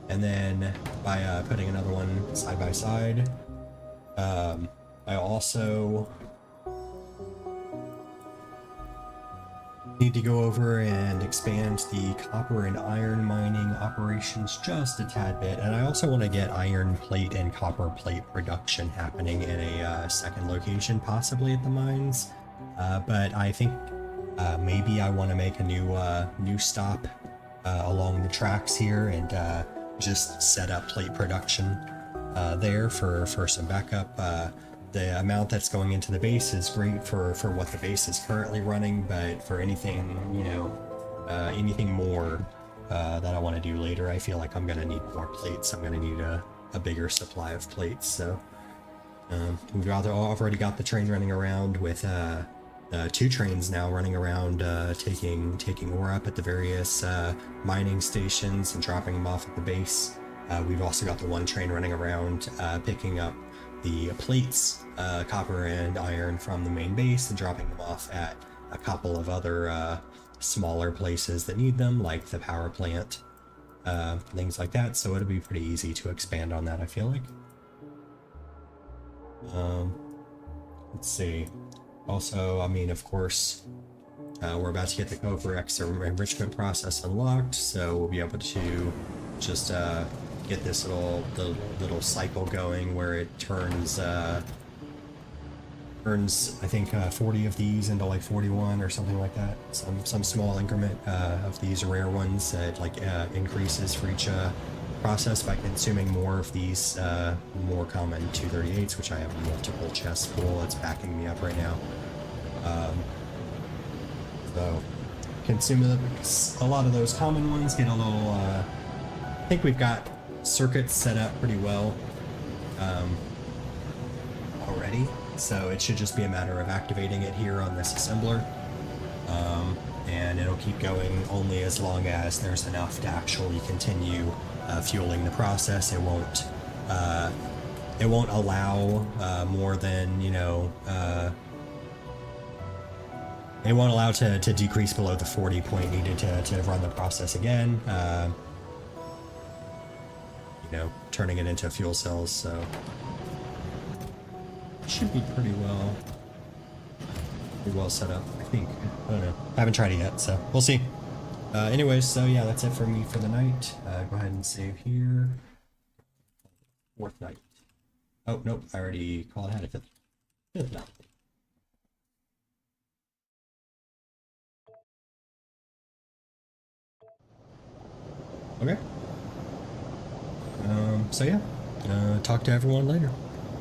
Speaker 1: then by putting another one side by side. I also need to go over and expand the copper and iron mining operations just a tad bit, and I also want to get iron plate and copper plate production happening in a second location, possibly at the mines. But I think maybe I want to make a new stop along the tracks here and just set up plate production there for some backup. The amount that's going into the base is great for what the base is currently running, but for anything, you know, anything more that I want to do later, I feel like I'm going to need more plates. I'm going to need a bigger supply of plates. So we've already got the train running around with 2 trains now running around taking ore up at the various mining stations and dropping them off at the base. We've also got the 1 train running around picking up the plates, copper and iron from the main base and dropping them off at a couple of other smaller places that need them, like the power plant, things like that. So it'll be pretty easy to expand on that, I feel like. Let's see. Also, I mean, of course, we're about to get the Cobra X enrichment process unlocked, so we'll be able to just get this little cycle going where it turns I think 40 of these into like 41 or something like that. Some small increment of these rare ones that like increases for each process by consuming more of these more common 238s, which I have multiple chests full. It's backing me up right now. So consume a lot of those common ones, get a little I think we've got circuits set up pretty well already, so it should just be a matter of activating it here on this assembler, and it'll keep going only as long as there's enough to actually continue fueling the process. It won't allow more than, you know, It won't allow to decrease below the 40 point needed to run the process again. You know, turning it into fuel cells, so it should be pretty well set up, I think. I don't know. I haven't tried it yet, so we'll see. Anyways, so yeah, that's it for me for the night. Go ahead and save here. Fourth night. Oh, nope, I already called ahead of fifth. Fifth night. Okay. So yeah, talk to everyone later.